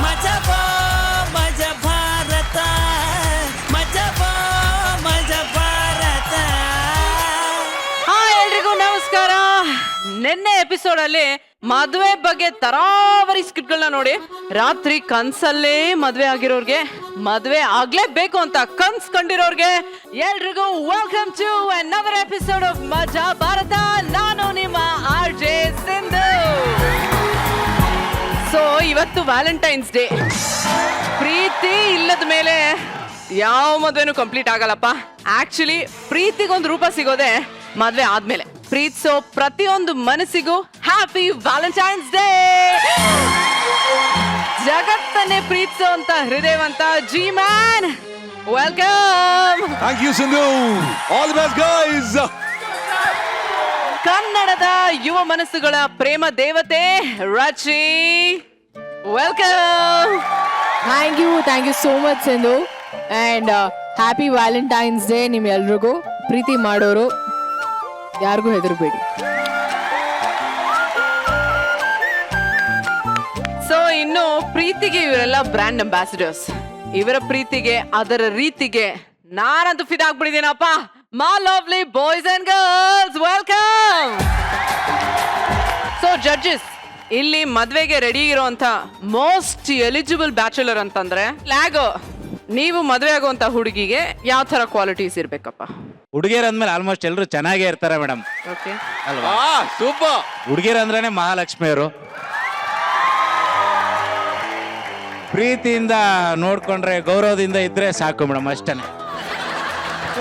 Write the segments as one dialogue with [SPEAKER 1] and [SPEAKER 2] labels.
[SPEAKER 1] ಮಜಬಾ ಮಜ ಭಾರತ ಮಜಬಾ ಮಜ ಭಾರತ.
[SPEAKER 2] ಎಲ್ರಿಗೂ ನಮಸ್ಕಾರ. ನಿನ್ನೆ ಎಪಿಸೋಡ್ ಅಲ್ಲಿ ಮದುವೆ ಬಗ್ಗೆ ತರಾವರಿ ಸ್ಕಿಟ್ಗಳನ್ನ ನೋಡಿ ರಾತ್ರಿ ಕನ್ಸಲ್ಲೇ ಮದ್ವೆ ಆಗಿರೋರ್ಗೆ ಮದ್ವೆ ಆಗ್ಲೇಬೇಕು ಅಂತ ಕನ್ಸ್ ಕಂಡಿರೋರ್ಗೆ ಎಲ್ರಿಗೂ welcome to another episode of Maja Bharatha. ನಾನು ನಿಮ್ಮ RJ ಸಿಂಧು. ಸೊ ಇವತ್ತು ವ್ಯಾಲೆಂಟೈನ್ಸ್ ಡೇ. ಪ್ರೀತಿ ಇಲ್ಲದ ಮೇಲೆ ಯಾವ ಮದ್ವೆನೂ ಕಂಪ್ಲೀಟ್ ಆಗಲ್ಲಪ್ಪ. ಆಕ್ಚುಲಿ ಪ್ರೀತಿಗೊಂದು ರೂಪ ಸಿಗೋದೆ ಮದ್ವೆ ಆದ್ಮೇಲೆ. ಪ್ರೀತಿಸೋ ಪ್ರತಿಯೊಂದು ಮನಸ್ಸಿಗೂ ಹ್ಯಾಪಿ ವ್ಯಾಲೆಂಟೈನ್ಸ್ ಡೇ. ಜಗತ್ತನ್ನೇ ಪ್ರೀತಿಸೋ ಅಂತ ಹೃದಯವಂತ G man, welcome.
[SPEAKER 3] Thank you, Sindhu. All the best, guys.
[SPEAKER 2] ಕನ್ನಡದ ಯುವ ಮನಸ್ಸುಗಳ ಪ್ರೇಮ ದೇವತೆ Rachi, welcome.
[SPEAKER 4] Thank you so much Sindhu. And happy Valentine's Day ನಿಮ್ಮೆಲ್ರಿಗೂ. ಪ್ರೀತಿ ಮಾಡೋರು ಯಾರಿಗೂ ಹೆದರಬೇಡಿ.
[SPEAKER 2] ಸೊ ಇನ್ನು ಪ್ರೀತಿಗೆ ಇವರೆಲ್ಲ ಬ್ರ್ಯಾಂಡ್ ಅಂಬಾಸಿಡರ್ಸ್. ಇವರ ಪ್ರೀತಿಗೆ ಅದರ ರೀತಿಗೆ ನಾನಂತೂ ಫಿದಾಗ್ಬಿಟ್ಟಿದ್ದೀನಪ್ಪ. My lovely boys and girls, welcome. So judges, ಇಲ್ಲಿ ಮದ್ವೆಗೆ ರೆಡಿ ಇರೋಂತ ಮೋಸ್ಟ್ ಎಲಿಜಿಬಲ್ ಬ್ಯಾಚುಲರ್ ಅಂತಂದ್ರೆ ಲ್ಯಾಗೋ. ನೀವು ಮದ್ವೆ ಆಗುವಂತ ಹುಡುಗಿಗೆ ಯಾವ ತರ ಕ್ವಾಲಿಟೀಸ್ ಇರ್ಬೇಕಪ್ಪ?
[SPEAKER 5] ಹುಡುಗಿಯರ್ ಅಂದ್ಮೇಲೆ ಆಲ್ಮೋಸ್ಟ್ ಎಲ್ಲರೂ ಚೆನ್ನಾಗೇ ಇರ್ತಾರೆ ಮೇಡಮ್,
[SPEAKER 2] ಓಕೆ
[SPEAKER 5] ಅಲ್ವಾ?
[SPEAKER 3] Super.
[SPEAKER 5] ಹುಡುಗಿಯರ್ ಅಂದ್ರೇನೆ ಮಹಾಲಕ್ಷ್ಮಿಯವರು. ಪ್ರೀತಿಯಿಂದ ನೋಡ್ಕೊಂಡ್ರೆ ಗೌರವದಿಂದ ಇದ್ರೆ ಸಾಕು ಮೇಡಮ್, ಅಷ್ಟೇನೆ.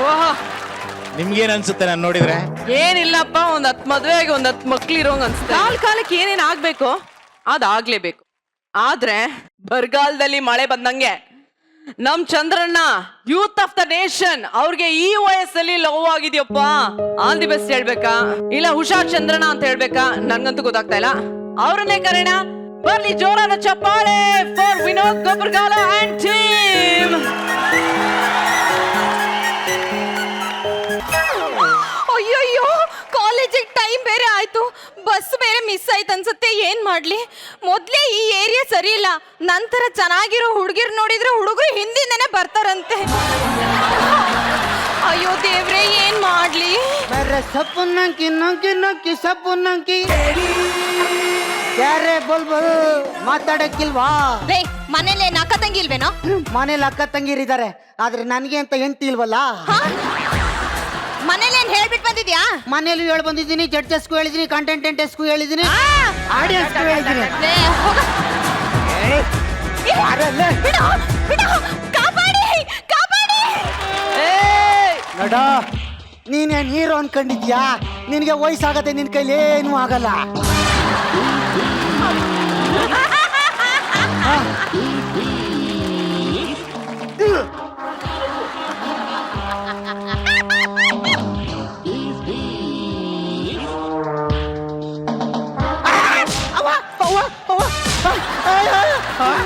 [SPEAKER 2] ಓಹೋ,
[SPEAKER 5] ನಿಮ್ಗೇನ್ ಅನ್ಸುತ್ತೆ ನಾನು ನೋಡಿದ್ರೆ?
[SPEAKER 2] ಏನಿಲ್ಲಪ್ಪ, ಒಂದ್ 10 ಮದ್ವೆ ಆಗಿ ಒಂದ್ 10 ಮಕ್ಳು ಇರೋಂಗ್ ಅನ್ಸುತ್ತೆ. ಕಾಲಕ್ಕೆ ಏನೇನ್ ಆಗ್ಬೇಕು ಅದಾಗ್ಲೇಬೇಕು. ಆದ್ರೆ ಬರಗಾಲದಲ್ಲಿ ಮಳೆ ಬಂದಂಗೆ ನಮ್ Chandranna, youth of the nation, ಅವ್ರಿಗೆ ಈ ವಯಸ್ಸಲ್ಲಿ ಲವ್ ಆಗಿದ್ಯಪ್ಪ, ಆಲ್ ದಿ ಬೆಸ್ಟ್ ಹೇಳ್ಬೇಕಾ ಇಲ್ಲ ಹುಷಾರ್ ಚಂದ್ರಣ್ಣ ಅಂತ ಹೇಳ್ಬೇಕಾ ನನ್ಗಂತೂ ಗೊತ್ತಾಗ್ತಾ ಇಲ್ಲ. ಅವ್ರನ್ನೇ ಕರೆಣ, ಬರ್ಲಿ ಜೋರಾದ ಚಪ್ಪಾಳೆ ಫಾರ್ ವಿನೋದ್ ಗೊಬ್ಬರಗಾಲ ಅಂಡ್ ಟೀಮ್.
[SPEAKER 6] ಅಯ್ಯಯ್ಯೋ, ಕಾಲೇಜಿಗೆ ಟೈಮ್ ಬೇರೆ ಆಯ್ತು, ಬಸ್ ಬೇರೆ ಮಿಸ್ ಆಯ್ತು ಅನ್ಸುತ್ತೆ. ಏನ್ ಮಾಡ್ಲಿ? ಮೊದ್ಲೇ ಈ ಏರಿಯಾ ಸರಿ ಇಲ್ಲ, ನಂತರ ಚೆನ್ನಾಗಿರೋ ಹುಡುಗಿರ್ ನೋಡಿದ್ರೆ ಹುಡುಗರು ಹಿಂದಿಂದನೇ ಬರ್ತಾರಂತೆ. ಅಯ್ಯೋ ದೇವ್ರೆ, ಏನ್ ಮಾಡ್ಲಿ?
[SPEAKER 7] ಸಪ್ಪು ನಂಕಿ ನಂಕಿ ನಂಕಿ ಸಪ್ಪು ನಂಕಿ ಯಾರೇ ಬಲ್ಬಲ್ ಮಾತಾಡಕ್ಕಿಲ್ವಾ?
[SPEAKER 6] ರೇ, ಮನೇಲಿ ಏನ್ ಅಕ್ಕ ತಂಗಿ ಇಲ್ವೇನೋ?
[SPEAKER 7] ಮನೇಲಿ ಅಕ್ಕ ತಂಗಿರಿದ್ದಾರೆ, ಆದ್ರೆ ನನಗೆ ಅಂತ ಹೆಂಡತಿ ಇಲ್ವಲ್ಲ.
[SPEAKER 6] ಮನೇಲಿ ಏನ್ ಹೇಳ್ಬಿಟ್ಟು ಬಂದಿದ್ಯಾ?
[SPEAKER 7] ಮನೇಲಿ ಹೇಳಿ ಬಂದಿದ್ದೀನಿ, ಜಡ್ಜಸ್ಗೂ ಹೇಳಿದೀನಿ, ಕಂಟೆಂಟೆಂಟೆಸ್ಗೂ ಹೇಳಿದೀನಿ, ಆಡಿಯನ್ಸ್ಗೂ ಹೇಳಿದೀನಿ.
[SPEAKER 6] ಲೇ, ಹೋಗ. ಬಿಡು, ಬಿಡು, ಕಾಪಾಡಿ, ಕಾಪಾಡಿ.
[SPEAKER 7] ನೋಡ, ನೀನೇನ್ ಹೀರೋ ಅನ್ಕೊಂಡಿದ್ಯಾ? ನಿನಗೆ ವಯಸ್ಸಾಗತ್ತೆ, ನಿನ್ ಕೈಲಿ ಏನೂ ಆಗಲ್ಲ.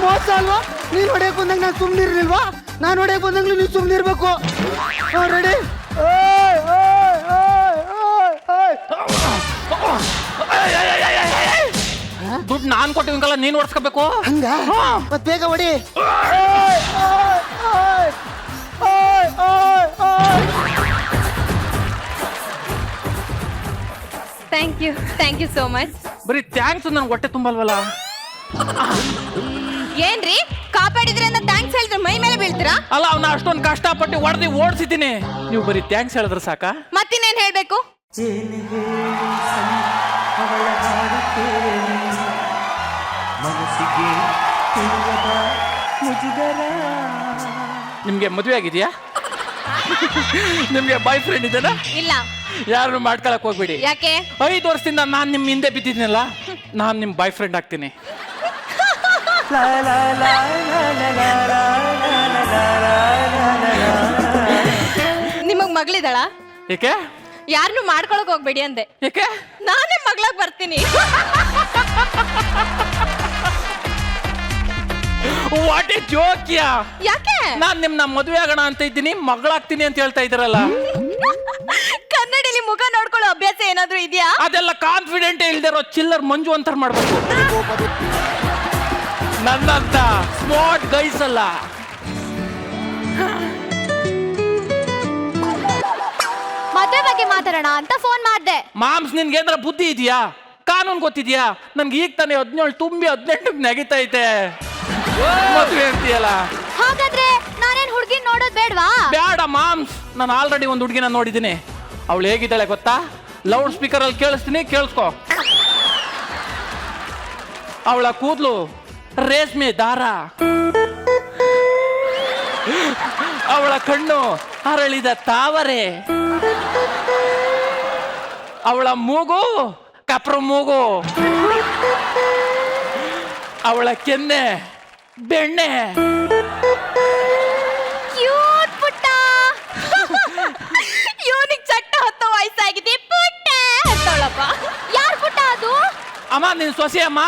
[SPEAKER 7] ಮೋಸ ಅಲ್ವಾ? ನೀನ್ ಹೊಡೆಯಕ್ ಬಂದಾಗ ನಾನು ಸುಮ್ನಿರ್ಲಿಲ್ವಾ? ನಾನು ಹೊಡೆಯಕ್ ಬಂದಂಗ್ಲೂ ನೀನ್ ಸುಮ್ನಿರ್ಬೇಕು. ರೆಡಿ?
[SPEAKER 1] ದುಡ್ಡು ನಾನ್ ಕೊಟ್ಟಿವಲ್ಲ, ನೀನ್ ಓಡಿಸ್ಕೋಬೇಕು.
[SPEAKER 7] ಹಂಗ ಮತ್ ಬೇಗ ಹೊಡಿ.
[SPEAKER 6] Thank you so much.
[SPEAKER 1] ಬರೀ ಥ್ಯಾಂಕ್ಸ್, ನನ್ಗೆ ಹೊಟ್ಟೆ ತುಂಬಲ್ವಲ್ಲ.
[SPEAKER 6] ಏನ್ರಿ, ಕಾಪಾಡಿದ್ರೆ ಅಂತ ಥ್ಯಾಂಕ್ಸ್ ಹೇಳಿದ್ರೆ ಮೈ ಮೇಲೆ ಬೀಳ್ತೀರಾ?
[SPEAKER 1] ಅಲ್ಲ, ಅವ್ನ ಅಷ್ಟೊಂದು ಕಷ್ಟಪಟ್ಟು ಹೊಡೆದು ಓಡಿಸಿದ್ದೀನಿ, ನೀವು ಬರೀ ಥ್ಯಾಂಕ್ಸ್ ಹೇಳಿದ್ರೆ ಸಾಕ?
[SPEAKER 6] ಮತ್ತಿನ್ನೇನ್ ಹೇಳ್ಬೇಕು?
[SPEAKER 1] ನಿಮ್ಗೆ ಮದುವೆ ಆಗಿದೆಯಾ? ನಿಮ್ಗೆ ಬಾಯ್ ಫ್ರೆಂಡ್ ಇದೆನಾ?
[SPEAKER 6] ಇಲ್ಲ.
[SPEAKER 1] ಯಾರು ಮಾಡ್ಕೊಳಕ್ ಹೋಗ್ಬೇಡಿ.
[SPEAKER 6] ಯಾಕೆ?
[SPEAKER 1] 5 ವರ್ಷದಿಂದ ನಾನ್ ನಿಮ್ ಹಿಂದೆ ಬಿದ್ದಿದ್ದೀನಲ್ಲ, ನಾನ್ ನಿಮ್ ಬಾಯ್ ಫ್ರೆಂಡ್ ಆಗ್ತೀನಿ.
[SPEAKER 6] ನಿಮಗ್ ಮಗಳಿದಾಳ?
[SPEAKER 1] ಏಕೆ?
[SPEAKER 6] ಯಾರನ್ನು ಮಾಡ್ಕೊಳಕ್ ಹೋಗ್ಬೇಡಿ ಅಂದೆ.
[SPEAKER 1] ಏಕೆ?
[SPEAKER 6] ನಾನೇ ಮಗಳಾಗ್ ಬರ್ತೀನಿ.
[SPEAKER 1] ವಾಟ್ ಎ ಜೋಕ್ಯಾ.
[SPEAKER 6] ಯಾಕೆ?
[SPEAKER 1] ನಾನ್ ನಿಮ್ನ ಮದುವೆ ಆಗೋಣ ಅಂತ ಇದ್ದೀನಿ, ಮಗಳಾಗ್ತೀನಿ ಅಂತ ಹೇಳ್ತಾ ಇದ್ದೀರಲ್ಲ.
[SPEAKER 6] ಕನ್ನಡಲ್ಲಿ ಮುಖ ನೋಡ್ಕೊಳ್ಳೋ ಅಭ್ಯಾಸ ಏನಾದ್ರೂ ಇದೆಯಾ?
[SPEAKER 1] ಅದೆಲ್ಲ ಕಾನ್ಫಿಡೆಂಟ್ ಇಲ್ದಿರೋ ಚಿಲ್ಲರ್ ಮಂಜು ಅಂತಾರ ಮಾಡ್ಬೇಕು. ನನ್ನಂತ ಸ್ಮಾರ್ಟ್ ಗೈಸ್ ಅಲ್ಲ.
[SPEAKER 6] ಮದುವೆ ಬಗ್ಗೆ ಮಾತಾಡೋಣ ಅಂತ ಫೋನ್ ಮಾಡ್ದೆ.
[SPEAKER 1] ಮಾಮ್ಸ್ ನಿನ್ಗೆ ಏನಾರ ಬುದ್ಧಿ ಇದೆಯಾ? ಕಾನೂನು ಗೊತ್ತಿದ್ಯಾ? ನನ್ಗೆ ಈಗ ತಾನೇ 17 ತುಂಬಿ 18 ನೆಗಿತೈತೆ. ಮದುವೆ ಅಂತೀಯಲ್ಲ.
[SPEAKER 6] ಹಾಗಾದ್ರೆ ನಾನೇನ್ ಹುಡುಗಿನ ನೋಡೋದ್ ಬೇಡ್ವಾ?
[SPEAKER 1] ಬೇಡ ಮಾಮ್ಸ್, ನಾನು ಆಲ್ರೆಡಿ ಒಂದು ಹುಡುಗಿನ ನೋಡಿದ್ದೀನಿ. ಅವಳು ಹೇಗಿದ್ದಾಳೆ ಗೊತ್ತಾ? ಲೌಡ್ ಸ್ಪೀಕರ್ ಅಲ್ಲಿ ಕೇಳಿಸ್ತೀನಿ, ಕೇಳಿಸ್ಕೊ. ಅವಳ ಕೂದಲು ರೇಷ್ಮೆ ದಾರ, ಅವಳ ಕಣ್ಣು ಅರಳಿದ ತಾವರೆ, ಅವಳ ಮೂಗು ಕಪ್ರ ಮೂಗು, ಅವಳ ಕೆನ್ನೆ ಬೆಣ್ಣೆ.
[SPEAKER 6] ಕ್ಯೂಟ್ ಪುಟ್ಟ. ಇವನಿಗೆ ಚಟ್ಟ ಹೊತ್ತ ವಯಸ್ಸಾಗಿದೆ, ಪುಟ್ಟ ಅಂತವಳಪ್ಪ. ಯಾರ್ ಪುಟ್ಟ ಅದು?
[SPEAKER 1] ಅಮ್ಮ ನೀನ್ ಸೊಸೆ ಅಮ್ಮ.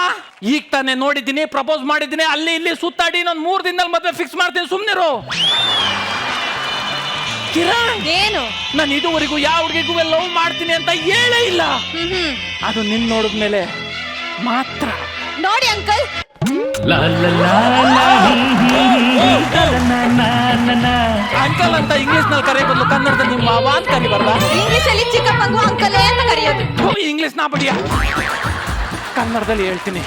[SPEAKER 1] ಈಗ ತಾನೇ ನೋಡಿದ್ದೀನಿ, ಪ್ರಪೋಸ್ ಮಾಡಿದ್ದೀನಿ, ಅಲ್ಲಿ ಇಲ್ಲಿ ಸುತ್ತಾಡಿ ಇನ್ನೊಂದು 3 ದಿನದಲ್ಲಿ ಮದುವೆ ಫಿಕ್ಸ್ ಮಾಡ್ತೀನಿ, ಸುಮ್ನಿರು. ಕಿರಣ್,
[SPEAKER 6] ಏನು?
[SPEAKER 1] ನಾನು ಇದುವರೆಗೂ ಯಾವ ಹುಡುಗಿಗೂ ಲವ್ ಮಾಡ್ತೀನಿ ಅಂತ ಹೇಳೇ ಇಲ್ಲ. ಅದು ನಿನ್ ನೋಡಿದ್ಮೇಲೆ ಮಾತ್ರ.
[SPEAKER 6] ನೋಡಿ ಅಂಕಲ್,
[SPEAKER 1] ಅಂಕಲ್ ಅಂತ ಇಂಗ್ಲಿಷ್ ನಲ್ಲಿ ಕರೆಯ ಬದಲು ಕನ್ನಡದಲ್ಲಿ ನಿಮ್ಮ ಮಾವ ಅಂತ ಕರಿಬಾರ್ದ?
[SPEAKER 6] ಇಂಗ್ಲಿಷ್ ಅಲ್ಲಿ ಚಿಕ್ಕಪ್ಪಂಗು ಅಂಕಲೇ ಅಂತ ಕರೆಯೋದು.
[SPEAKER 1] ಇಂಗ್ಲಿಷ್ ನಾ ಬಡಿಯ. ಕನ್ನಡದಲ್ಲಿ ಹೇಳ್ತೀನಿ,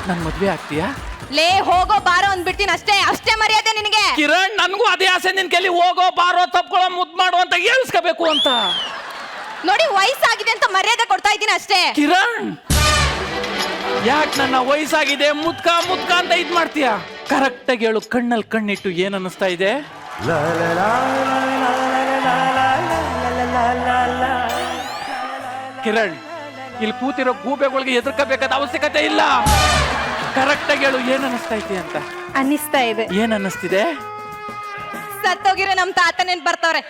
[SPEAKER 1] ನನ್ ಮದ್ವೆ ಆಗ್ತೀಯಾ?
[SPEAKER 6] ಲೇ ಹೋಗೋ ಬಾರೋ ಅಂದ್ಬಿಡ್ತೀನಿ ಅಷ್ಟೇ, ಅಷ್ಟೇ ಮರ್ಯಾದೆ ನಿನಗೆ.
[SPEAKER 1] ಕಿರಣ್, ನನ್ಗೂ ಅದೇ ಆಸೆ ನಿನ್ ಕೆಲಿ, ಹೋಗೋ ಬಾರೋ ತಪ್ಕೊಳ್ಳೋ ಮುದ್ ಮಾಡೋ ಅಂತ ಹೇಳ್ಸ್ಕೋಬೇಕು ಅಂತ.
[SPEAKER 6] ನೋಡಿ ವಯಸ್ಸಾಗಿದೆ ಅಂತ ಮರ್ಯಾದೆ ಕೊಡ್ತಾ ಇದ್ದೀನಿ ಅಷ್ಟೇ.
[SPEAKER 1] ಕಿರಣ್, ಯಾಕೆ ನನ್ನ ವಯಸ್ಸಾಗಿದೆ ಮುದ್ಕ ಮುದ್ಕ ಅಂತ ಇದ್ ಮಾಡ್ತೀಯ? ಕರೆಕ್ಟ್ ಆಗಿ ಹೇಳು, ಕಣ್ಣಲ್ಲಿ ಕಣ್ಣಿಟ್ಟು ಏನ್ ಅನ್ನಿಸ್ತಾ ಇದೆ? ಕಿರಣ್, ಇಲ್ಲಿ ಕೂತಿರೋ ಗೂಬೆಗಳಿಗೆ ಹೆದರ್ಕೋಬೇಕಾದ ಅವಶ್ಯಕತೆ ಇಲ್ಲ. ಕರೆಕ್ಟ್ ಆಗಿ ಹೇಳು, ಏನ್ ಅನ್ನಿಸ್ತಾ ಇದೆ ಅಂತ.
[SPEAKER 6] ಅನ್ನಿಸ್ತಾ ಇದೆ.
[SPEAKER 1] ಏನ್ ಅನ್ನಿಸ್ತಿದೆ?
[SPEAKER 6] ಸತ್ತೋಗಿರೋ ನಮ್ ತಾತ ನೆನ್ಪ್ ಬರ್ತವ್ರೆ.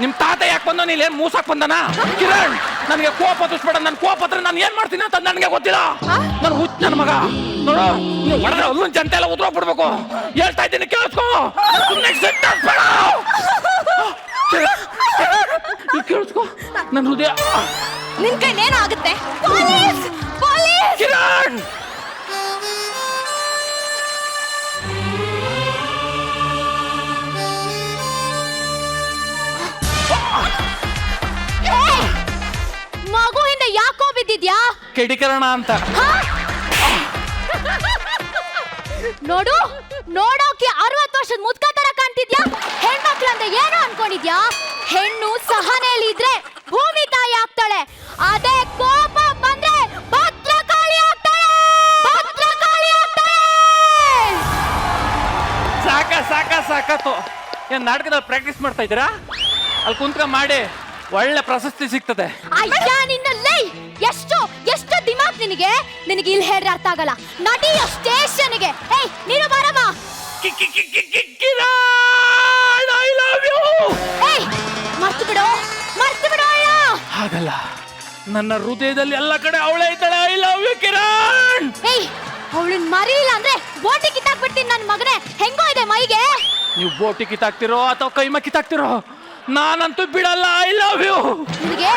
[SPEAKER 1] ನಿಮ್ ತಾತ ಯಾಕೆ ಬಂದ? ನೀನ್ ಏನ್ ಮೂಸಕ್ ಬಂದನ? ಕಿರಣ್, ನನಗೆ ಕೋಪ ತುಸ್ಬೇಡ. ನನ್ ಕೋಪ ಹತ್ರ ನಾನು ಏನ್ ಮಾಡ್ತೀನಿ ಅಂತ ನನಗೆ ಗೊತ್ತಿಲ್ಲ. ನನ್ ಹುಚ್ಚ ನನ್ನ ಮಗ ನೋಡು, ನೀವು ಹೊಡೆದ್ರೆ ಅಲ್ಲೊಂದು ಜನತೆ ಎಲ್ಲ ಉದ್ರೋಗ್ಬಿಡ್ಬೇಕು. ಹೇಳ್ತಾ ಇದ್ದೀನಿ, ಕೇಳಿಸ್ಕೋ. ಕೇಳಿಸ್ಕೋ, ನನ್ನ ಹೃದಯ.
[SPEAKER 6] ನಿನ್ ಕೈಲೇನೋ ಆಗುತ್ತೆ. Police, police.
[SPEAKER 1] ಕಿರಣ್,
[SPEAKER 6] ಮಗು ಹಿಂದೆ ಯಾಕೋ ಬಿದ್ದಿದ್ಯಾ?
[SPEAKER 1] ಕೆಡಿಕರಣ ಅಂತ.
[SPEAKER 6] ನೋಡು, ನೋಡೋಕೆ 60 ವರ್ಷದ ಮುದ್ಕ ತರ ಕಾಣ್ತಿದ್ಯಾ. ಹೆಣ್ಮಕ್ಳು ಅಂದ್ರೆ ಏನೋ ಅನ್ಕೊಂಡಿದ್ಯಾ? ಹೆಣ್ಣು ಸಹನೆಯಲ್ಲಿ ಇದ್ರೆ ಭೂಮಿ ತಾಯಿ ಆಗ್ತಾಳೆ. ಅದೇ ಕೋಪ ಬಂದ್ರೆ ಭದ್ರಕಾಳಿ ಆಗ್ತಾಳೆ. ಭದ್ರಕಾಳಿ ಆಗ್ತಾಳೆ.
[SPEAKER 1] ಸಾಕತ್ತು. ಏನ್ ನಾಟಕದಲ್ಲಿ ಪ್ರಾಕ್ಟೀಸ್ ಮಾಡ್ತಾ ಇದ್ದೀರಾ? ಅಲ್ಲಿ ಕುಂತ್ಕ ಮಾಡಿ, ಒಳ್ಳೆ ಪ್ರಶಸ್ತಿ ಸಿಗ್ತದೆ.
[SPEAKER 6] ಅಯ್ಯ ನಿನ್ನ ಲೈ, ಎಷ್ಟು ದಿಮಾಕ್ ನಿನಗೆ. ನಿನಗೆ ಇಲ್ಲಿ ಹೇಳ್ರೆ ಅರ್ಥ ಆಗಲ್ಲ. ನಡಿಯೋ ಸ್ಟೇಷನ್ಗೆ. ಏಯ್ ನೀನು ಬರಮ್ಮ.
[SPEAKER 1] Kiran, I love you.
[SPEAKER 6] ಏಯ್ ಮರ್ತು ಬಿಡು ಅಯ್ಯ.
[SPEAKER 1] ಹಾಗಲ್ಲ, ನನ್ನ ಹೃದಯದಲ್ಲಿ ಎಲ್ಲ ಕಡೆ ಅವಳೇ ಇದ್ದಾಳೆ. I love you Kiran.
[SPEAKER 6] ಏಯ್ ಅವಳನ್ನ ಮರಿಲಿಲ್ಲ ಅಂದ್ರೆ ಬೋಟಿ ಕಿತ್ತಾಕ್ಬಿಡ್ತೀನಿ ನನ್ನ ಮಗನೇ. ಹೆಂಗೋ ಇದೆ ಮೈಗೆ.
[SPEAKER 1] ನೀವು ಬೋಟಿ ಕಿತ್ತಾಕ್ತಿರೋ ಅಥವಾ ಕೈಮ ಕಿತ್ತಾಕ್ತಿರೋ, ನಾನಂತೂ ಬಿಡಲ್ಲ. I love you.
[SPEAKER 6] ನಿನಗೆ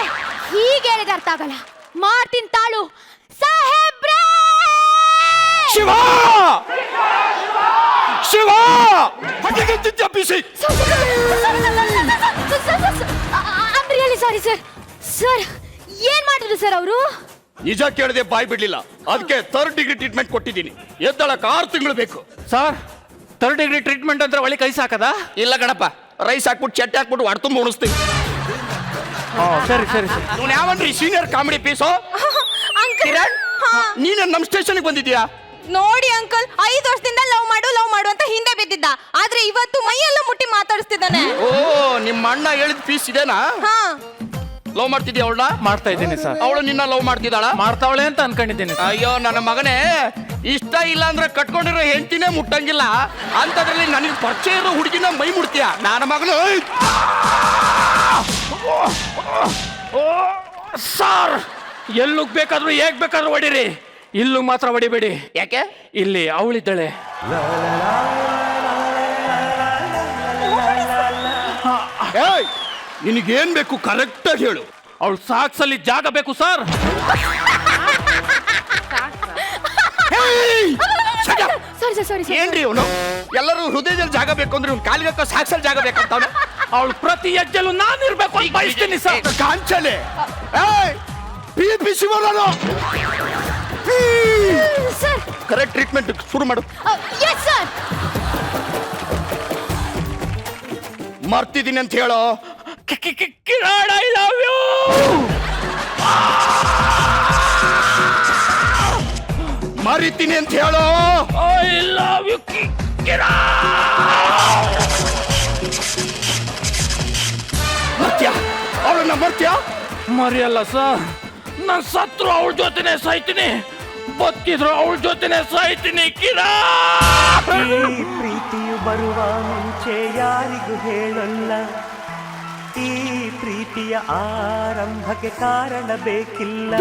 [SPEAKER 6] ಹೀಗೆ ಹೇಳಿದ್ರೆ ಅರ್ಥ ಆಗಲ್ಲ. ಮಾಡ್ತೀನಿ ತಾಳು ಸಾಹೇಬ್ರೇ.
[SPEAKER 1] Shiva
[SPEAKER 6] really sorry sir. Sir ಏನ್ ಮಾಡಿದ್ರು ಸರ್ ಅವರು?
[SPEAKER 3] ನಿಜ ಕೇಳದೆ ಬಾಯ್ ಬಿಡ್ಲಿಲ್ಲ, ಅದಕ್ಕೆ 3rd ಡಿಗ್ರಿ ಟ್ರೀಟ್ಮೆಂಟ್ ಕೊಟ್ಟಿದ್ದೀನಿ. ಎದ್ದಳಕ್ಕೆ 6 ತಿಂಗಳು ಬೇಕು.
[SPEAKER 1] ಸರ್, 3rd ಡಿಗ್ರಿ ಟ್ರೀಟ್ಮೆಂಟ್ ಅಂದ್ರೆ ಒಳ್ಳೆ ಕೈ ಸಾಕದ?
[SPEAKER 3] ಇಲ್ಲ ಕಣಪ್ಪ, ರೈಸ್ ಹಾಕ್ಬಿಟ್ಟು ಚಟ್ಟೆ ಹಾಕ್ಬಿಟ್ಟು ಹೊಡ್ತುಂಬ ಉಣಿಸ್ತೀವಿ.
[SPEAKER 1] ಸರಿ.
[SPEAKER 3] ನೀವು ಯಾವನ್ರಿ ಸೀನಿಯರ್ ಕಾಮಿಡಿ ಪೀಸು? ಕಿರಣ್, ನೀನು ನಮ್ಮ ಸ್ಟೇಷನ್ಗೆ ಬಂದಿದ್ಯಾ?
[SPEAKER 6] ನೋಡಿ ಅಂಕಲ್, 5 ವರ್ಷದಿಂದ ಲವ್ ಮಾಡು ಅಂತ ಹಿಂದೆ ಬಿದ್ದಿದ್ದ. ಆದ್ರೆ ಇವತ್ತು ಮೈಯೆಲ್ಲ ಮುಟ್ಟಿ ಮಾತಾಡಿಸ್ತಿದ್ದಾನೆ.
[SPEAKER 3] ಓ, ನಿಮ್ಮ ಅಣ್ಣ ಹೇಳಿದ ಪೀಸ್ ಇದೇನಾ? ಲವ್ ಮಾಡ್ತಿದ್ಯಾ ಅವಳನ್ನ?
[SPEAKER 1] ಮಾಡ್ತಾ ಇದ್ದೀನಿ ಸರ್.
[SPEAKER 3] ಅವಳು ನಿನ್ನ ಲವ್ ಮಾಡ್ತಿದ್ದಾಳ?
[SPEAKER 1] ಮಾಡ್ತಾವಳೆ ಅಂತ ಅನ್ಕೊಂಡಿದ್ದೀನಿ.
[SPEAKER 3] ಅಯ್ಯೋ ನನ್ನ ಮಗನೇ, ಇಷ್ಟ ಇಲ್ಲ ಅಂದ್ರೆ ಕಟ್ಕೊಂಡಿರೋ ಹೆಂಡತಿನೇ ಮುಟ್ಟಂಗಿಲ್ಲ ಅಂತದ್ರಲ್ಲಿ ನನಗೆ ಪರಿಚಯ ಇರೋ ಹುಡುಗಿನ ಮೈ ಮುಡ್ತೀಯ? ನನ್ನ ಮಗನು.
[SPEAKER 1] ಸರ್, ಎಲ್ಲುಗ್ ಬೇಕಾದ್ರೂ ಹೇಗ್ ಬೇಕಾದ್ರೂ ಹೊಡಿರಿ, ಇಲ್ಲೂ ಮಾತ್ರ ಹೊಡಿಬೇಡಿ.
[SPEAKER 3] ಯಾಕೆ?
[SPEAKER 1] ಇಲ್ಲಿ ಅವಳಿದ್ದಾಳೆ.
[SPEAKER 3] ನಿನಗೇನ್ ಬೇಕು ಕರೆಕ್ಟ್ ಆಗಿ ಹೇಳು.
[SPEAKER 1] ಅವಳು ಸಾಕ್ಸಲ್ಲಿ ಜಾಗ ಬೇಕು ಸರ್.
[SPEAKER 6] ಸಾರಿ
[SPEAKER 3] ಏನ್ರಿ ಇವನು ಎಲ್ಲರೂ ಹೃದಯದಲ್ಲಿ ಜಾಗ ಬೇಕು ಅಂದ್ರೆ ಇವ್ನು ಕಾಲಿಗೆ ಹಾಕೋ ಸಾಕ್ಸಲ್ ಜಾಗ ಬೇಕಂತವ್ನೆ.
[SPEAKER 1] ಅವಳು ಪ್ರತಿ ಹೆಜ್ಜೆಲು ನಾನಿರ್ಬೇಕು ಅಂತ ಬಯಸ್ತೀನಿ ಸರ್.
[SPEAKER 3] ಕಾಂಚಲೆ ಪಿ ಶಿವರಾನು
[SPEAKER 6] ಸರ್.
[SPEAKER 3] ಕರೆಕ್ಟ್ ಟ್ರೀಟ್ಮೆಂಟ್ ಶುರು ಮಾಡು.
[SPEAKER 6] Yes sir.
[SPEAKER 3] ಮರ್ತಿದ್ದೀನಿ ಅಂತ ಹೇಳೋ.
[SPEAKER 1] Kiran I love you.
[SPEAKER 3] ಮರಿತೀನಿ ಅಂತ ಹೇಳೋ.
[SPEAKER 1] ಐ ಲವ್ ಯು
[SPEAKER 3] ಮರ್ತ್ಯಾ ಅವಳನ್ನ ಮರ್ತ್ಯಾ?
[SPEAKER 1] ಮರಿಯಲ್ಲ ಸರ್, ನಾನು ಸತ್ರು ಅವಳ ಜೊತೆನೆ ಸಾಯ್ತೀನಿ, ಬದುಕಿದ್ರು ಅವಳ ಜೊತೆನೆ ಸಾಯ್ತೀನಿ. ಕಿರಣ್
[SPEAKER 8] ಪ್ರೀತಿಯು ಬರುವ ಮುಂಚೆ ಯಾರಿಗೂ ಹೇಳಲ್ಲ, ಈ ಪ್ರೀತಿಯ ಆರಂಭಕ್ಕೆ ಕಾರಣ ಬೇಕಿಲ್ಲ.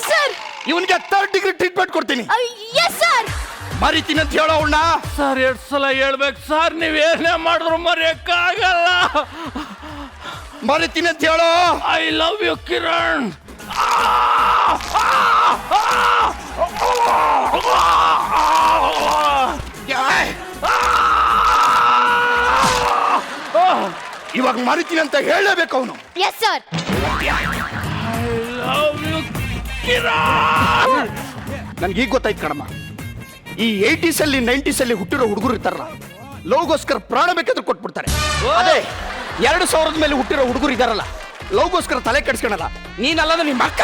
[SPEAKER 6] ಸರ್.
[SPEAKER 3] ಇವನಿಗೆ 3rd ಡಿಗ್ರಿ ಟ್ರೀಟ್ಮೆಂಟ್ ಕೊಡ್ತೀನಿ.
[SPEAKER 6] Yes sir.
[SPEAKER 3] ಮರಿತೀನಿ ಅಂತ ಹೇಳೋ ಅವಳನ್ನ.
[SPEAKER 1] ಸರ್ 2 ಸಲ ಹೇಳ್ಬೇಕು ಸರ್, ನೀವೇನೇ ಮಾಡಿದ್ರು ಮರೆಯಕ್ಕಾಗಲ್ಲ.
[SPEAKER 3] ಮರಿತೀನಿ ಅಂತ ಹೇಳೋ.
[SPEAKER 1] I love you Kiran.
[SPEAKER 3] ಇವಾಗ ಮರಿತೀನಿ ಅಂತ ಹೇಳಬೇಕು ಅವನು.
[SPEAKER 6] Yes sir.
[SPEAKER 1] Love you Kiran.
[SPEAKER 3] ನನ್ಗೆ ಈಗ ಗೊತ್ತಾಯ್ತು ಕಣಮ್ಮ, ಈ 80s ಅಲ್ಲಿ 90s ಅಲ್ಲಿ ಹುಟ್ಟಿರೋ ಹುಡುಗರು ಇರ್ತಾರಲ್ಲ, ಲವ್ಗೋಸ್ಕರ ಪ್ರಾಣ ಬೇಕಾದ್ರೂ ಕೊಟ್ಬಿಡ್ತಾರೆ. ಅದೇ 2000 ಮೇಲೆ ಹುಟ್ಟಿರೋ ಹುಡುಗರು ಇದಾರಲ್ಲ, ಲವ್ಗೋಸ್ಕರ ತಲೆ ಕೆಡ್ಸ್ಕೊಳಲ್ಲ. ನೀನಲ್ಲದ ನಿಮ್ಮ ಅಕ್ಕ.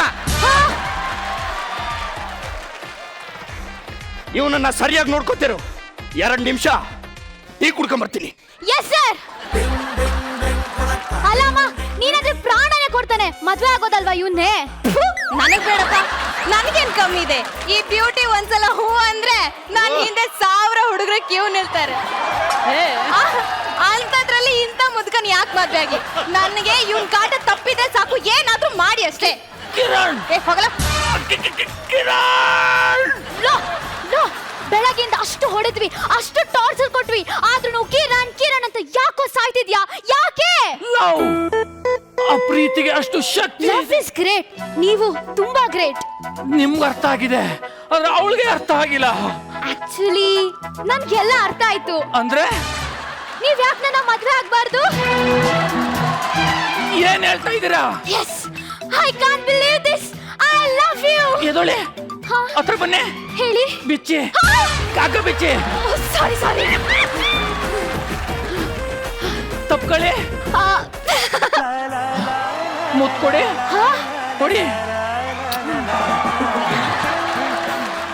[SPEAKER 3] ಇವನನ್ನ ಸರಿಯಾಗಿ ನೋಡ್ಕೋತಿರು. 2 ನಿಮಿಷ ಟೀ ಕುಡ್ಕೊಂಬರ್ತೀನಿ.
[SPEAKER 6] Yes sir. ಅಲ್ಲಮ್ಮ, ನೀನಾದ್ರೆ ಪ್ರಾಣನೇ ಕೊಡ್ತಾನೆ, ಮದ್ವೆ ಆಗೋದಲ್ವಾ ಇವನ್ನೇ? ನನಗ್ ಬೇಡಪ್ಪ, ನನಗೇನ್ ಕಮ್ಮಿ ಇದೆ. ಈ ಬ್ಯೂಟಿ ಒಂದ್ಸಲ ಹೂ ಅಂದ್ರೆ ನಾನು ಹಿಂದೆ 1000 ಹುಡುಗರು ಕ್ಯೂ ನಿಲ್ತಾರೆ. ಅಂತದ್ರಲ್ಲಿ ಇಂಥ ಮುದ್ಕನ್ ಯಾಕೆ ಮದ್ವೆ ಆಗಿ? ನನಗೆ ಇವನ್ ಕಾಟ ತಪ್ಪಿದ್ರೆ ಸಾಕು, ಏನಾದ್ರೂ ಮಾಡಿ ಅಷ್ಟೇ.
[SPEAKER 1] ಕಿರಣ್
[SPEAKER 6] ಹೋಗಲ್ಲ.
[SPEAKER 1] ಕಿರಣ್.
[SPEAKER 6] ಬೆಳಗ್ಗೆಯಿಂದ ಅಷ್ಟು ಹೊಡೆದ್ವಿ, ಅಷ್ಟು ಟಾರ್ಚರ್ ಕೊಟ್ವಿ, ಆದ್ರೂ ನಾವು ಕಿರಣ್ ಕಿರಣ್ ಅಂತ ಯಾಕೋ ಸಾಯ್ತಿದ್ಯಾ? ಯಾಕೆ?
[SPEAKER 1] ಲವ್, ಆ ಪ್ರೀತಿಗೆ ಅಷ್ಟು ಶಕ್ತಿ.
[SPEAKER 6] Love is great. ನೀವು ತುಂಬಾ ಗ್ರೇಟ್.
[SPEAKER 1] ನಿಮ್ಗೆ ಅರ್ಥ ಆಗಿದೆ, ಆದ್ರೆ ಅವಳಿಗೆ ಅರ್ಥ ಆಗಿಲ್ಲ.
[SPEAKER 6] ಆಕ್ಚುಲಿ ನನ್ಗೆಲ್ಲ ಅರ್ಥ ಆಯ್ತು.
[SPEAKER 1] ಅಂದ್ರೆ
[SPEAKER 6] ನೀವ್ ಯಾಕೆ ನನ್ನ ಮದ್ವೆ ಆಗ್ಬಾರ್ದು?
[SPEAKER 1] ಏನ್ ಹೇಳ್ತಾ ಇದ್ದೀರಾ?
[SPEAKER 6] Yes, I can't believe this. I love you.
[SPEAKER 1] ಎದೊಳೆ ಹತ್ರ ಬನ್ನಿ.
[SPEAKER 6] ಹೇಳಿ.
[SPEAKER 1] ಬಿಚ್ಚಿ, ಕಾಕ ಬಿಚ್ಚಿ.
[SPEAKER 6] ಸಾರಿ ಸಾರಿ.
[SPEAKER 1] ತಪ್ಕೊಳ್ಳಿ. ಮುತ್ ಕೊಡಿ, ಕೊಡಿ.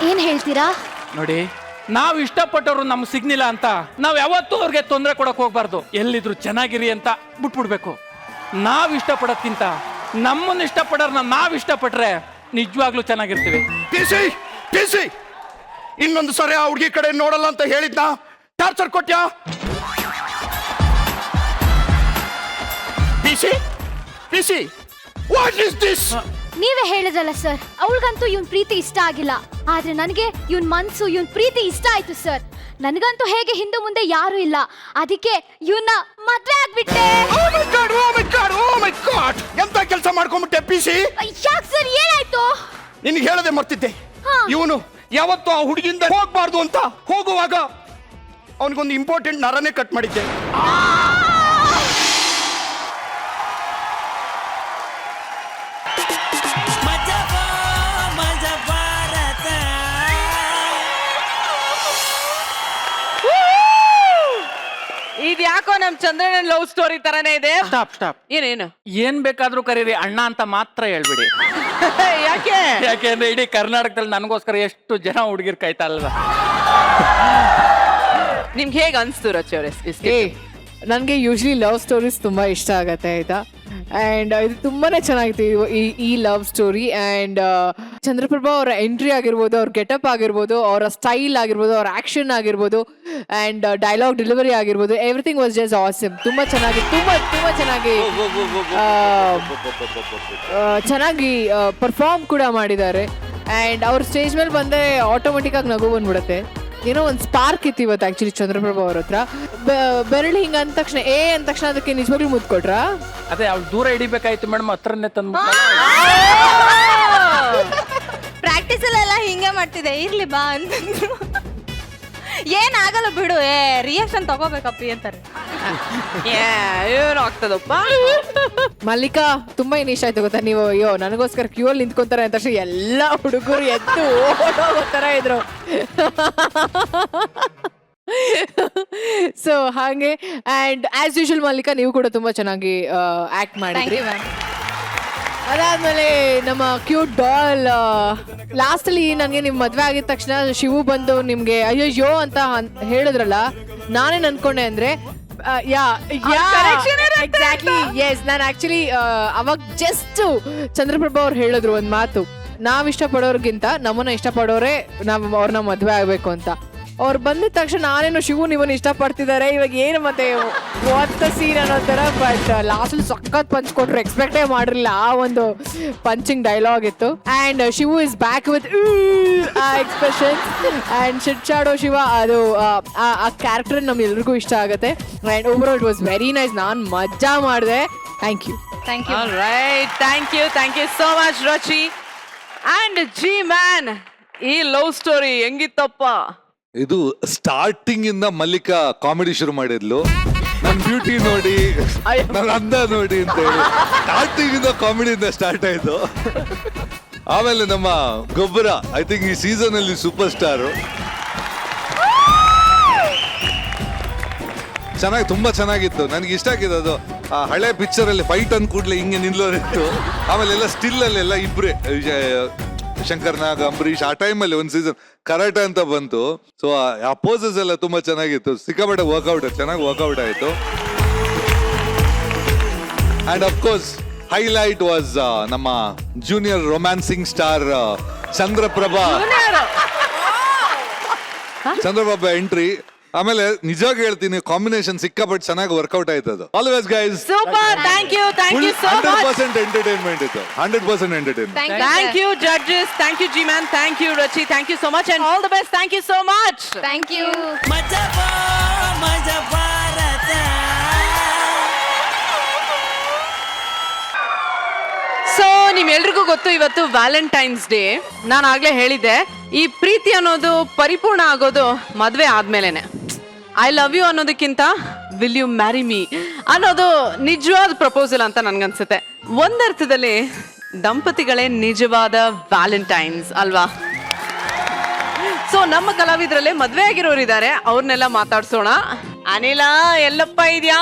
[SPEAKER 6] ಏನ್ ಹೇಳ್ತೀರಾ?
[SPEAKER 1] ನೋಡಿ, ನಾವ್ ಇಷ್ಟಪಟ್ಟವ್ರು ನಮ್ಗೆ ಸಿಗ್ನಿಲ್ಲ ಅಂತ ನಾವ್ ಯಾವತ್ತೂ ಅವ್ರಿಗೆ ತೊಂದರೆ ಕೊಡಕ್ ಹೋಗ್ಬಾರ್ದು. ಎಲ್ಲಿದ್ರು ಚೆನ್ನಾಗಿರಿ ಅಂತ ಬಿಟ್ಬಿಡ್ಬೇಕು. ನಾವ್ ಇಷ್ಟಪಡೋದ್ಕಿಂತ ನಮ್ಮನ್ನ ಇಷ್ಟಪಡೋರ್ನ ನಾವ್ ಇಷ್ಟಪಟ್ರೆ ನಿಜವಾಗ್ಲೂ ಚೆನ್ನಾಗಿರ್ತೀವಿ.
[SPEAKER 3] ಟಿಸಿ ಇನ್ನೊಂದು ಸರಿ ಆ ಹುಡುಗಿ ಕಡೆ ನೋಡಲ್ಲ ಅಂತ ಹೇಳಿದ್ನಾ? ಟಾರ್ಚರ್ ಕೊಟ್ಯಾ? TC what is this?
[SPEAKER 6] ನೀವೇ ಹೇಳಿದ್ರಲ್ಲ ಸರ್, ಅವಳಿಗಂತೂ ಇವನ್ ಪ್ರೀತಿ ಇಷ್ಟ ಆಗಿಲ್ಲ, ಆದ್ರೆ ನನಗೆ ಇವನ್ ಮನ್ಸು ಇವನ್ ಪ್ರೀತಿ ಇಷ್ಟ ಆಯ್ತು ಸರ್. ನನಗಂತೂ ಹೇಗೆ ಹಿಂದೆ ಮುಂದೆ ಯಾರು ಇಲ್ಲ, ಅದಕ್ಕೆ ಇವನ್ನ ಮದ್ವೆ ಆಗ್ಬಿಟ್ಟೆ.
[SPEAKER 3] ಎಂತ ಕೆಲಸ ಮಾಡ್ಕೊಂಡ್ಬಿಟ್ಟೆ ಪಿಸಿ?
[SPEAKER 6] ಯಾಕೆ ಸರ್, ಏನಾಯ್ತು?
[SPEAKER 3] ನಿನ್ಗೆ ಹೇಳದೆ ಮರ್ತಿದ್ದೆ. ಇವನು ಯಾವತ್ತೂ ಆ ಹುಡುಗಿಯಿಂದ ಹೋಗ್ಬಾರ್ದು ಅಂತ ಹೋಗುವಾಗ ಅವನಿಗೊಂದು ಇಂಪಾರ್ಟೆಂಟ್ ನರನೇ ಕಟ್ ಮಾಡಿದ್ದೆ.
[SPEAKER 2] ಇದ್ ಯಾಕೋ ನಮ್ ಚಂದ್ರನ ಲವ್ ಸ್ಟೋರಿ ತರನೇ ಇದೆ.
[SPEAKER 1] Stop stop.
[SPEAKER 2] ಏನೇನು?
[SPEAKER 1] ಏನ್ ಬೇಕಾದ್ರೂ ಕರೀರಿ, ಅಣ್ಣ ಅಂತ ಮಾತ್ರ ಹೇಳ್ಬಿಡಿ.
[SPEAKER 2] ಯಾಕೆ?
[SPEAKER 1] ಯಾಕೆಂದ್ರೆ ಇಡೀ ಕರ್ನಾಟಕದಲ್ಲಿ ನನಗೋಸ್ಕರ ಎಷ್ಟು ಜನ ಹುಡುಗಿರ್ ಕಾಯ್ತಾ ಅಲ್ವಾ.
[SPEAKER 2] ನಿಮ್ಗೆ ಹೇಗೆ ಅನ್ಸ್ತು ರಚಿ ಅವ್ರೆ?
[SPEAKER 4] ನನಗೆ ಯೂಶ್ವಲಿ ಲವ್ ಸ್ಟೋರೀಸ್ ತುಂಬ ಇಷ್ಟ ಆಗತ್ತೆ, ಆಯ್ತಾ. ಆ್ಯಂಡ್ ಇದು ತುಂಬಾ ಚೆನ್ನಾಗಿತ್ತು ಈ ಲವ್ ಸ್ಟೋರಿ. ಆ್ಯಂಡ್ ಚಂದ್ರಪ್ರಭಾ ಅವರ ಎಂಟ್ರಿ ಆಗಿರ್ಬೋದು, ಅವ್ರ ಗೆಟಪ್ ಆಗಿರ್ಬೋದು, ಅವರ ಸ್ಟೈಲ್ ಆಗಿರ್ಬೋದು, ಅವ್ರ ಆ್ಯಕ್ಷನ್ ಆಗಿರ್ಬೋದು, ಆ್ಯಂಡ್ ಡೈಲಾಗ್ ಡೆಲಿವರಿ ಆಗಿರ್ಬೋದು, ಎವ್ರಿಥಿಂಗ್ ವಾಸ್ ಜಸ್ಟ್ ಆಸಮ್. ತುಂಬ ಚೆನ್ನಾಗಿ ಚೆನ್ನಾಗಿ ಪರ್ಫಾರ್ಮ್ ಕೂಡ ಮಾಡಿದ್ದಾರೆ. ಆ್ಯಂಡ್ ಅವ್ರ ಸ್ಟೇಜ್ ಮೇಲೆ ಬಂದರೆ ಆಟೋಮೆಟಿಕ್ಕಾಗಿ ನಗು ಬಂದ್ಬಿಡುತ್ತೆ. ಏನೋ ಒಂದು ಸ್ಪಾರ್ಕ್ ಇತ್ತು ಇವತ್ತು ಆ್ಯಕ್ಚುಲಿ ಚಂದ್ರಪ್ರಭಾ ಅವ್ರ ಹತ್ರ. ಬೆರಳು ಹಿಂಗೆ ಅಂದ ತಕ್ಷಣ ಅಂದ ತಕ್ಷಣ ಅದಕ್ಕೆ ನಿಜವಾಗ್ಲೂ ಮುದ್ದು ಕೊಟ್ರಾ?
[SPEAKER 1] ಅದೇ ಅವ್ಳು ದೂರ ಹಿಡಿಬೇಕಾಯ್ತು ಮೇಡಮ್, ಹತ್ರನೇ ತಂದು.
[SPEAKER 6] ಪ್ರಾಕ್ಟೀಸ್ ಅಲ್ಲೆಲ್ಲ ಹಿಂಗೆ ಮಾಡ್ತಿದೆ, ಇರ್ಲಿ ಬಾ ಅಂತಂದ್ರು. ಏನಾಗಲ್ಲ ಬಿಡು. ರಿಯಾಕ್ಷನ್ ತಗೋಬೇಕಪ್ಪಿ ಅಂತಾರೆ.
[SPEAKER 2] ಏನು ಆಗ್ತದಪ್ಪ.
[SPEAKER 4] ಮಲ್ಲಿಕಾ ತುಂಬಾ ಏನ್ ಇಷ್ಟ ಆಯ್ತು ಗೊತ್ತಾ ನೀವು? ಅಯ್ಯೋ ನನಗೋಸ್ಕರ ಕ್ಯೂ ಅಲ್ಲಿ ನಿಂತ್ಕೊಂತಾರೆ ಅಂತ ತಕ್ಷಣ ಎಲ್ಲ ಹುಡುಗರು ಎದ್ದು ಓಡೋಗೋ ತರ ಇದ್ರು. ಸೊ ಹಾಗೆ ಅಂಡ್ ಆಸ್ ಯೂಶುವಲ್ ಮಲ್ಲಿಕಾ ನೀವು ಕೂಡ ತುಂಬಾ ಚೆನ್ನಾಗಿ ಆಕ್ಟ್ ಮಾಡಿದ್ರಿ. ಅದಾದ್ಮೇಲೆ ನಮ್ಮ ಕ್ಯೂಟ್ ಡಾಲ್ ಲಾಸ್ಟ್ ಅಲ್ಲಿ ನನಗೆ ನಿಮ್ ಮದ್ವೆ ಆಗಿದ ತಕ್ಷಣ ಶಿವು ಬಂದು ನಿಮ್ಗೆ ಅಯ್ಯೋ ಅಂತ ಹೇಳಿದ್ರಲ್ಲ, ನಾನೇನ್ ಅನ್ಕೊಂಡೆ ಅಂದ್ರೆ ಎಕ್ಸಾಕ್ಟ್ಲಿ ಎಸ್. ನಾನು ಆಕ್ಚುಲಿ ಅವಾಗ ಜಸ್ಟ್ ಚಂದ್ರಪ್ರಭಾ ಅವ್ರು ಹೇಳಿದ್ರು ಒಂದ್ ಮಾತು, ನಾವ್ ಇಷ್ಟಪಡೋರ್ಗಿಂತ ನಮ್ಮನ್ನ ಇಷ್ಟಪಡೋರೆ ನಾವ್ ಅವ್ರನ್ನ ಮದ್ವೆ ಆಗ್ಬೇಕು ಅಂತ. ಅವ್ರು ಬಂದಿದ ತಕ್ಷಣ ನಾನೇನು ಶಿವು ನಿಮ್ಮನ್ನ ಇಷ್ಟಪಡ್ತಿದ್ದಾರೆ ಇವಾಗ ಏನು ಮತ್ತೆ ಒತ್ತ ಸೀನ್ ಅನ್ನೋ ತರ. ಬಟ್ ಲಾಸ್ಟ್ ಸಖತ್ ಪಂಚ್ ಕೊಟ್ರು, ಎಕ್ಸ್ಪೆಕ್ಟೇ ಮಾಡಿರಲಿಲ್ಲ. ಆ ಒಂದು ಪಂಚಿಂಗ್ ಡೈಲಾಗ್ ಇತ್ತು. And Shivu is back with expression and ಶಿಟ್ಚಾಡೋ ಶಿವ, ಅದು ಆ ಕ್ಯಾರೆಕ್ಟರ್ ನಮ್ಗೆಲ್ರಿಗೂ ಇಷ್ಟ ಆಗುತ್ತೆ. And over all it was very nice. ನಾನು ಮಜಾ ಮಾಡಿದೆ. Thank you.
[SPEAKER 6] Thank you.
[SPEAKER 2] Right, thank you so much Rachi. And G man, ಈ ಲವ್ ಸ್ಟೋರಿ ಹೆಂಗಿತ್ತಪ್ಪ?
[SPEAKER 9] ಇದು ಸ್ಟಾರ್ಟಿಂಗ್ ಇಂದ ಮಲ್ಲಿಕಾ ಕಾಮಿಡಿ ಶುರು ಮಾಡಿದ್ಲು. ನನ್ ಬ್ಯೂಟಿ ನೋಡಿ, ನನ್ನ ಅಂದ ನೋಡಿ ಅಂತ ಹೇಳಿ ಸ್ಟಾರ್ಟಿಂಗ್ ಇಂದ ಕಾಮಿಡಿಯಿಂದ ಸ್ಟಾರ್ಟ್ ಆಯ್ತು. ಆಮೇಲೆ ನಮ್ಮ ಗೊಬ್ಬರ ಐ ಥಿಂಕ್ ಈ ಸೀಸನ್ ಅಲ್ಲಿ ಸೂಪರ್ ಸ್ಟಾರ್. ತುಂಬಾ ಚೆನ್ನಾಗಿತ್ತು. ನನಗೆ ಇಷ್ಟ ಆಗಿದೆ ಅದು. ಆ ಹಳೆ ಪಿಕ್ಚರ್ ಅಲ್ಲಿ ಫೈಟ್ ಅಂದ್ ಕೂಡ್ಲೆ ಹಿಂಗೆ ನಿಲ್ಲೋರಿತ್ತು. ಆಮೇಲೆ ಎಲ್ಲ ಸ್ಟಿಲ್ ಅಲ್ಲೆಲ್ಲ ಇಬ್ರೆ, ಶಂಕರ್ ನಾಗ್, ಅಂಬರೀಶ್. ಆ ಟೈಮಲ್ಲಿ ಒಂದು ಸೀಸನ್ ಕರಾಟೆ ಅಂತ ಬಂತು. ಸೊ ಆ ಪೋಸಸ್ ಎಲ್ಲ ತುಂಬಾ ಚೆನ್ನಾಗಿತ್ತು. ಸಿಕ್ಕಾಪಟ್ಟೆ ವರ್ಕೌಟ್, ಚೆನ್ನಾಗಿ ವರ್ಕೌಟ್ ಆಯ್ತು. And of course highlight was ನಮ್ಮ junior romancing star Chandraprabha entry. ಆಮೇಲೆ ನಿಜವಾಗಿ ಹೇಳ್ತೀನಿ, ಕಾಂಬಿನೇಷನ್ ಸಿಕ್ಕಾಪಟ್ಟೆ ಚೆನ್ನಾಗಿ ವರ್ಕೌಟ್ ಆಯ್ತು ಅದು. Always guys
[SPEAKER 2] super, thank you so much.
[SPEAKER 9] 100% entertainment ಇತ್ತು, 100% entertainment.
[SPEAKER 2] Thank you judges, thank you G man, thank you Rachi, thank you so much and all the best. Thank you so much.
[SPEAKER 6] Thank you.
[SPEAKER 2] So ನಿಮ್ಮೆಲ್ರಿಗೂ ಗೊತ್ತು, ಇವತ್ತು Valentine's day. ನಾನು ಆಗ್ಲೇ ಹೇಳಿದ್ದೆ, ಈ ಪ್ರೀತಿ ಅನ್ನೋದು ಪರಿಪೂರ್ಣ ಆಗೋದು ಮದ್ವೆ ಆದ್ಮೇಲೆನೆ. ಐ ಲವ್ ಯು ಅನ್ನೋದಕ್ಕಿಂತ ವಿಲ್ ಯು ಮ್ಯಾರಿ ಮೀ ಅನ್ನೋದು ನಿಜವಾದ ಪ್ರಪೋಸಲ್ ಅಂತ ನನ್ಗನ್ಸುತ್ತೆ. ಒಂದರ್ಥದಲ್ಲಿ ದಂಪತಿಗಳೇ ನಿಜವಾದ ವ್ಯಾಲೆಂಟೈನ್ಸ್ ಅಲ್ವಾ? ಸೊ ನಮ್ಮ ಕಲಾವಿದರಲ್ಲೇ ಮದ್ವೆ ಆಗಿರೋರು ಇದ್ದಾರೆ, ಅವ್ರನ್ನೆಲ್ಲ ಮಾತಾಡ್ಸೋಣ. ಅನಿಲ ಎಲ್ಲಪ್ಪ ಇದ್ಯಾ?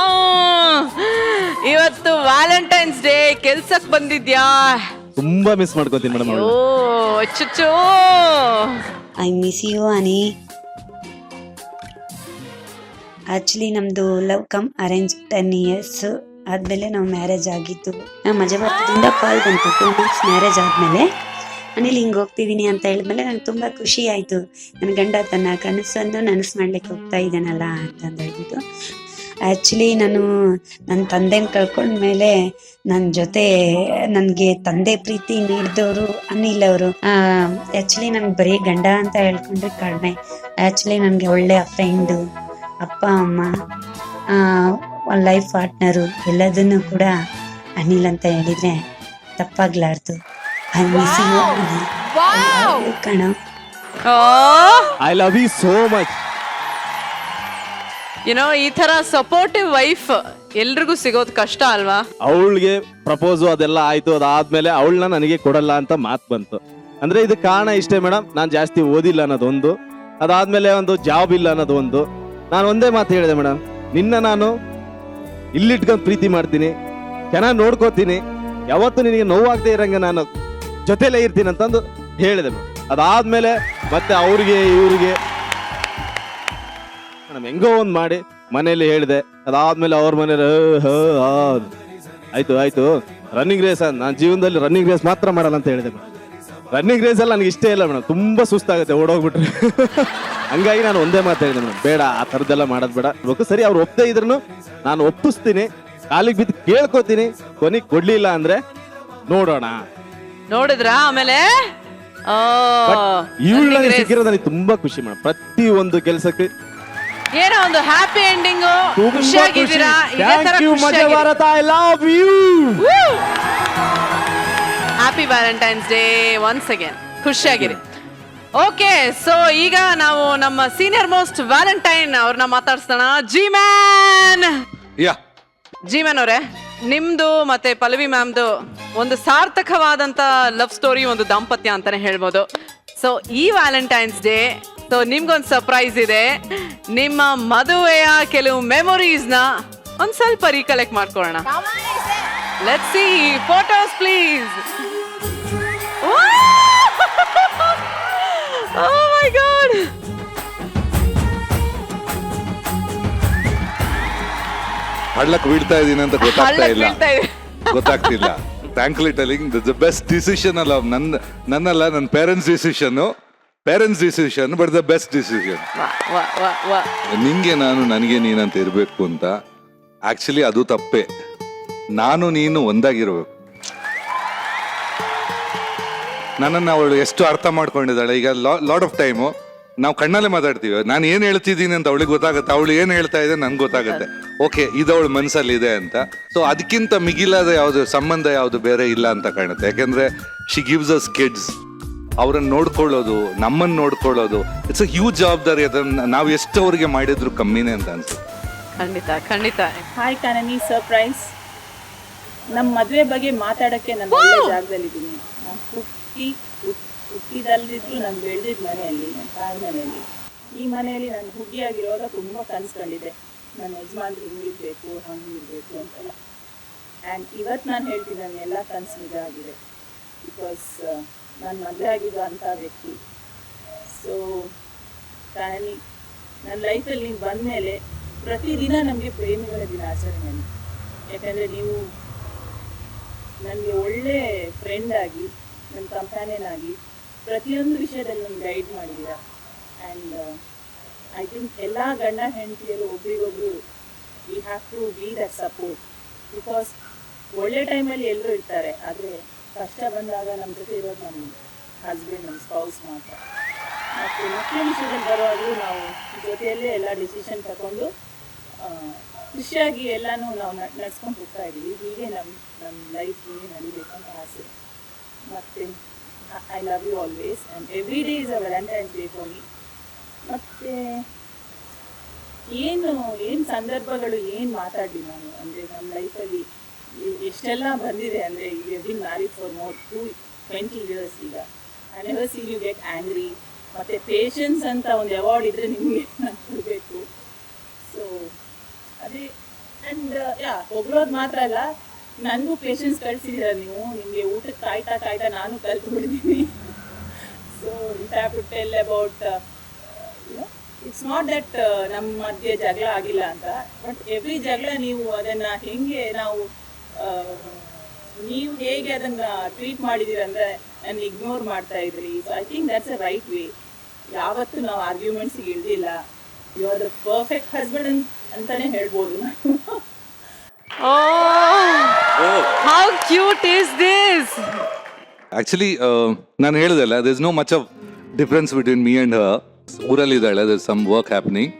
[SPEAKER 2] ಇವತ್ತು ವ್ಯಾಲೆಂಟೈನ್ಸ್ ಡೇ, ಕೆಲ್ಸಕ್ ಬಂದಿದ್ಯಾ?
[SPEAKER 5] ತುಂಬಾ ಮಿಸ್ ಮಾಡ್ಕೋತೀನಿ ಮೇಡಮ್.
[SPEAKER 2] ಓ ಚುಚ್ಚು,
[SPEAKER 10] I miss you Ani. Actually ನಮ್ದು ಲವ್ ಕಮ್ ಅರೇಂಜ್ 10 years ಆದ್ಮೇಲೆ ನಾವು ಮ್ಯಾರೇಜ್ ಆಗಿದ್ದು. ನಾವು ಮಜಬಾರದಿಂದ ಕಾಲ್ ಬಂತು 2 months ಮ್ಯಾರೇಜ್ ಆದ್ಮೇಲೆ. ಅನಿಲ್ ಹಿಂಗೆ ಹೋಗ್ತಿದ್ದೀನಿ ಅಂತ ಹೇಳಿದ್ಮೇಲೆ ನಂಗೆ ತುಂಬ ಖುಷಿ ಆಯಿತು. ನನ್ನ ಗಂಡ ತನ್ನ ಕನಸನ್ನು ನನಸು ಮಾಡ್ಲಿಕ್ಕೆ ಹೋಗ್ತಾ ಇದ್ದಾನಲ್ಲ ಅಂತಂದು ಹೇಳ್ಬಿಟ್ಟು. ಆ್ಯಕ್ಚುಲಿ ನಾನು ನನ್ನ ತಂದೆನ ಕಳ್ಕೊಂಡ್ಮೇಲೆ ನನ್ನ ಜೊತೆ ನನಗೆ ತಂದೆ ಪ್ರೀತಿ ನೀಡಿದವರು ಅನಿಲ್ ಅವರು. ಆ್ಯಕ್ಚುಲಿ ನನಗೆ ಬರೀ ಗಂಡ ಅಂತ ಹೇಳ್ಕೊಂಡ್ರೆ ಕಡಿಮೆ. ಆ್ಯಕ್ಚುಲಿ ನನಗೆ ಒಳ್ಳೆಯ ಫ್ರೆಂಡು, ಅಪ್ಪ ಅಮ್ಮ, ಒಂದು ಲೈಫ್ ಪಾರ್ಟ್ನರು, ಎಲ್ಲದನ್ನು ಕೂಡ ಅನಿಲ್ ಅಂತ ಹೇಳಿದರೆ ತಪ್ಪಾಗ್ಲಾರ್ದು. ಐ ಮಿಸ್ ಯು ಕಣ.
[SPEAKER 5] I love you so much.
[SPEAKER 2] ಏನೋ ಈ ತರ ಸಪೋರ್ಟಿವ್ ವೈಫ್ ಎಲ್ರಿಗೂ ಸಿಗೋದು ಕಷ್ಟ ಅಲ್ವಾ?
[SPEAKER 5] ಅವಳಿಗೆ ಪ್ರಪೋಸ್ ಅದೆಲ್ಲ ಆಯ್ತು. ಅದಾದ್ಮೇಲೆ ಅವಳನ್ನ ನನಗೆ ಕೊಡಲ್ಲ ಅಂತ ಮಾತು ಬಂತು. ಅಂದ್ರೆ ಇದಕ್ಕೆ ಕಾರಣ ಇಷ್ಟೇ ಮೇಡಮ್, ನಾನು ಜಾಸ್ತಿ ಓದಿಲ್ಲ ಅನ್ನೋದೊಂದು, ಅದಾದ್ಮೇಲೆ ಒಂದು ಜಾಬ್ ಇಲ್ಲ ಅನ್ನೋದು ಒಂದು. ನಾನು ಒಂದೇ ಮಾತು ಹೇಳಿದೆ ಮೇಡಮ್, ನಿನ್ನ ನಾನು ಇಲ್ಲಿಟ್ಕೊಂಡು ಪ್ರೀತಿ ಮಾಡ್ತೀನಿ, ಚೆನ್ನಾಗಿ ನೋಡ್ಕೋತೀನಿ, ಯಾವತ್ತು ನಿನಗೆ ನೋವಾಗದೆ ಇರಂಗೆ ನಾನು ಜೊತೆಲೇ ಇರ್ತೀನಿ ಅಂತಂದು ಹೇಳಿದೆ ಮೇಡಮ್. ಅದಾದ್ಮೇಲೆ ಮತ್ತೆ ಅವ್ರಿಗೆ ಇವ್ರಿಗೆ ಮೇಡಮ್ ಹೆಂಗೋ ಒಂದು ಮಾಡಿ ಮನೇಲಿ ಹೇಳಿದೆ. ಅದಾದ್ಮೇಲೆ ಅವ್ರ ಮನೇಲಿ ಆಯ್ತು ರನ್ನಿಂಗ್ ರೇಸ್, ನಾನು ಜೀವನದಲ್ಲಿ ರನ್ನಿಂಗ್ ರೇಸ್ ಮಾತ್ರ ಮಾಡಲ್ಲ ಅಂತ ಹೇಳಿದೆ ಮೇಡಮ್. ರನ್ನಿಂಗ್ ರೇಸ್ ಅಲ್ಲಿ ನನಗೆ ಇಷ್ಟೇ ಇಲ್ಲ ಮೇಡಮ್, ತುಂಬಾ ಸುಸ್ತಾಗುತ್ತೆ ಓಡೋಗ್ಬಿಟ್ರೆ. ಹಂಗಾಗಿ ನಾನು ಒಂದೇ ಮಾತು ಹೇಳಿದೆ ಮೇಡಮ್, ಬೇಡ ಆ ಥರದ್ದೆಲ್ಲ ಮಾಡೋದು ಬೇಡ. ಸರಿ ಅವ್ರು ಒಪ್ಪದೇ ಇದ್ರು ನಾನು ಒಪ್ಪಿಸ್ತೀನಿ, ಕಾಲಿಗೆ ಬಿದ್ದು ಕೇಳ್ಕೊತೀನಿ, ಕೊನೆಗೆ ಕೊಡ್ಲಿಲ್ಲ ಅಂದ್ರೆ ನೋಡೋಣ.
[SPEAKER 2] ನೋಡಿದ್ರ ಆಮೇಲೆ
[SPEAKER 5] ಇವಳು ಸಿಕ್ಕಿರೋದು ನನಗೆ ತುಂಬಾ ಖುಷಿ ಮೇಡಮ್. ಪ್ರತಿ ಒಂದು ಕೆಲಸಕ್ಕೆ
[SPEAKER 2] ಏನೋ ಒಂದು ಹ್ಯಾಪಿ ಎಂಡಿಂಗ್. ಖುಷಿಯಾಗಿದ್ದೀರಾ?
[SPEAKER 5] I love you.
[SPEAKER 2] Happy Valentine's day once again. ಖುಷಿಯಾಗಿರಿ. ಓಕೆ, ಸೊ ಈಗ ನಾವು ನಮ್ಮ ಸೀನಿಯರ್ ಮೋಸ್ಟ್ ವ್ಯಾಲೆಂಟೈನ್ ಅವ್ರನ್ನ ಮಾತಾಡ್ಸೋಣ. ಜಿ ಮ್ಯಾನ್ ಅವರೇ, ನಿಮ್ದು ಮತ್ತೆ ಪಲ್ಲವಿ ಮ್ಯಾಮ್ದು ಒಂದು ಸಾರ್ಥಕವಾದಂತ ಲವ್ ಸ್ಟೋರಿ, ಒಂದು ದಾಂಪತ್ಯ ಅಂತಾನೆ ಹೇಳ್ಬೋದು. ಸೊ ಈ ವ್ಯಾಲೆಂಟೈನ್ಸ್ ಡೇ ಸೊ ನಿಮ್ಗೊಂದು ಸರ್ಪ್ರೈಸ್ ಇದೆ. ನಿಮ್ಮ ಮದುವೆಯ ಕೆಲವು ಮೆಮೊರೀಸ್ ನ ಒಂದ್ ಸ್ವಲ್ಪ ರೀಕಲೆಕ್ಟ್ ಮಾಡ್ಕೊಳ್ಳೋಣ. Let's see photos please. Oh my god!
[SPEAKER 9] ಹಳ್ಳಕ್ಕೆ ಬೀಳ್ತಾ ಇದೀನಿ ಅಂತ ಗೊತ್ತಾಗ್ತಿಲ್ಲ. ಥ್ಯಾಂಕ್ಲಿ ಟೆಲಿಂಗ್ ದ ಬೆಸ್ಟ್ ಡಿಸಿಷನ್ ಅಲ್ಲ ನನ್ನಲ್ಲ, ನನ್ನ parents decision but the best decision. ನಿಂಗೆ ನಾನು ನನಗೆ ನೀನಂತ ಇರಬೇಕು ಅಂತ. ಆಕ್ಚುಲಿ ಅದು ತಪ್ಪೇ. ನಾನು ನೀನು ಒಂದಾಗಿರ್ಬೇಕು. ನನ್ನನ್ನು ಅವಳು ಎಷ್ಟು ಅರ್ಥ ಮಾಡ್ಕೊಂಡಿದ್ದಾಳೆ. ಈಗ ಲಾಟ್ ಆಫ್ ಟೈಮು ನಾವು ಕಣ್ಣಲ್ಲೇ ಮಾತಾಡ್ತೀವಿ. ನಾನು ಏನು ಹೇಳ್ತಿದ್ದೀನಿ ಅಂತ ಅವಳಿಗೆ ಗೊತ್ತಾಗುತ್ತೆ, ಅವಳು ಏನು ಹೇಳ್ತಾ ಇದೆ ನನ್ಗೆ ಗೊತ್ತಾಗುತ್ತೆ. ಓಕೆ, ಇದು ಅವಳ ಮನಸ್ಸಲ್ಲಿ ಇದೆ ಅಂತ. ಸೊ ಅದಕ್ಕಿಂತ ಮಿಗಿಲಾದ ಯಾವುದು ಸಂಬಂಧ ಯಾವುದು ಬೇರೆ ಇಲ್ಲ ಅಂತ ಕಾಣುತ್ತೆ. ಯಾಕೆಂದ್ರೆ ಶಿ ಗಿವ್ಸ್ ಅಸ್ ಕಿಡ್ಸ್. ಅವ್ರನ್ನ ನೋಡ್ಕೊಳ್ಳೋದು, ನಮ್ಮನ್ನು ನೋಡ್ಕೊಳ್ಳೋದು, ಇಟ್ಸ್ ಅ ಹ್ಯೂಜ್ ಜವಾಬ್ದಾರಿ. ಅದನ್ನ ನಾವು ಎಷ್ಟು ಅವ್ರಿಗೆ ಮಾಡಿದ್ರು ಕಮ್ಮಿನೇ ಅಂತ ಅನ್ಸುತ್ತೆ.
[SPEAKER 2] ಖಂಡಿತ ಖಂಡಿತ.
[SPEAKER 11] ಹಾಯ್ ಕಾನನಿ, ಸರ್ಪ್ರೈಸ್. ನಮ್ಮ ಮದುವೆ ಬಗ್ಗೆ ಮಾತಾಡಕ್ಕೆ ನಾನು ಒಳ್ಳೆ ಜಾಗದಲ್ಲಿದ್ದೀನಿ. ನಾನು ಹುಟ್ಟಿದಲ್ಲಿದ್ದು ನಾನು ಬೆಳೆದಿದ್ದ ಮನೆಯಲ್ಲಿ, ನನ್ನ ತಾಯಿ ಮನೆಯಲ್ಲಿ. ಈ ಮನೆಯಲ್ಲಿ ನಾನು ಹುಟ್ಟಿಯಾಗಿರುವಾಗ ತುಂಬ ಕನ್ಸ್ಕೊಂಡಿದ್ದೆ, ನನ್ನ ಯಜಮಾನ್ರು ಹಿಂಗಿರ್ಬೇಕು, ಹಂಗಿರ್ಬೇಕು ಅಂತೆಲ್ಲ. ಆ್ಯಂಡ್ ಇವತ್ತು ನಾನು ಹೇಳ್ತೀನಿ, ನನ್ನ ಎಲ್ಲ ಕನಸು ನಿಜ ಆಗಿದೆ. ಬಿಕಾಸ್ ನಾನು ಮದುವೆ ಆಗಿದ್ದು ಅಂಥ ವ್ಯಕ್ತಿ. ಸೊ ಕಾನನಿ, ನನ್ನ ಲೈಫಲ್ಲಿ ನೀನು ಬಂದಮೇಲೆ ಪ್ರತಿದಿನ ನಮಗೆ ಪ್ರೇಮಿಗಳ ದಿನಾಚರಣೆ. ಯಾಕಂದರೆ ನೀವು ನನಗೆ ಒಳ್ಳೆ ಫ್ರೆಂಡ್ ಆಗಿ, ನನ್ನ ಕಂಪ್ಯಾನಿಯನ್ ಆಗಿ ಪ್ರತಿಯೊಂದು ವಿಷಯದಲ್ಲಿ ನನ್ನ ಗೈಡ್ ಮಾಡಿದ್ದೀರಾ. ಆ್ಯಂಡ್ ಐ ಥಿಂಕ್ ಎಲ್ಲ ಗಂಡ ಹೆಂಡತಿಯರು ಒಬ್ರಿಗೊಬ್ರು we have to be that support. Because ಒಳ್ಳೆ ಟೈಮಲ್ಲಿ ಎಲ್ಲರೂ ಇರ್ತಾರೆ, ಆದರೆ ಕಷ್ಟ ಬಂದಾಗ ನಮ್ಮ ಜೊತೆ ಇರೋದು ನಮ್ಮ ಹಸ್ಬೆಂಡ್, ನಮ್ಮ ಸ್ಪೌಸ್ ಮಾತ್ರ. ಮತ್ತು ಮಕ್ಕಳ ವಿಷಯದಲ್ಲಿ ಬರುವಾಗಲೂ ನಾವು ಜೊತೆಯಲ್ಲೇ ಎಲ್ಲ ಡಿಸಿಷನ್ ತಗೊಂಡು ಖುಷಿಯಾಗಿ ಎಲ್ಲನೂ ನಾವು ನಡ್ಸ್ಕೊಂಡು ಹೋಗ್ತಾ ಇದ್ದೀವಿ. ಹೀಗೆ ನಮ್ಮ ಲೈಫ್ ಹೀಗೆ ನಡಿಬೇಕಂತ ಆಸೆ. ಮತ್ತು I love you always and every day is a Valentine's Day for me. ಮತ್ತು ಏನು ಸಂದರ್ಭಗಳು ಏನು ಮಾತಾಡಲಿ ನಾನು, ಅಂದರೆ ನಮ್ಮ ಲೈಫಲ್ಲಿ ಎಷ್ಟೆಲ್ಲ ಬಂದಿದೆ. ಅಂದರೆ you have been married for more 20 years ಈಗ. I never seen you get angry. ಮತ್ತು ಪೇಷನ್ಸ್ ಅಂತ ಒಂದು ಅವಾರ್ಡ್ ಇದ್ದರೆ ನಿಮಗೆ ನಾನು ಕೊಡಬೇಕು. ಸೊ ಅದೇ. ಆ್ಯಂಡ್ ಹೊಗಳೋದು ಮಾತ್ರ ಅಲ್ಲ, ನನಗೂ ಪೇಷನ್ಸ್ ಕಳಿಸಿದ್ದೀರ ನೀವು. ನಿಮಗೆ ಊಟಕ್ಕೆ ಕಾಯ್ತಾ ನಾನು ಕಲ್ತ್ಬಿಟ್ಟಿದ್ದೀನಿ. So it have to tell about it's not that ನಮ್ಮ ಮಧ್ಯೆ ಜಗಳ ಆಗಿಲ್ಲ ಅಂತ, ಬಟ್ ಎವ್ರಿ ಜಗಳ ನೀವು ಅದನ್ನು ಹೆಂಗೆ ನೀವು ಹೇಗೆ ಅದನ್ನು ಟ್ರೀಟ್ ಮಾಡಿದ್ದೀರ ಅಂದರೆ ನಾನು ಇಗ್ನೋರ್ ಮಾಡ್ತಾ ಇದ್ರಿ. So I think that's a right way. ಯಾವತ್ತೂ ನಾವು ಆರ್ಗ್ಯುಮೆಂಟ್ಸಿಗೆ ಇಳಿದಿಲ್ಲ. You are the perfect husband ಅಂತಾನೆ ಹೇಳ್ಬೋದು.
[SPEAKER 2] How cute is this.
[SPEAKER 9] Actually ನಾನು ಹೇಳಿದೆಲ್ಲ, there is no much of difference between me and her. ಊರಲ್ಲಿದ್ದಾಳೆ, ದೇರ್ ಸಮ್ ವರ್ಕ್ ಹ್ಯಾಪನಿಂಗ್.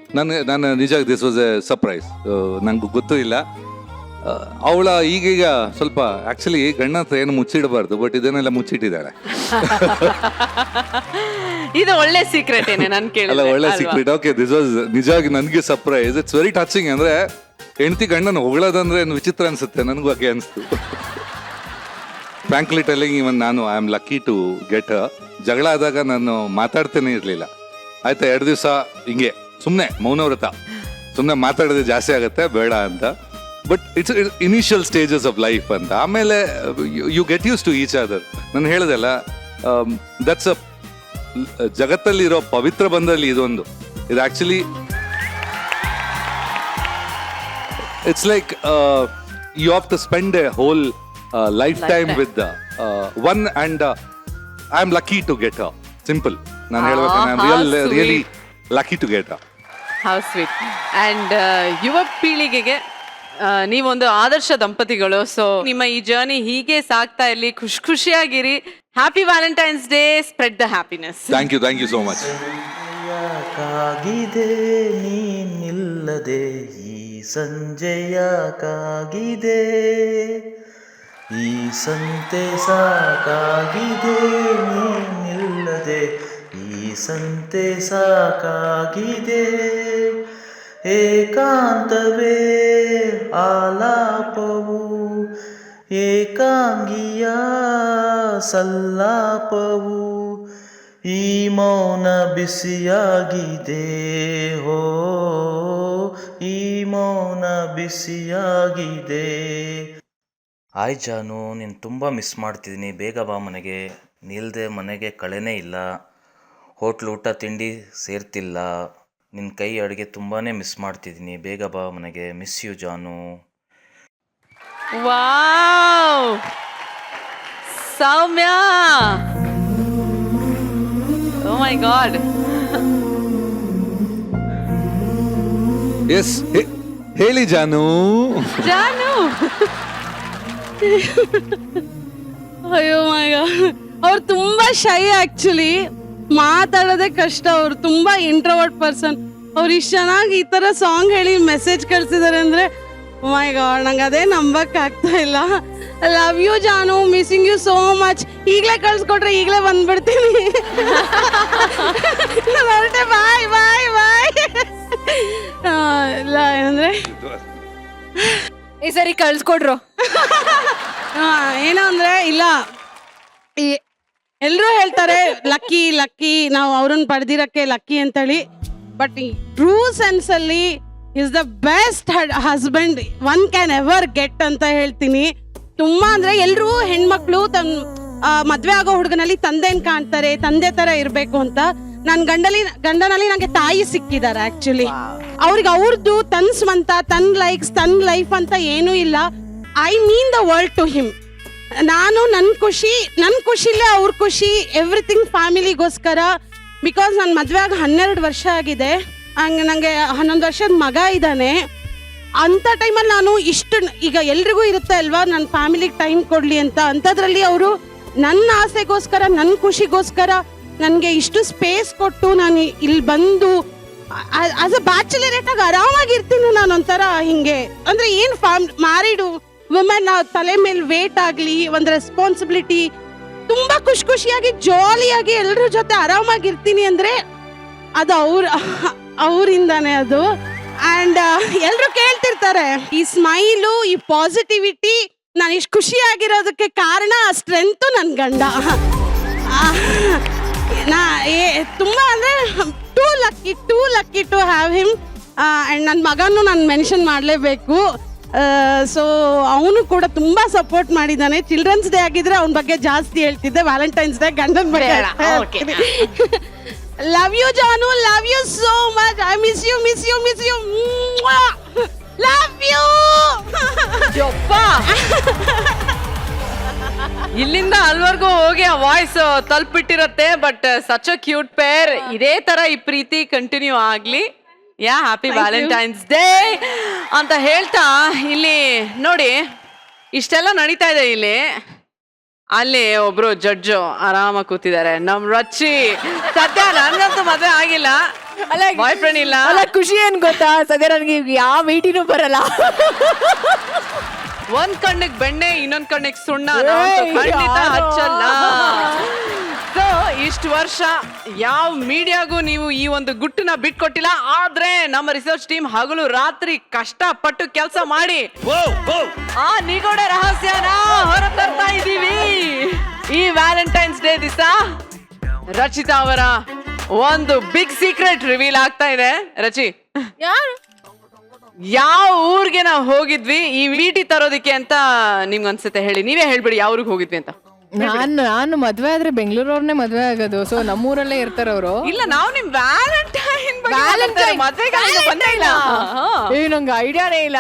[SPEAKER 9] ನಾನು ನಿಜ ದಿಸ್ ವಾಸ್ ಎ ಸರ್ಪ್ರೈಸ್. ನಂಗೆ ಗೊತ್ತೂ ಇಲ್ಲ. ಅವಳ ಈಗೀಗ ಸ್ವಲ್ಪ ಆಕ್ಚುಲಿ ಗಂಡ ಹತ್ರ ಏನು ಮುಚ್ಚಿಡಬಾರ್ದು, ಬಟ್ ಇದನ್ನೆಲ್ಲ ಮುಚ್ಚಿಟ್ಟಿದ್ದಾಳೆ.
[SPEAKER 2] ಇದು ಒಳ್ಳೆ ಸೀಕ್ರೆಟ್ ಏನೇ ನಾನು ಕೇಳಿಲ್ಲ.
[SPEAKER 9] ಒಳ್ಳೆ ಸೀಕ್ರೆಟ್. ಓಕೆ, ದಿಸ್ ವಾಸ್ ನಿಜವಾಗಿ ನನಗೆ ಸರ್ಪ್ರೈಸ್. It's very touching. ಅಂದರೆ ಹೆಂಡತಿ ಗಂಡನ ಹೊಗಳೋದಂದ್ರೆ ವಿಚಿತ್ರ ಅನ್ಸುತ್ತೆ, ನನಗೂ ಹಾಗೆ ಅನಿಸ್ತು. ಫ್ರಾಂಕ್ಲಿ ಟೆಲ್ಲಿಂಗ್, ಇವನ್ ನಾನು I am lucky to get her. ಜಗಳ ಆದಾಗ ನಾನು ಮಾತಾಡ್ತೇನೆ ಇರಲಿಲ್ಲ. ಆಯ್ತಾ, 2 ದಿವಸ ಹಿಂಗೆ ಸುಮ್ಮನೆ ಮೌನವ್ರತ, ಸುಮ್ಮನೆ ಮಾತಾಡೋದು ಜಾಸ್ತಿ ಆಗುತ್ತೆ ಬೇಡ ಅಂತ. But it's initial stages of life ಅಂತ. ಆಮೇಲೆ you get use to each other. ನಾನು ಹೇಳಿದೆಲ್ಲ, ದಟ್ಸ್ ಅ ಜಗತ್ತಲ್ಲಿರೋ ಪವಿತ್ರ ಬಂಧದಲ್ಲಿ ಇದೊಂದು. ಇದು actually it's like you have to spend a whole lifetime with the one, and I'm lucky to get her. Simple. ನಾನು ಹೇಳ್ಬೇಕಂದ್ರೆ I'm really lucky to get her.
[SPEAKER 2] How sweet. And ಯುವ ಪೀಳಿಗೆಗೆ ನೀವೊಂದು ಆದರ್ಶ ದಂಪತಿಗಳು. ಸೊ ನಿಮ್ಮ ಈ ಜರ್ನಿ ಹೀಗೆ ಸಾಗ್ತಾ ಇರಲಿ, ಖುಷಿಯಾಗಿರಿ. Happy Valentine's day. Spread the happiness.
[SPEAKER 9] Thank you so much.
[SPEAKER 8] ಯಾಕಾಗಿದೆ ನೀನಿಲ್ಲದೆ ಈ ಸಂಜೆಯಾಕಾಗಿದೆ, ಈ ಸಂತೆ ಸಾಕಾಗಿದೆ ನೀನಿಲ್ಲದೆ ಈ ಸಂತೆ ಸಾಕಾಗಿದೆ, ಏಕಾಂತವೇ ಆಲಾಪವು, ಏಕಾಂಗಿಯ ಸಲ್ಲಾಪವು, ಈ ಮೌನ ಬಿಸಿಯಾಗಿದೆ, ಹೋ ಈ ಮೌನ ಬಿಸಿಯಾಗಿದೆ. ಹಾಯ್ ಜಾನು, ನೀನು ತುಂಬ ಮಿಸ್ ಮಾಡ್ತಿದ್ದೀನಿ, ಬೇಗ ಬಾ ಮನೆಗೆ. ನಿಲ್ದೆ ಮನೆಗೆ ಕಳೆನೇ ಇಲ್ಲ, ಹೋಟ್ಲು ಊಟ ತಿಂಡಿ ಸೇರ್ತಿಲ್ಲ, ನಿನ್ನ ಕೈ ಅಡುಗೆ ತುಂಬಾ ಮಿಸ್ ಮಾಡ್ತಿದ್ದೀನಿ, ಬೇಗ ಬಾ ಮನೆಗೆ. Miss you Janu.
[SPEAKER 2] Wow Soumya, O my god.
[SPEAKER 9] S, ಹೇಳಿ ಜಾನು.
[SPEAKER 2] ಜಾನು, ಅಯ್ಯೋ ಮೈ ಗಾಡ್, ಅವ್ರು ತುಂಬಾ ಶೈ ಆಕ್ಚುಲಿ, ಮಾತಾಡೋದೇ ಕಷ್ಟ. ಅವ್ರು ತುಂಬಾ ಇಂಟ್ರೋವರ್ಟ್ ಪರ್ಸನ್. ಅವ್ರು ಇಷ್ಟು ಚೆನ್ನಾಗಿ ಈ ತರ ಸಾಂಗ್ ಹೇಳಿ ಮೆಸೇಜ್ ಕಳ್ಸಿದಾರೆ ಅಂದ್ರೆ ಮೈ ಗಾಡ್, ನಂಗೆ ಅದೇ ನಂಬಕ್ ಆಗ್ತಾ ಇಲ್ಲ. Love you Janu, missing you so much. ಈಗಲೇ ಕಳ್ಸ್ಕೊಟ್ರೆ ಈಗಲೇ ಬಂದ್ಬಿಡ್ತೀನಿ. ಬಾಯ್ ಬಾಯ್ ಬಾಯ್. ಇಲ್ಲ ಏನಂದ್ರೆ
[SPEAKER 4] ಈ ಸರಿ ಕಳ್ಸ್ಕೊಡ್ರು.
[SPEAKER 2] ಏನೋ ಅಂದ್ರೆ ಇಲ್ಲ, ಎಲ್ಲರೂ ಹೇಳ್ತಾರೆ ಲಕ್ಕಿ ಲಕ್ಕಿ, ನಾವು ಅವ್ರನ್ನ ಪಡೆದಿರಕ್ಕೆ ಲಕ್ಕಿ ಅಂತೇಳಿ. ಬಟ್ ಟ್ರೂ ಸೆನ್ಸ್ ಅಲ್ಲಿ is the best husband one can ever get ಅಂತ ಹೇಳ್ತೀನಿ. ತುಂಬಾ ಅಂದ್ರೆ ಎಲ್ರು ಹೆಣ್ಮಕ್ಳು ತನ್ನ ಮದ್ವೆ ಆಗೋ ಹುಡುಗನಲ್ಲಿ ತಂದೆನ್ ಕಾಣ್ತಾರೆ, ತಂದೆ ತರ ಇರ್ಬೇಕು ಅಂತ. ನನ್ ಗಂಡನಲ್ಲಿ ನಂಗೆ ತಾಯಿ ಸಿಕ್ಕಿದ್ದಾರೆ ಆಕ್ಚುಲಿ. ಅವ್ರಿಗೆ ಅವ್ರದ್ದು ತನ್ ಸ್ವಂತ, ತನ್ ಲೈಕ್ಸ್, ತನ್ ಲೈಫ್ ಅಂತ ಏನೂ ಇಲ್ಲ. I mean the world to him. ನಾನು ನನ್ನ ಖುಷಿಲೇ ಅವ್ರ ಖುಷಿ, ಎವ್ರಿಥಿಂಗ್ ಫ್ಯಾಮಿಲಿಗೋಸ್ಕರ. ಬಿಕಾಸ್ ನನ್ನ ಮದ್ವೆ ಆಗ 12 ವರ್ಷ ಆಗಿದೆ, ಹಂಗೆ ನನಗೆ 11 ವರ್ಷದ ಮಗ ಇದ್ದಾನೆ. ಅಂಥ ಟೈಮಲ್ಲಿ ನಾನು ಇಷ್ಟು, ಈಗ ಎಲ್ರಿಗೂ ಇರುತ್ತೆ ಅಲ್ವಾ ನನ್ನ ಫ್ಯಾಮಿಲಿಗೆ ಟೈಮ್ ಕೊಡಲಿ ಅಂತ, ಅಂಥದ್ರಲ್ಲಿ ಅವರು ನನ್ನ ಆಸೆಗೋಸ್ಕರ, ನನ್ನ ಖುಷಿಗೋಸ್ಕರ ನನಗೆ ಇಷ್ಟು ಸ್ಪೇಸ್ ಕೊಟ್ಟು ನಾನು ಇಲ್ಲಿ ಬಂದು ಆಸ್ ಅ ಬ್ಯಾಚುಲರೇಟ್ ಆಗಿ ಆರಾಮಾಗಿರ್ತೀನಿ ನಾನು. ಒಂಥರ ಹಿಂಗೆ ಅಂದರೆ ಏನು ಮ್ಯಾರಿಡ್ ವುಮೆನ್ ತಲೆ ಮೇಲೆ ವೇಟ್ ಆಗಲಿ, ಒಂದು ರೆಸ್ಪಾನ್ಸಿಬಿಲಿಟಿ, ತುಂಬ ಖುಷಿಯಾಗಿ ಜಾಲಿಯಾಗಿ ಎಲ್ಲರ ಜೊತೆ ಆರಾಮಾಗಿರ್ತೀನಿ ಅಂದರೆ ಅದು ಅವರಿಂದಾನೆ ಅದು. ಆ್ಯಂಡ್ ಎಲ್ಲರೂ ಕೇಳ್ತಿರ್ತಾರೆ ಈ ಸ್ಮೈಲು, ಈ ಪಾಸಿಟಿವಿಟಿ, ನಾನು ಇಷ್ಟು ಖುಷಿಯಾಗಿರೋದಕ್ಕೆ ಕಾರಣ ಆ ಸ್ಟ್ರೆಂತು ನನ್ನ ಗಂಡ. ತುಂಬ ಅಂದರೆ too lucky to have him. And ನನ್ನ ಮಗನೂ ನಾನು ಮೆನ್ಷನ್ ಮಾಡಲೇಬೇಕು. ಸೊ ಅವನು ಕೂಡ ತುಂಬ ಸಪೋರ್ಟ್ ಮಾಡಿದ್ದಾನೆ. ಚಿಲ್ಡ್ರನ್ಸ್ ಡೇ ಆಗಿದ್ರೆ ಅವನ ಬಗ್ಗೆ ಜಾಸ್ತಿ ಹೇಳ್ತಿದ್ದೆ, ವ್ಯಾಲೆಂಟೈನ್ಸ್ ಡೇ ಗಂಡನ ಬಗ್ಗೆ. ಲವ್ ಯು ಜಾನು, love you so much. I miss you. Love you. ಇಲ್ಲಿಂದ ಅಲ್ವರ್ಗೂ ಹೋಗಿ ಆ ವಾಯ್ಸ್ ತಲುಪಿಟ್ಟಿರತ್ತೆ. But such a cute pair. ಇದೇ ತರ ಈ ಪ್ರೀತಿ ಕಂಟಿನ್ಯೂ ಆಗ್ಲಿ. ಹ್ಯಾಪಿ ವ್ಯಾಲೆಂಟೈನ್ಸ್ ಡೇ ಅಂತ ಹೇಳ್ತಾ ಇಲ್ಲಿ ನೋಡಿ ಇಷ್ಟೆಲ್ಲ ನಡೀತಾ ಇದೆ. ಇಲ್ಲಿ ಅಲ್ಲಿ ಒಬ್ರು ಜಡ್ಜು ಆರಾಮಾಗಿ ಕೂತಿದ್ದಾರೆ, ನಮ್ ರಚ್ಚಿ. ಸದ್ಯ ನನ್ಗಂತೂ ಮದುವೆ ಆಗಿಲ್ಲ, ಅಲ್ಲ ಬಾಯ್ ಫ್ರೆಂಡ್ ಇಲ್ಲ.
[SPEAKER 4] ಅಲ್ಲ ಖುಷಿ ಏನ್ ಗೊತ್ತಾ, ಸದ್ಯ ನನಗೆ ಯಾವ ಮೀಟಿನೂ ಬರಲ್ಲ.
[SPEAKER 2] ಒಂದ್ ಕಣ್ಣಿಗೆ ಬೆಣ್ಣೆ, ಇನ್ನೊಂದ್ ಕಣ್ಣಿಗೆ ಸುಣ್ಣ ಖಂಡಿತ ಹಚ್ಚಲ್ಲ. ಸೊ ಇಷ್ಟು ವರ್ಷ ಯಾವ ಮೀಡಿಯಾಗೂ ನೀವು ಈ ಒಂದು ಗುಟ್ಟನ್ನ ಬಿಟ್ಕೊಟ್ಟಿಲ್ಲ. ಆದ್ರೆ ನಮ್ಮ ರಿಸರ್ಚ್ ಟೀಮ್ ಹಗಲು ರಾತ್ರಿ ಕಷ್ಟಪಟ್ಟು ಕೆಲಸ ಮಾಡಿ ಆ ನಿಗೂಢ ರಹಸ್ಯನ ಹೊರತರ್ತಾ ಇದ್ದೀವಿ. ಈ ವ್ಯಾಲೆಂಟೈನ್ಸ್ ಡೇ ದಿವಸ ರಚಿತಾ ಅವರ ಒಂದು ಬಿಗ್ ಸೀಕ್ರೆಟ್ ರಿವೀಲ್ ಆಗ್ತಾ ಇದೆ. ರಚಿ, ಯಾವ ಊರಿಗೆ ನಾವು ಹೋಗಿದ್ವಿ ಈ ವೀಟಿ ತರೋದಿಕ್ಕೆ ಅಂತ ನಿಮ್ಗೆ ಅನ್ಸುತ್ತೆ? ಹೇಳಿ, ನೀವೇ ಹೇಳ್ಬಿಡಿ ಯಾವ ಊರಿಗೆ ಹೋಗಿದ್ವಿ ಅಂತ.
[SPEAKER 4] ನಾನು ಮದ್ವೆ ಆದ್ರೆ ಬೆಂಗಳೂರವ್ರನ್ನೇ ಮದ್ವೆ ಆಗೋದು, ಸೊ ನಮ್ಮೂರಲ್ಲೇ ಇರ್ತಾರ ಅವರು.
[SPEAKER 2] ಇಲ್ಲ, ನಾವು ನಿಮ್ ವ್ಯಾಲೆಂಟೈನ್
[SPEAKER 4] ನಂಗೆ ಐಡಿಯಾನೇ ಇಲ್ಲ.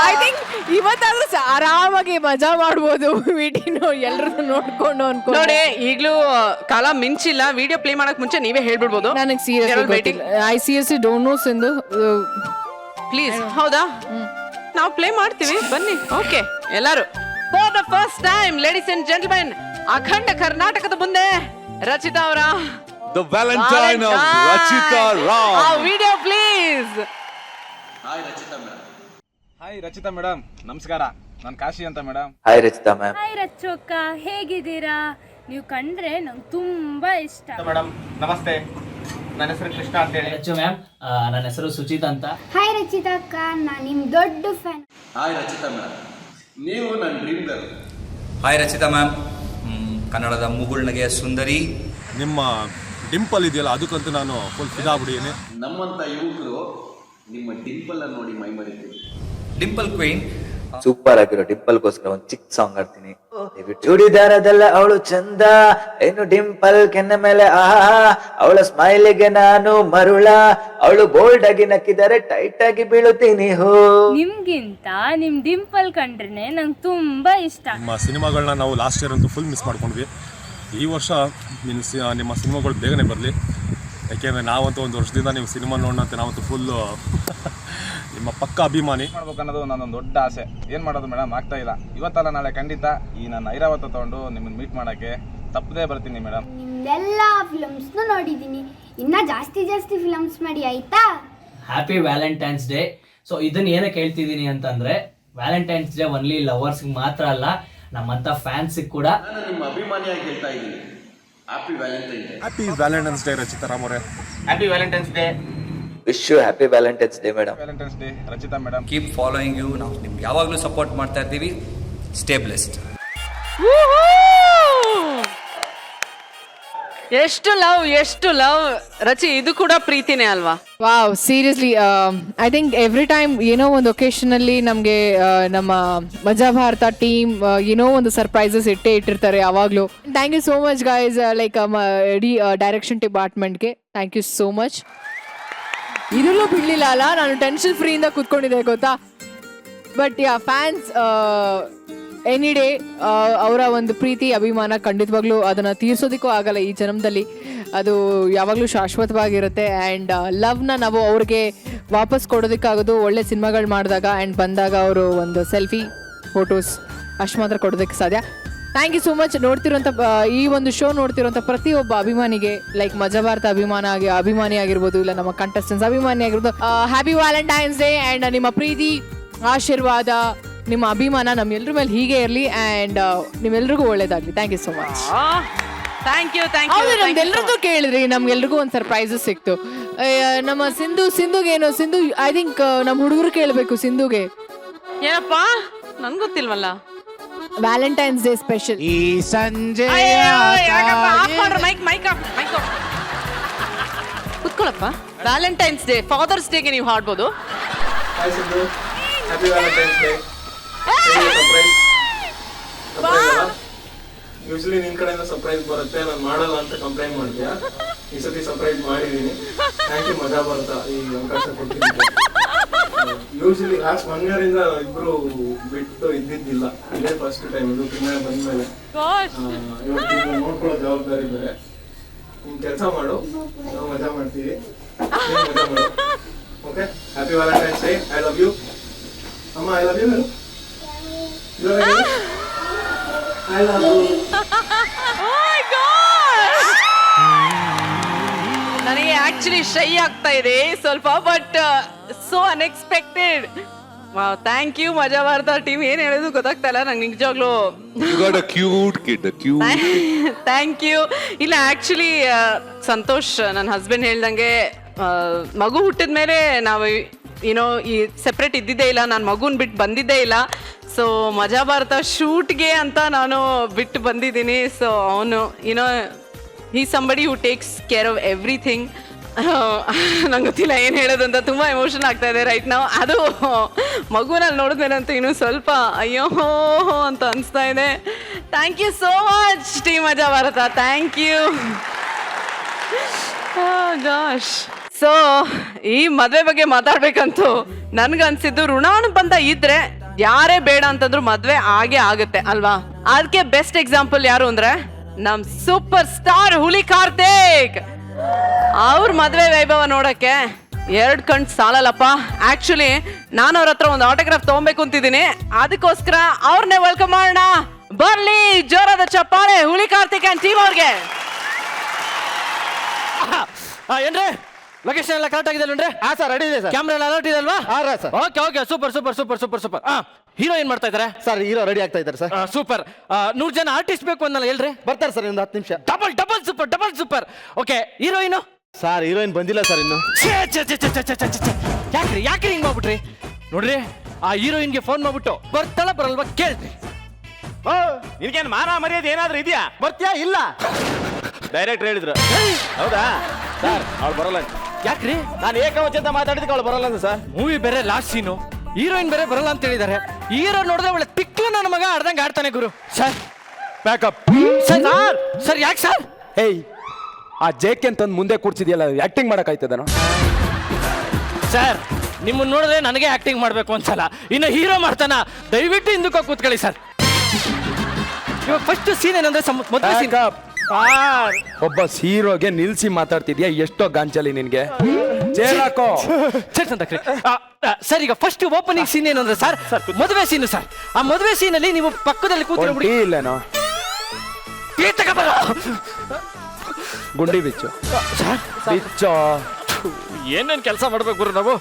[SPEAKER 4] ಐ ಥಿಂಕ್ ಇವತ್ತಾದ್ರೂ ಆರಾಮಾಗಿ ಮಜಾ ಮಾಡ್ಬೋದು ವೀಟಿನ ಎಲ್ರದ್ದು ನೋಡ್ಕೊಂಡು ಅನ್ಕೊಂಡು.
[SPEAKER 2] ನೋಡಿ, ಈಗ್ಲೂ ಕಾಲ ಮಿಂಚಿಲ್ಲ. ವಿಡಿಯೋ ಪ್ಲೇ ಮಾಡಕ್ ಮುಂಚೆ ನೀವೇ ಹೇಳ್ಬಿಡ್ಬೋದು.
[SPEAKER 4] ನನಗೆ seriously I seriously don't know Sindhu,
[SPEAKER 2] please. ಹೌದಾ, ನಾವು ಪ್ಲೇ ಮಾಡ್ತೀವಿ, ಬನ್ನಿ. ಓಕೆ, ಎಲ್ಲರೂ for the first time ladies and gentlemen, ಅಖಂಡ ಕರ್ನಾಟಕದ ಮುಂದೆ ರಚಿತಾ ಅವರ
[SPEAKER 9] The Valentine of Rachita Rao.
[SPEAKER 2] Video please.
[SPEAKER 5] Hi Rachita madam, ನಮಸ್ಕಾರ. ನಾನು ಕಾಶಿ ಅಂತ madam.
[SPEAKER 8] Hi Rachita ma'am.
[SPEAKER 6] Hi Rachchu ಅಕ್ಕ, ಹೇಗಿದ್ದೀರಾ? ನೀವು ಕಂಡ್ರೆ ನಂಗೆ ತುಂಬಾ ಇಷ್ಟ.
[SPEAKER 1] ಮೇಡಮ್ ನಮಸ್ತೆ, ನನ್ನ ಹೆಸರು ಕೃಷ್ಣ ಅಂತ ಹೇಳಿ.
[SPEAKER 12] ಮ್ಯಾಮ್, ನನ್ನ ಹೆಸರು ಸುಚಿತ್ ಅಂತ.
[SPEAKER 6] ಹಾಯ್ ರಚಿತಾ ಅಕ್ಕ, ನಾನು ನಿಮ್ಮ ದೊಡ್ಡ ಫ್ಯಾನ್.
[SPEAKER 3] ಹಾಯ್ ರಚಿತಾ ಮೇಡಮ್, ನೀವು ನನ್ನ dream girl.
[SPEAKER 13] Hi Rachita ma'am, ಕನ್ನಡದ ಮುಗುಳ್ನಗೆಯ ಸುಂದರಿ.
[SPEAKER 5] ನಿಮ್ಮ ಡಿಂಪಲ್ ಇದೆಯಲ್ಲ ಅದಕ್ಕಂತೂ ನಾನು ಫುಲ್ ಫಿದಾಗ್ಬಿಟ್ಟಿದ್ದೀನಿ.
[SPEAKER 3] ನಮ್ಮಂತ ಯುವಕರು ನಿಮ್ಮ ಡಿಂಪಲ್ ಅನ್ನು ನೋಡಿ ಮೈ ಮರಿತೀವಿ.
[SPEAKER 13] Dimple queen.
[SPEAKER 8] ಸೂಪರ್ ಆಗಿರೋ ಡಿಂಪಲ್ಗೋಸ್ಕರ ಒಂದು ಚಿಕ್ಕ ಸಾಂಗ್ ಆಡ್ತೀನಿ. ಚೂಡಿದಾರದಲ್ಲ ಅವಳು ಚಂದ, ಏನು ಡಿಂಪಲ್ ಕೆನ್ನ ಮೇಲೆ ಆಹಾ, ಅವಳ ಸ್ಮೈಲಿಗೆ ನಾನು ಮರುಳ, ಅವಳು ಬೋಲ್ಡ್ ಆಗಿ ನಕ್ಕಿದರೆ ಟೈಟ್ ಆಗಿ ಬೀಳುತ್ತೀನಿ ಹೋ.
[SPEAKER 6] ನಿಮ್ಗಿಂತ ನಿಮ್ ಡಿಂಪಲ್ ಕಂಡ್ರೆ ನಂಗೆ ತುಂಬಾ ಇಷ್ಟ.
[SPEAKER 5] ನಿಮ್ಮ ಸಿನಿಮಾಗಳನ್ನ ನಾವು ಲಾಸ್ಟ್ ಇಯರ್ ಅಂತೂ ಫುಲ್ ಮಿಸ್ ಮಾಡ್ಕೊಂಡ್ವಿ. ಈ ವರ್ಷ ನಿಮ್ಮ ಸಿನಿಮಾಗಳು ಬೇಗನೆ ಬರಲಿ, ಯಾಕೆಂದರೆ ನಾವಂತೂ ಒಂದು ವರ್ಷದಿಂದ ನೀವು ಸಿನಿಮಾ ನೋಡೋಣ ಅಂತ ನಾವಂತೂ ಫುಲ್ಲು ನಿಮ್ಮ ಪಕ್ಕ ಅಭಿಮಾನಿ.
[SPEAKER 1] ಮಾಡ್ಬೇಕನ್ನೋದು ನನ್ನೊಂದು ದೊಡ್ಡ ಆಸೆ. ಏನು ಮಾಡೋದು ಮೇಡಮ್, ಆಗ್ತಾ ಇಲ್ಲ. ಇವತ್ತಲ್ಲ ನಾಳೆ ಖಂಡಿತ ಈ ನನ್ನ ಐರಾವತ ತಗೊಂಡು ನಿಮ್ಮನ್ನು ಮೀಟ್ ಮಾಡೋಕ್ಕೆ ತಪ್ಪದೇ ಬರ್ತೀನಿ ಮೇಡಮ್.
[SPEAKER 6] ನಿಮ್ದೆಲ್ಲ ಫಿಲಮ್ಸ್ನು ನೋಡಿದ್ದೀನಿ, ಇನ್ನ ಜಾಸ್ತಿ ಫಿಲಮ್ಸ್ ಮಾಡಿ ಆಯ್ತಾ.
[SPEAKER 12] Happy Valentine's day. ಸೊ ಇದನ್ನ ಏನಕ್ಕೆ ಹೇಳ್ತಿದ್ದೀನಿ ಅಂತಂದ್ರೆ, ವ್ಯಾಲೆಂಟೈನ್ಸ್ ಡೇ ಒನ್ಲಿ ಲವರ್ಸ್ಗೆ ಮಾತ್ರ ಅಲ್ಲ, ನಮ್ಮಂತ ಫ್ಯಾನ್ಸಿಗೆ ಕೂಡ.
[SPEAKER 3] ನಾನು ನಿಮ್ಮ ಅಭಿಮಾನಿಯಾಗಿ ಹೇಳ್ತಾ ಇದ್ದೀನಿ, happy Valentine's day.
[SPEAKER 5] Happy Valentine's day Rachita Ram ಅವರೇ.
[SPEAKER 1] Happy Valentine's day.
[SPEAKER 8] Wish you happy Valentine's day madam.
[SPEAKER 1] Valentine's day Rachita madam.
[SPEAKER 13] Keep following you. ನಾವು ನಿಮ್ಗೆ ಯಾವಾಗಲೂ ಸಪೋರ್ಟ್ ಮಾಡ್ತಾ ಇರ್ತೀವಿ. Stay blessed.
[SPEAKER 2] ಎಷ್ಟು ಲವ್ ರಚಿ, ಇದು ಕೂಡ ಪ್ರೀತಿನೇ ಅಲ್ವಾ?
[SPEAKER 4] Wow, seriously I think every time ಏನೋ ಒಂದು ಒಕೇಶನಲ್ಲಿ ನಮಗೆ ನಮ್ಮ ಮಜಾ ಭಾರತ ಟೀಮ್ ಏನೋ ಒಂದು ಸರ್ಪ್ರೈಸಸ್ ಇಟ್ಟಿರ್ತಾರೆ ಯಾವಾಗಲೂ. Thank you so much guys, like ಇಡೀ ಡೈರೆಕ್ಷನ್ ಡಿಪಾರ್ಟ್ಮೆಂಟ್ಗೆ ಥ್ಯಾಂಕ್ ಯು ಸೋ ಮಚ್. ಇದರಲ್ಲೂ ಬಿಡಲಿಲ್ಲ ಅಲ್ಲ, ನಾನು ಟೆನ್ಷನ್ ಫ್ರೀಯಿಂದ ಕೂತ್ಕೊಂಡಿದ್ದೆ ಗೊತ್ತಾ. But yeah fans any day ಅವರ ಒಂದು ಪ್ರೀತಿ ಅಭಿಮಾನ ಖಂಡಿತವಾಗ್ಲೂ ಅದನ್ನು ತೀರ್ಸೋದಕ್ಕೂ ಆಗಲ್ಲ ಈ ಜನ್ಮದಲ್ಲಿ. ಅದು ಯಾವಾಗಲೂ ಶಾಶ್ವತವಾಗಿರುತ್ತೆ. ಆ್ಯಂಡ್ ಲವ್ನ ನಾವು ಅವ್ರಿಗೆ ವಾಪಸ್ ಕೊಡೋದಕ್ಕಾಗೋದು ಒಳ್ಳೆ ಸಿನಿಮಾಗಳು ಮಾಡಿದಾಗ ಆ್ಯಂಡ್ ಬಂದಾಗ ಅವರು ಒಂದು ಸೆಲ್ಫಿ ಫೋಟೋಸ್ ಅಷ್ಟು ಮಾತ್ರ ಕೊಡೋದಕ್ಕೆ ಸಾಧ್ಯ. Thank you so much. ನೋಡ್ತಿರೋಂಥ ಈ ಒಂದು ಶೋ ನೋಡ್ತಿರೋಂಥ ಪ್ರತಿಯೊಬ್ಬ ಅಭಿಮಾನಿಗೆ, ಲೈಕ್ ಮಜಾ ಭಾರತ ಅಭಿಮಾನಿ ಆಗಿರ್ಬೋದು, ಇಲ್ಲ ನಮ್ಮ ಕಂಟೆಸ್ಟೆಂಟ್ಸ್ ಅಭಿಮಾನಿ ಆಗಿರ್ಬೋದು, ಹ್ಯಾಪಿ ವ್ಯಾಲೆಂಟೈನ್ಸ್ ಡೇ. ಆ್ಯಂಡ್ ನಿಮ್ಮ ಪ್ರೀತಿ, ಆಶೀರ್ವಾದ, ನಿಮ್ಮ ಅಭಿಮಾನ ನಮ್ಮೆಲ್ಲರ ಮೇಲೆ ಹೀಗೆ ಇರಲಿ ಆ್ಯಂಡ್ ನಿಮ್ಮೆಲ್ರಿಗೂ ಒಳ್ಳೇದಾಗಲಿ. Thank you so much.
[SPEAKER 2] Thank you.
[SPEAKER 4] ಹೌದು, ನಮ್ದೆಲ್ಲರದ್ದು ಕೇಳಿದ್ರಿ, ನಮ್ಗೆಲ್ರಿಗೂ ಒಂದು ಸರ್ಪ್ರೈಸಸ್ ಸಿಕ್ತು. ನಮ್ಮ ಸಿಂಧುಗೇನು, ಸಿಂಧು ಐ ಥಿಂಕ್ ನಮ್ಮ ಹುಡುಗರು ಕೇಳಬೇಕು ಸಿಂಧುಗೆ.
[SPEAKER 2] ಏನಪ್ಪ, ನನ್ಗೆ ಗೊತ್ತಿಲ್ವಲ್ಲ.
[SPEAKER 4] ವ್ಯಾಲೆಂಟೈನ್ಸ್ ಡೇ ಸ್ಪೆಷಲ್
[SPEAKER 7] ಈ ಸಂಜೆ
[SPEAKER 2] ಕುತ್ಕೊಳ್ಳಪ್ಪ. ವ್ಯಾಲೆಂಟೈನ್ಸ್ ಡೇ, ಫಾದರ್ಸ್ ಡೇಗೆ ನೀವು ಹಾಡ್ಬೋದು.
[SPEAKER 5] ಯೂಶಲಿ ನಿನ್ ಕಡೆಯಿಂದ ಸರ್ಪ್ರೈಸ್ ಬರುತ್ತೆ, ನಾನು ಮಾಡಲ್ಲ ಅಂತ ಕಂಪ್ಲೇಂಟ್ ಮಾಡ್ತೀಯಾ? ಈ ಸತಿ ಸರ್ಪ್ರೈಸ್ ಮಾಡಿದೀನಿ. ಥ್ಯಾಂಕ್ ಯು ಮಜಾ ಭಾರತ ಈ ಅವಕಾಶ ಕೊಡ್ತೀನಿ. ಯೂಶಲಿ ಲಾಸ್ಟ್ 1 year ಇಂದ ಇಬ್ರು ಬಿಟ್ಟು ಇದ್ದಿದ್ದಿಲ್ಲ, ಇದೇ ಫಸ್ಟ್ ಟೈಮ್ ಇದು ಬಂದ್ಮೇಲೆ. ಇವತ್ತು ನೋಡ್ಕೊಳ್ಳೋ ಜವಾಬ್ದಾರಿ ಬೇರೆ. ನಿನ್ ಕೆಲಸ ಮಾಡು, ನಾವು ಮಜಾ ಮಾಡ್ತೀವಿ. ಮಜಾ ಮಾಡು. Okay, happy Valentine's day. I love you ಅಮ್ಮ. I love you. I love you.
[SPEAKER 2] ನನಗೆ ಆಕ್ಚುಲಿ ಶೈ ಆಗ್ತಾ ಇದೆ ಸ್ವಲ್ಪ, but so unexpected. Thank you Majaa Bharatha team. ಏನ್ ಹೇಳೋದು ಗೊತ್ತಾಗ್ತಾ ಇಲ್ಲ ನಂಗೆ ನಿಜವಾಗ್ಲೂ. Thank you. ಇಲ್ಲ ಆಕ್ಚುಲಿ ಸಂತೋಷ್ ನನ್ನ ಹಸ್ಬೆಂಡ್ ಹೇಳ್ದಂಗೆ ಮಗು ಹುಟ್ಟಿದ ಮೇಲೆ ನಾವು ಏನೋ ಈ ಸೆಪ್ರೇಟ್ ಇದ್ದಿದ್ದೇ ಇಲ್ಲ, ನಾನು ಮಗುನ್ ಬಿಟ್ಟು ಬಂದಿದ್ದೇ ಇಲ್ಲ. ಸೊ ಮಜಾ ಭಾರತ ಶೂಟ್ಗೆ ಅಂತ ನಾನು ಬಿಟ್ಟು ಬಂದಿದ್ದೀನಿ. ಸೊ ಅವನು ಏನೋ he somebody who takes care of everything. ನಂಗೆ ಗೊತ್ತಿಲ್ಲ ಏನು ಹೇಳೋದು ಅಂತ, ತುಂಬ ಎಮೋಷನ್ ಆಗ್ತಾ ಇದೆ ರೈಟ್ ನಾವು. ಅದು ಮಗುನಲ್ಲಿ ನೋಡಿದ್ಮೇಲೆ ಅಂತೂ ಇನ್ನೂ ಸ್ವಲ್ಪ ಅಯ್ಯೋ ಅಂತ ಅನಿಸ್ತಾ ಇದೆ. Thank you so much team Majaa Bharatha. Thank you. Gosh. So ಈ ಮದುವೆ ಬಗ್ಗೆ ಮಾತಾಡ್ಬೇಕಂತೂ ನನ್ಗನ್ಸಿದ್ದು, ಋಣಾನುಬಂಧ ಇದ್ರೆ ಯಾರೇ ಬೇಡ ಅಂತಂದ್ರು ಮದ್ವೆ ಆಗೇ ಆಗುತ್ತೆ ಅಲ್ವಾ. ಅದಕ್ಕೆ ಬೆಸ್ಟ್ ಎಕ್ಸಾಂಪಲ್ ಯಾರು ಅಂದ್ರೆ ನಮ್ ಸೂಪರ್ ಸ್ಟಾರ್ ಹುಲಿ ಕಾರ್ತಿಕ್. ಅವ್ರ ಮದ್ವೆ ವೈಭವ ನೋಡಕ್ಕೆ 2 ಕಣ್ ಸಾಲಲ್ಲಪ್ಪ. ಆಕ್ಚುಲಿ ನಾನು ಅವ್ರ ಹತ್ರ ಒಂದು ಆಟೋಗ್ರಾಫ್ ತಗೊಬೇಕು ಅಂತಿದ್ದೀನಿ, ಅದಕ್ಕೋಸ್ಕರ ಅವ್ರನ್ನೇ ವೆಲ್ಕಮ್ ಮಾಡೋಣ. ಬರ್ಲಿ ಜೋರಾದ ಚಪ್ಪಾಳೆ ಹುಲಿ ಕಾರ್ತಿಕ್ ಅಂಡ್ ಟೀಮ್ ಅವ್ರಿಗೆ.
[SPEAKER 3] ಏನ್ರಿ
[SPEAKER 12] ಲೊಕೇಶನ್ ಎಲ್ಲ ಕರೆಕ್ಟ್ ಆಗಿದೆ ಅಂದ್ರೆ
[SPEAKER 3] ಹಾ ಸರ್ ರೆಡಿ ಇದೆ ಸರ್.
[SPEAKER 12] ಕ್ಯಾಮ್ರಾ ಎಲ್ಲ ಅಲರ್ಟ್ ಇದೆ ಅಲ್ವಾ?
[SPEAKER 3] ಹಾ sir.
[SPEAKER 12] Okay okay super super super super super. Hero ಏನ್ ಮಾಡ್ತಾ ಇದ್ದಾರೆ?
[SPEAKER 3] ಸರ್ ಹೀರೋ ರೆಡಿ ಆಗ್ತಾ ಇದ್ದಾರೆ ಸರ್.
[SPEAKER 12] ಸೂಪರ್. 100 ಜನ ಆರ್ಟಿಸ್ಟ್ ಬೇಕು ಅನ್ನಲ್ಲ ಹೇಳ್ರಿ.
[SPEAKER 3] ಬರ್ತಾರೆ ಸರ್ ಒಂದು 10 ನಿಮಿಷ.
[SPEAKER 12] Double double super double super. Okay heroine
[SPEAKER 3] sir heroine ಬಂದಿಲ್ಲ ಸರ್ ಇನ್ನು.
[SPEAKER 12] ಯಾಕ್ರಿ ಹಿಂಗ್ ಮಾಡ್ಬಿಟ್ರಿ? ನೋಡ್ರಿ ಆ ಹೀರೋಯಿನ್ಗೆ ಫೋನ್ ಮಾಡ್ಬಿಟ್ಟು ಬರ್ತಾಳ ಬರಲ್ವಾ ಕೇಳ್ರಿ.
[SPEAKER 5] ನಿನ್ಗೇನು ಮಾನ ಮರ್ಯಾದೆ ಏನಾದ್ರೂ ಇದೆಯಾ?
[SPEAKER 3] ಬರ್ತೀಯಾ? ಇಲ್ಲ
[SPEAKER 5] ಡೈರೆಕ್ಟ್ ಹೇಳಿದ್ರು. ಹೌದಾ ಸರ್? ಅವ್ಳು ಬರಲ್ಲ.
[SPEAKER 12] ಯಾಕ್ರಿ?
[SPEAKER 5] ನಾನು ಏಕವಚನ ಮಾತಾಡಿದಕ್ಕೆ ಅವಳು ಬರಲ್ಲ ಅಂತ ಸರ್.
[SPEAKER 12] ಮೂವಿ ಬೇರೆ ಲಾಸ್ಟ್ ಸೀನು, ಹೀರೋಯಿನ್ ಬೇರೆ ಬರಲ್ಲ ಅಂತ ಹೇಳಿದ್ದಾರೆ. ಹೀರೋ ನೋಡಿದ್ರೆ ಒಳ್ಳೆ ತಿಕ್ಲು ನನ್ನ ಮಗ ಆಡ್ದಂಗೆ ಆಡ್ತಾನೆ ಗುರು. Sir
[SPEAKER 3] pack up.
[SPEAKER 12] ಸರ್ ಸರ್ ಯಾಕೆ ಸರ್?
[SPEAKER 3] ಹೇಯ್ ಆ ಜೇಕೆ ಅಂತಂದು ಮುಂದೆ ಕೂರ್ಸಿದ್ಯಲ್ಲ, ಆಕ್ಟಿಂಗ್ ಮಾಡಕ್ಕಾಯ್ತದನೋ?
[SPEAKER 12] ಸರ್ ನಿಮ್ಮನ್ನ ನೋಡಿದ್ರೆ ನನಗೆ ಆಕ್ಟಿಂಗ್ ಮಾಡ್ಬೇಕು ಅನ್ಸಲ್ಲ, ಇನ್ನು ಹೀರೋ ಮಾಡ್ತಾನ. ದಯವಿಟ್ಟು ಹಿಂದಕ್ಕೆ ಕೂತ್ಕೊಳ್ಳಿ ಸರ್. ಇವಾಗ ಫಸ್ಟ್ ಸೀನ್ ಏನಂದ್ರೆ ಮೊದಲ ಸೀನ್.
[SPEAKER 3] ಒಬ್ಬ ಹೀರೋಗೆ ನಿಲ್ಸಿ ಮಾತಾಡ್ತಿದ್ಯಾ? ಎಷ್ಟೋ ಗಾಂಚಲಿ ನಿನ್ಗೆ. ಚೇರಾಕೋ
[SPEAKER 12] ಸರ್ ಈಗ ಫಸ್ಟ್ ಓಪನಿಂಗ್ ಸೀನ್ ಏನಂದ್ರೆ ಸರ್ ಮದುವೆ ಸೀನ್ ಸರ್. ಆ ಮದುವೆ ಸೀನ್ ಅಲ್ಲಿ ನೀವು ಪಕ್ಕದಲ್ಲಿ ಕೂತ್ಕೊಂಡು
[SPEAKER 3] ಇಲ್ಲೇನೋ ಗುಂಡಿ ಬಿಚ್ಚು ಬಿಚ್ಚೋ.
[SPEAKER 12] ಏನೇನ್ ಕೆಲಸ ಮಾಡ್ಬೇಕು ಗುರು ನಾವು.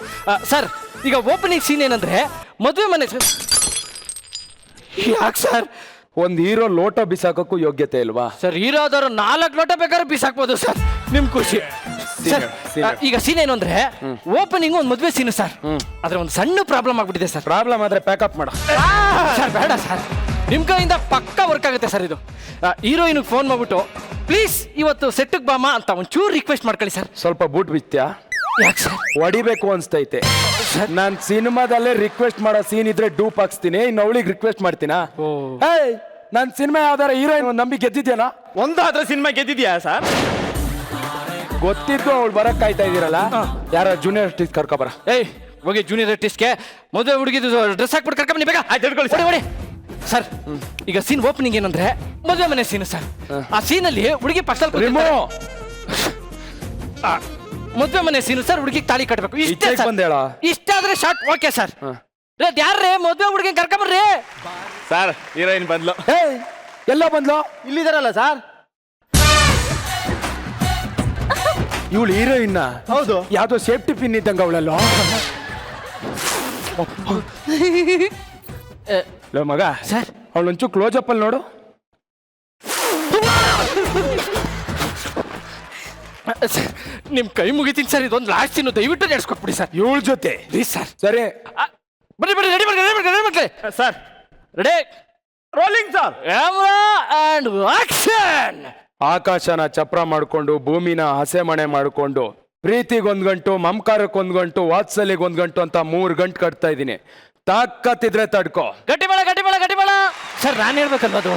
[SPEAKER 12] ಸರ್ ಈಗ ಓಪನಿಂಗ್ ಸೀನ್ ಏನಂದ್ರೆ ಮದುವೆ ಮನೆ. ಯಾಕೆ ಸರ್?
[SPEAKER 3] ಒಂದ್ ಹೀರೋ ಲೋಟ ಬಿಸಾಕಕ್ಕೂ ಯೋಗ್ಯತೆ ಇಲ್ವಾ
[SPEAKER 12] ಸರ್? ಹೀರೋ ಆದವರು 4 ಲೋಟ ಬೇಕಾದ್ರೆ ಬಿಸಾಕ್ಬೋದು ಸರ್, ನಿಮ್ ಖುಷಿ. ಸರ್ ಈಗ ಸೀನ್ ಏನು ಅಂದ್ರೆ ಓಪನಿಂಗ್ ಒಂದು ಮದುವೆ ಸೀನ್ ಸರ್. ಆದ್ರೆ ಒಂದು ಸಣ್ಣ ಪ್ರಾಬ್ಲಮ್ ಆಗ್ಬಿಟ್ಟಿದೆ ಸರ್.
[SPEAKER 3] ಪ್ರಾಬ್ಲಮ್ ಆದ್ರೆ ಪ್ಯಾಕಪ್ ಮಾಡ
[SPEAKER 12] ಸರ್. ಬೇಡ ಸರ್, ನಿಮ್ ಕೈಯಿಂದ ಪಕ್ಕಾ ವರ್ಕ್ ಆಗುತ್ತೆ ಸರ್ ಇದು. ಹೀರೋಯಿನ್ ಫೋನ್ ಮಾಡ್ಬಿಟ್ಟು ಪ್ಲೀಸ್ ಇವತ್ತು ಸೆಟ್ಟಿಗೆ ಬಾಮ ಅಂತ ಒಂಚೂರು ರಿಕ್ವೆಸ್ಟ್ ಮಾಡ್ಕೊಳ್ಳಿ ಸರ್.
[SPEAKER 3] ಸ್ವಲ್ಪ ಬೂಟ್ ಬಿತ್ತ್ಯಾ?
[SPEAKER 12] ಯಾಕೆ ಸರ್?
[SPEAKER 3] ಹೊಡಿಬೇಕು ಅನ್ಸ್ತೈತೆ. ನಾನ್ ಸಿನಿಮಾದಲ್ಲೇ ರಿಕ್ವೆಸ್ಟ್ ಮಾಡೋ ಸೀನ್ ಇದ್ರೆ ಡೂಪ್ ಹಾಕ್ಸ್ತೀನಿ, ಇನ್ನು ಅವಳಿಗೆ ರಿಕ್ವೆಸ್ಟ್ ಮಾಡ್ತೀನಾ? ನಾನ್ ಸಿನಿಮಾ ಯಾವ್ದಾರ ಹೀರೋಯಿನ್ ನಂಬಿ ಗೆದ್ದಿದ್ಯಾನ?
[SPEAKER 5] ಒಂದಾದ್ರೂ ಸಿನಿಮಾ ಗೆದ್ದಿದ್ಯಾ ಸರ್?
[SPEAKER 3] ಗೊತ್ತಿದ್ದು ಅವಳು ಬರಕ್ ಕಾಯ್ತಾ ಇದೀರಲ್ಲ, ಯಾರ ಜೂನಿಯರ್ ಆರ್ಟಿಸ್ಟ್ ಕರ್ಕೊಬರ.
[SPEAKER 12] ಹೋಗಿ ಜೂನಿಯರ್ ಆರ್ಟಿಸ್ಟ್ಗೆ ಮದುವೆ ಹುಡುಗಿದು ಡ್ರೆಸ್ ಹಾಕ್ಬಿಟ್ಟು ಕರ್ಕೊಂಬನ್ನಿ ಬೇಗ. ಆಯ್ತು ಹಿಡ್ಕೊಳ್ಳಿ ಹೊಡಿ ಸರ್. ಈಗ ಸೀನ್ ಓಪನಿಂಗ್ ಏನಂದ್ರೆ ಮದುವೆ ಮನೆ ಸೀನ್ ಸರ್. ಆ ಸೀನಲ್ಲಿ ಹುಡುಗಿ ಪಕ್ಕದಲ್ಲಿ ಮದುವೆ ಮನೆ ಸೀನ್ ಸರ್. ಹುಡುಗಿಗೆ ತಾಳಿ ಕಟ್ಟಬೇಕು ಇಷ್ಟೇ
[SPEAKER 3] ಬಂದೇಳ.
[SPEAKER 12] ಇಷ್ಟಾದ್ರೆ ಶಾರ್ಟ್ ಓಕೆ ಸರ್. ಯಾರ್ರೇ ಮದುವೆ ಹುಡುಗಿ ಕರ್ಕೊಂಬರ್ರಿ
[SPEAKER 5] ಸರ್. ಹೀರೋಯಿನ್ ಬಂದ್ಲು.
[SPEAKER 3] ಎಲ್ಲ ಬಂದ್ಲು? ಇಲ್ಲಿದಾರಲ್ಲ ಸರ್. ಇವಳು ಹೀರೋಯಿನ್? ಹೌದು. ಯಾವ್ದೋ ಸೇಫ್ಟಿ ಪಿನ್ ಇದ್ದಂಗ ಅವಳಲ್ಲ ಮಗ.
[SPEAKER 12] ಸರ್
[SPEAKER 3] ಅವಳೊಂಚು ಕ್ಲೋಸ್ ಅಪ್ ಅಲ್ಲಿ ನೋಡು.
[SPEAKER 12] ನಿಮ್ ಕೈ ಮುಗಿತೀನಿ ಸರ್. ಇದೊಂದು ಲಾಸ್ಟ್ ಸೀನು ದಯವಿಟ್ಟು ನಡೆಸ್ಕೊಟ್ಬಿಡಿ ಸರ್.
[SPEAKER 3] ಇವಳ ಜೊತೆ
[SPEAKER 12] ಪ್ಲೀಸ್ ಸರ್.
[SPEAKER 3] ಸರಿ
[SPEAKER 12] ಬರ್ರಿ ಬರ್ರಿ ರೆಡಿ ಮಾಡಿ
[SPEAKER 5] sir.
[SPEAKER 12] Ready
[SPEAKER 5] rolling sir.
[SPEAKER 12] Camera and action.
[SPEAKER 3] ಆಕಾಶನ ಚಪ್ರ ಮಾಡ್ಕೊಂಡು, ಭೂಮಿನ ಹಸೆ ಮಣೆ ಮಾಡ್ಕೊಂಡು, ಪ್ರೀತಿಗೊಂದ್ ಗಂಟು, ಮಮಕಾರಕ್ಕೊಂದ್ ಗಂಟು, ವಾತ್ಸಲ್ಯಗೊಂದ್ ಗಂಟು ಅಂತ 3 ಗಂಟು ಕಟ್ತಾ ಇದ್ದೀನಿ. ತಾಕತ್ತಿದ್ರೆ ತಡ್ಕೋ.
[SPEAKER 12] ಗಟ್ಟಿ ಬೇಡ ಸರ್. ನಾನು ಹೇಳ್ಬೇಕಲ್ವ ಅದು?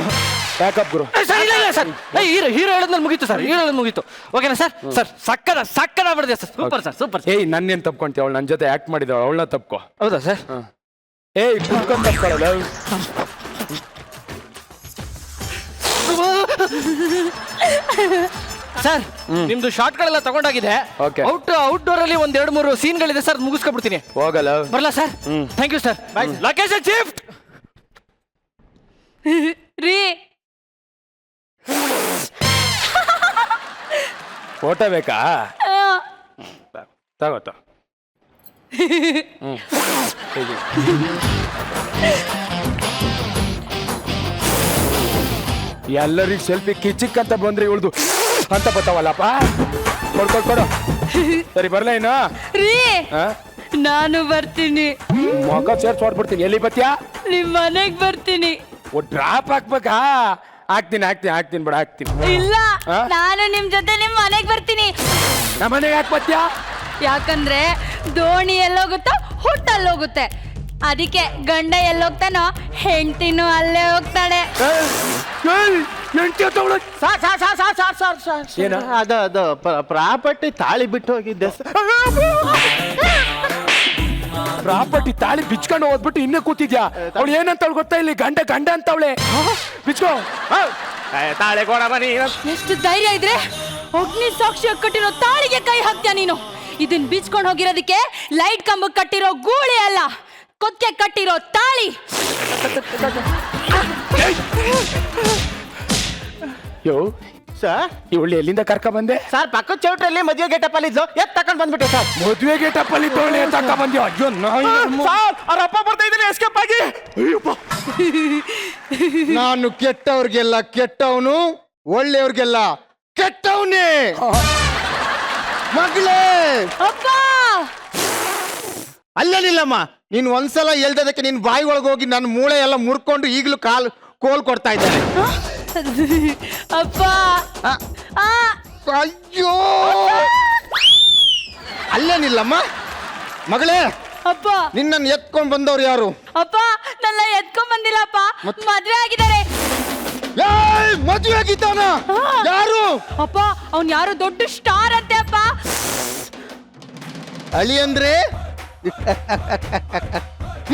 [SPEAKER 3] ಪ್ಯಾಕಪ್ ಗುರು.
[SPEAKER 12] ಸರ್ ಇಲ್ಲ ಸರ್. ಹೀರೋ ಹೇಳೋದ್ನಲ್ಲಿ ಮುಗೀತು ಸರ್. ಹೀರೋ ಹೇಳೋದು ಮುಗೀತು. ಓಕೆನಾ ಸರ್? ಸರ್ ಸಕ್ಕದ ಬಿಡಿದೆ ಸರ್. Super sir super.
[SPEAKER 3] ನನ್ನೇನ್ ತಪ್ಕೊಂತೀಯ? ಅವಳು ನನ್ನ ಜೊತೆ ಆಕ್ಟ್ ಮಾಡಿದವಳು, ಅವಳನ್ನ ತಪ್ಕೋ.
[SPEAKER 12] ಹೌದಾ ಸರ್?
[SPEAKER 3] ಕುತ್ಕೊಂಡ್ ತಪ್ಕೊಳ್ಳಲ್ಲ.
[SPEAKER 12] ಸರ್ ನಿಮ್ದು ಶಾರ್ಟ್ಗಳೆಲ್ಲ ತಗೊಂಡಾಗಿದೆ. ಔಟ್ಡೋರ್ ಅಲ್ಲಿ 1-2-3 ಸೀನ್ಗಳಿದೆ ಸರ್. ಮುಗಿಸ್ಕೊಬಿಡ್ತೀನಿ.
[SPEAKER 3] ಹೋಗಲ್ಲ
[SPEAKER 12] ಬರಲ್ಲ ಸರ್? Thank you sir. Location shift
[SPEAKER 6] ರೀ.
[SPEAKER 3] ಫೋಟೋ ಬೇಕಾ? ತಗೋತ. ಎಲ್ಲರಿಗೂ ಸೆಲ್ಫಿ ಕಿಚಿಕ್ ಅಂತ ಬಂದ್ರೆ ಇವಳ್ದು ಅಂತ ಬತ್ತಾವಲ್ಲಪ್ಪ. ಕೊಡು. ಸರಿ ಬರ್ಲ ಇನ್ನು?
[SPEAKER 6] ರೀ ನಾನು ಬರ್ತೀನಿ.
[SPEAKER 3] ಮೊಕ ಸೇರ್ಸ್ ಹೊಡ್ಬಿಡ್ತೀನಿ. ಎಲ್ಲಿ ಬತ್ತೀಯಾ?
[SPEAKER 6] ನಿಮ್ ಮನೆಗ್ ಬರ್ತೀನಿ.
[SPEAKER 3] ಡ್ರಾಪ್ ಹಾಕ್ಬೇಕಾ? ಹಾಕ್ತೀನಿ ಬಿಡ ಹಾಕ್ತೀನಿ.
[SPEAKER 6] ಇಲ್ಲ ನಾನು ನಿಮ್ ಜೊತೆ ನಿಮ್ ಮನೆಗ್ ಬರ್ತೀನಿ.
[SPEAKER 3] ನಮ್ಮ ಮನೆಗೆ ಯಾಕೆ ಬತ್ತೀಯಾ?
[SPEAKER 6] ಯಾಕಂದ್ರೆ ದೋಣಿ ಎಲ್ಲೋಗುತ್ತೋ ಹುಟ್ಟಲ್ಲೋಗುತ್ತೆ. ಅದಕ್ಕೆ ಗಂಡ ಎಲ್ಲೋಗ್ತಾನೋ ಹೆಂಡತಿನೂ ಅಲ್ಲೇ ಹೋಗ್ತಾಳೆ.
[SPEAKER 3] ಅದು ಪ್ರಾಪರ್ಟಿ ತಾಳಿ ಬಿಟ್ಟು ಹೋಗಿದ್ದೆ. ಪ್ರಾಪರ್ಟಿ ತಾಳಿ ಬಿಚ್ಕೊಂಡು ಹೋಗ್ಬಿಟ್ಟು ಇನ್ನೇ ಕೂತಿದ್ಯಾ? ಅವಳು ಏನಂತ ಗೊತ್ತಾ? ಇಲ್ಲಿ ಗಂಡ ಅಂತ ಅವಳೆ. ಬಿಚ್ಕೋ
[SPEAKER 5] ತಾಳೆ ಕೊಡ ಬನ್ನಿ.
[SPEAKER 6] ಎಷ್ಟು ಧೈರ್ಯ ಇದ್ರೆ ಅಗ್ನಿ ಸಾಕ್ಷಿ ಕಟ್ಟಿರೋ ತಾಳಿಗೆ ಕೈ ಹಾಕ್ತೀಯ ನೀನು? ಇದನ್ ಬಿಚ್ಕೊಂಡು ಹೋಗಿರೋದಕ್ಕೆ ಲೈಟ್ ಕಂಬ ಕಟ್ಟಿರೋ ಗೂಳಿ ಅಲ್ಲ, ಕೊಕ್ಕೆ ಕಟ್ಟಿರೋ ತಾಳಿ.
[SPEAKER 3] ಸರ್
[SPEAKER 1] ಇವಳು ಎಲ್ಲಿಂದ ಕರ್ಕ ಬಂದೆ
[SPEAKER 3] ಸರ್ ಪಕ್ಕದ ಚೌಟ್ರಲ್ಲಿ ಮದುವೆ ಗೆಟಪ್ ಅಲ್ಲಿ ಇದ್ದು ಎತ್ ತಕೊಂಡ್ ಬಂದ್ಬಿಟ್ಟೆ ಸರ್.
[SPEAKER 1] ಮದುವೆ ಗೆಟಪ್ ಅಲ್ಲಿ ತಗೊಳ್ಳಿ ತಕ್ಕ ಬಂದ್ಯೋ ಅಯ್ಯೋ
[SPEAKER 3] ಸರ್ ಅವ್ರ ಅಪ್ಪ ಬರ್ತಾ ಇದ್ದಾನೆ ಎಸ್ಕೇಪ್ ಆಗಿ. ನಾನು ಕೆಟ್ಟವ್ರಿಗೆಲ್ಲ ಕೆಟ್ಟವನು, ಒಳ್ಳೆಯವ್ರಿಗೆಲ್ಲ ಕೆಟ್ಟವನೇ. ಮಗಳೇ
[SPEAKER 6] ಅಪ್ಪ
[SPEAKER 3] ಅಲ್ಲೇನಿಲ್ಲಮ್ಮ, ನೀನ್ ಒಂದ್ಸಲ ಎಲ್ದದಕ್ಕೆ ನಿನ್ ಬಾಯಿ ಒಳಗೆ ಹೋಗಿ ನನ್ನ ಮೂಳೆ ಎಲ್ಲ ಮುರ್ಕೊಂಡು ಈಗಲೂ ಕೋಲ್ ಕೊಡ್ತಾ ಇದ್ದಾರೆ.
[SPEAKER 6] ಅಪ್ಪ
[SPEAKER 3] ಅಯ್ಯೋ ಅಲ್ಲೇನಿಲ್ಲಮ್ಮ ಮಗಳೇ,
[SPEAKER 6] ಅಪ್ಪ
[SPEAKER 3] ನಿನ್ನನ್ನು ಎತ್ಕೊಂಡ್ ಬಂದವ್ರು ಯಾರು?
[SPEAKER 6] ಅಪ್ಪ ನನ್ನ ಎತ್ಕೊಂಡ್ ಬಂದಿಲ್ಲಪ್ಪ, ಮದ್ವೆ ಆಗಿದ್ದಾರೆ.
[SPEAKER 3] ಮದುವೆ ಆಗಿದ್ದಾನ? ಯಾರು?
[SPEAKER 6] ಅಪ್ಪ ಅವ್ನ್ ಯಾರು ದೊಡ್ಡ ಸ್ಟಾರ್ ಅಂತೆ ಅಪ್ಪ.
[SPEAKER 3] ಅಳಿ ಅಂದ್ರೆ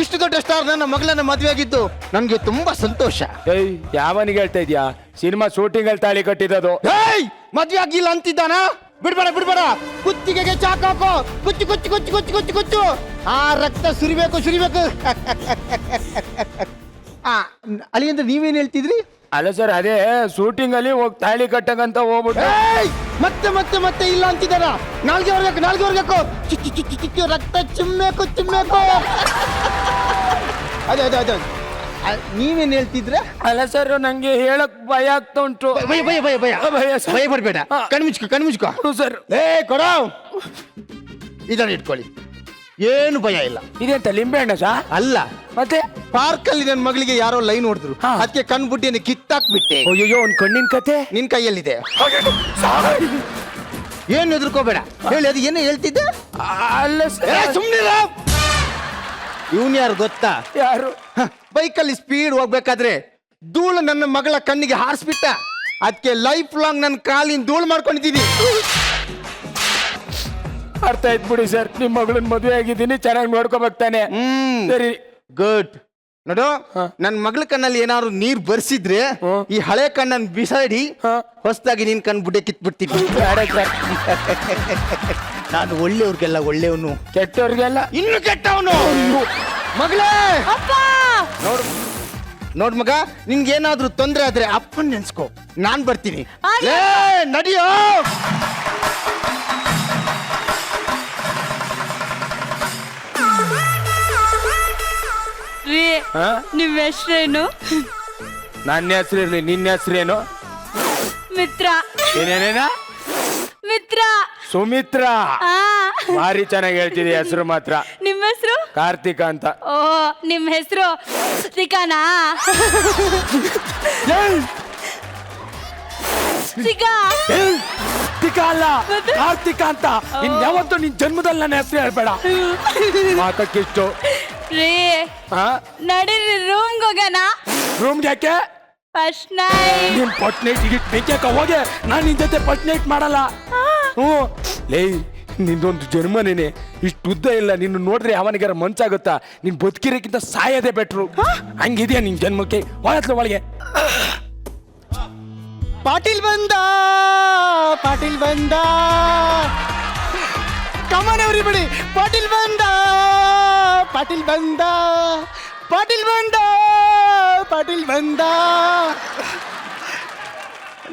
[SPEAKER 3] ಇಷ್ಟು ದೊಡ್ಡ ಸ್ಟಾರ್ ನನ್ನ ಮಗಳನ್ನ ಮದುವೆ ಆಗಿದ್ದು ನನ್ಗೆ ತುಂಬಾ ಸಂತೋಷ.
[SPEAKER 1] ಏಯ್ ಯಾವನಿಗೆ ಹೇಳ್ತಾ ಇದ್ಯಾ? ಸಿನಿಮಾ ಶೂಟಿಂಗ್ ಅಲ್ಲಿ ತಾಳಿ ಕಟ್ಟಿದ್ದು.
[SPEAKER 3] ಮದ್ವೆ ಆಗಿಲ್ಲ ಅಂತಿದ್ದಾನ? ಬಿಡ್ಬೇಡ ಬಿಡ್ಬೇಡ, ಕುತ್ತಿಗೆಗೆ ಚಾಕ್ ಹಾಕೋ, ಕುಚ್ಚು ಕುಚ್ಚು ಕುಚ್ಚು ಕುಚ್ಚು ಕುಚ್ಚು ಕುಚ್ಚು, ಆ ರಕ್ತ ಸುರಿಬೇಕು ಸುರಿಬೇಕು. ಅಳಿ ಅಂದ್ರೆ ನೀವೇನ್ ಹೇಳ್ತಿದ್ರಿ?
[SPEAKER 1] ಅಲ್ಲ ಸರ್, ಅದೇ ಶೂಟಿಂಗ್ ಅಲ್ಲಿ ಹೋಗಿ ತಾಳಿ ಕಟ್ಟಂಗಂತ ಹೋಗ್ಬಿಟ್ಟು
[SPEAKER 3] ಮತ್ತೆ ಮತ್ತೆ ಮತ್ತೆ ಇಲ್ಲ ಅಂತಿದ್ದಾನ. ನಾಲ್ಗೆ ಹೊರ್ಬೇಕು ನಾಲ್ಗೆ ಹೊರ್ಬೇಕು, ಚಿಚ್ಚು ಚಿಚ್ಚು ಚಿಚ್ಚು ರಕ್ತ ಚಿಮ್ಮೇಕು ಚಿಮ್ಮೇಕು. ಅದೇ ಅದೇ ಅದೇ ನೀವೇನ್ ಹೇಳ್ತಿದ್ರೆ?
[SPEAKER 1] ಅಲ್ಲ ಸರ್, ನಂಗೆ ಹೇಳಕ್ ಭಯ ಆಗ್ತಾ ಉಂಟು.
[SPEAKER 3] ಭಯ ಭಯ ಭಯ ಭಯ
[SPEAKER 1] ಭಯ ಸರ್.
[SPEAKER 3] ಭಯ ಬರ್ಬೇಡ, ಕಣ್ಮುಚ್ಕೊ ಕಣ್ಮುಚ್ಕೊ.
[SPEAKER 1] ಸರ್
[SPEAKER 3] ಕೊಡೋ, ಇದನ್ನ ಇಟ್ಕೊಳ್ಳಿ, ಏನು ಭಯ ಇಲ್ಲ.
[SPEAKER 1] ಇದೆಂತ ಲಿಂಬೆ ಹಣ್ಣ ಸಾ?
[SPEAKER 3] ಅಲ್ಲ,
[SPEAKER 1] ಮತ್ತೆ
[SPEAKER 3] ಪಾರ್ಕ್ ಅಲ್ಲಿ ನನ್ನ ಮಗಳಿಗೆ ಯಾರೋ ಲೈನ್ ಹೊಡೆದ್ರು, ಅದಕ್ಕೆ ಕಣ್ಬುಟ್ಟಿಯನ್ನು ಕಿತ್ತಾಕ್ಬಿಟ್ಟೆ.
[SPEAKER 1] ಅಯ್ಯೋ ಒಂದ್ ಕಣ್ಣಿನ ಕತೆ
[SPEAKER 3] ನಿನ್ ಕೈಯಲ್ಲಿದೆ, ಏನ್ ಹೆದರ್ಕೋಬೇಡ. ಹೇಳಿ, ಅದು ಏನೇ ಹೇಳ್ತಿದ್ದೆ?
[SPEAKER 1] ಅಲ್ಲ ಸರ್,
[SPEAKER 3] ಸುಮ್ನಿರ. ಇವನ್ ಯಾರು ಗೊತ್ತಾ?
[SPEAKER 1] ಯಾರು?
[SPEAKER 3] ಬೈಕಲ್ಲಿ ಸ್ಪೀಡ್ ಹೋಗ್ಬೇಕಾದ್ರೆ ಧೂಳು ನನ್ನ ಮಗಳ ಕಣ್ಣಿಗೆ ಹಾರಿಸ್ಬಿಟ್ಟ, ಅದಕ್ಕೆ ಲೈಫ್ ಲಾಂಗ್ ನನ್ನ ಕಾಲಿನ ಧೂಳು ಮಾಡ್ಕೊಂಡಿದ್ದೀನಿ.
[SPEAKER 1] ಅರ್ಥ ಆಯ್ತು ಬಿಡಿ ಸರ್, ನಿಮ್ ಮಗಳನ್ನ ಮದುವೆ ಆಗಿದ್ದೀನಿ, ಚೆನ್ನಾಗಿ ನೋಡ್ಕೋಬೇಕಾನೆ. ಸರಿ,
[SPEAKER 3] ಗುಡ್. ನೋಡು, ನನ್ನ ಮಗಳ ಕಣ್ಣಲ್ಲಿ ಏನಾದ್ರು ನೀರ್ ಬರ್ಸಿದ್ರೆ ಈ ಹಳೆ ಕಣ್ಣನ್ನು ಬಿಸಾಡಿ ಹೊಸದಾಗಿ ನೀನ್ ಕಣ್ ಬುಡ್ಡೆ ಕಿತ್ಬಿಡ್ತೀನಿ. ನಾನು ಒಳ್ಳೆಯವ್ರಿಗೆಲ್ಲ ಒಳ್ಳೆಯವನು,
[SPEAKER 1] ಕೆಟ್ಟವ್ರಿಗೆಲ್ಲ
[SPEAKER 3] ಇನ್ನು ಕೆಟ್ಟವನು. ಮಗಳೇ ನೋಡ್ ಮಗ, ನಿನ್ಗೇನಾದ್ರೂ ತೊಂದ್ರೆ ಆದ್ರೆ ಅಪ್ಪನ್ ನೆನ್ಸ್ಕೊ, ನಾನ್ ಬರ್ತೀನಿ. ನಡಿಯೋ.
[SPEAKER 6] ನಿಮ್ ಹೆಸ್ರೇನು?
[SPEAKER 1] ನನ್ನ ಹೆಸರಿರ್ಲಿ, ನಿನ್ನ ಹೆಸರೇನು?
[SPEAKER 6] ಮಿತ್ರ.
[SPEAKER 1] ಏನೇನೇನ?
[SPEAKER 6] ಮಿತ್ರ.
[SPEAKER 1] ಸುಮಿತ್ರ. ಭಾರಿ ಚೆನ್ನಾಗಿ ಹೇಳ್ತಿದೆ ಹೆಸರು ಮಾತ್ರ.
[SPEAKER 6] ನಿಮ್ ಹೆಸರು?
[SPEAKER 1] ಕಾರ್ತಿಕ ಅಂತ.
[SPEAKER 6] ಓ, ನಿಮ್ ಹೆಸರು ಸಿಕಾನಾ?
[SPEAKER 1] ಕಾರ್ತಿಕ ಅಲ್ಲ, ಕಾರ್ತಿಕ ಅಂತ. ಇನ್ ಯಾವತ್ತು ನಿನ್ ಜನ್ಮದಲ್ಲಿ ನನ್ನ ಹೆಸರು ಹೇಳ್ಬೇಡ. ಮಾತಕ್ಕಿಷ್ಟು
[SPEAKER 6] ರೀ, ನಡೀರಿ ರೂಮ್ಗೆ ಹೋಗೋಣ.
[SPEAKER 1] ರೂಮ್ಗೆ ಯಾಕೆ?
[SPEAKER 6] First night.
[SPEAKER 1] ನಿನ್ ಫಸ್ಟ್ ನೈಟ್ ಬೇಕ್ಯಾಕ? ಹೋಗೆ, ನಾನು ನಿನ್ ಜೊತೆ ಫಸ್ಟ್ ನೈಟ್ ಮಾಡಲ್ಲ. ಲೇ, ನಿಂದೊಂದು ಜನ್ಮನೇನೆ ಇಷ್ಟು ಉದ್ದ ಇಲ್ಲ. ನಿನ್ನ ನೋಡಿದ್ರೆ ಅವನಿಗಾರ ಮನ್ಸಾಗುತ್ತಾ? ನೀನ್ ಬದುಕಿರೋಕ್ಕಿಂತ ಸಾಯೋದೇ ಬೆಟ್ರು. ಹಂಗಿದ್ಯಾ ನಿನ್ ಜನ್ಮಕ್ಕೆ? ಒಳಗೆ
[SPEAKER 3] ಪಾಟೀಲ್ ಬಂದ, ಪಾಟೀಲ್ ಬಂದ, ಕಮಾನ್ ಎವ್ರಿಬಡಿ. ಪಾಟೀಲ್ ಬಂದ, ಪಾಟೀಲ್ ಬಂದ, ಪಾಟೀಲ್ ಬಂದ, ಪಾಟೀಲ್ ಬಂದ.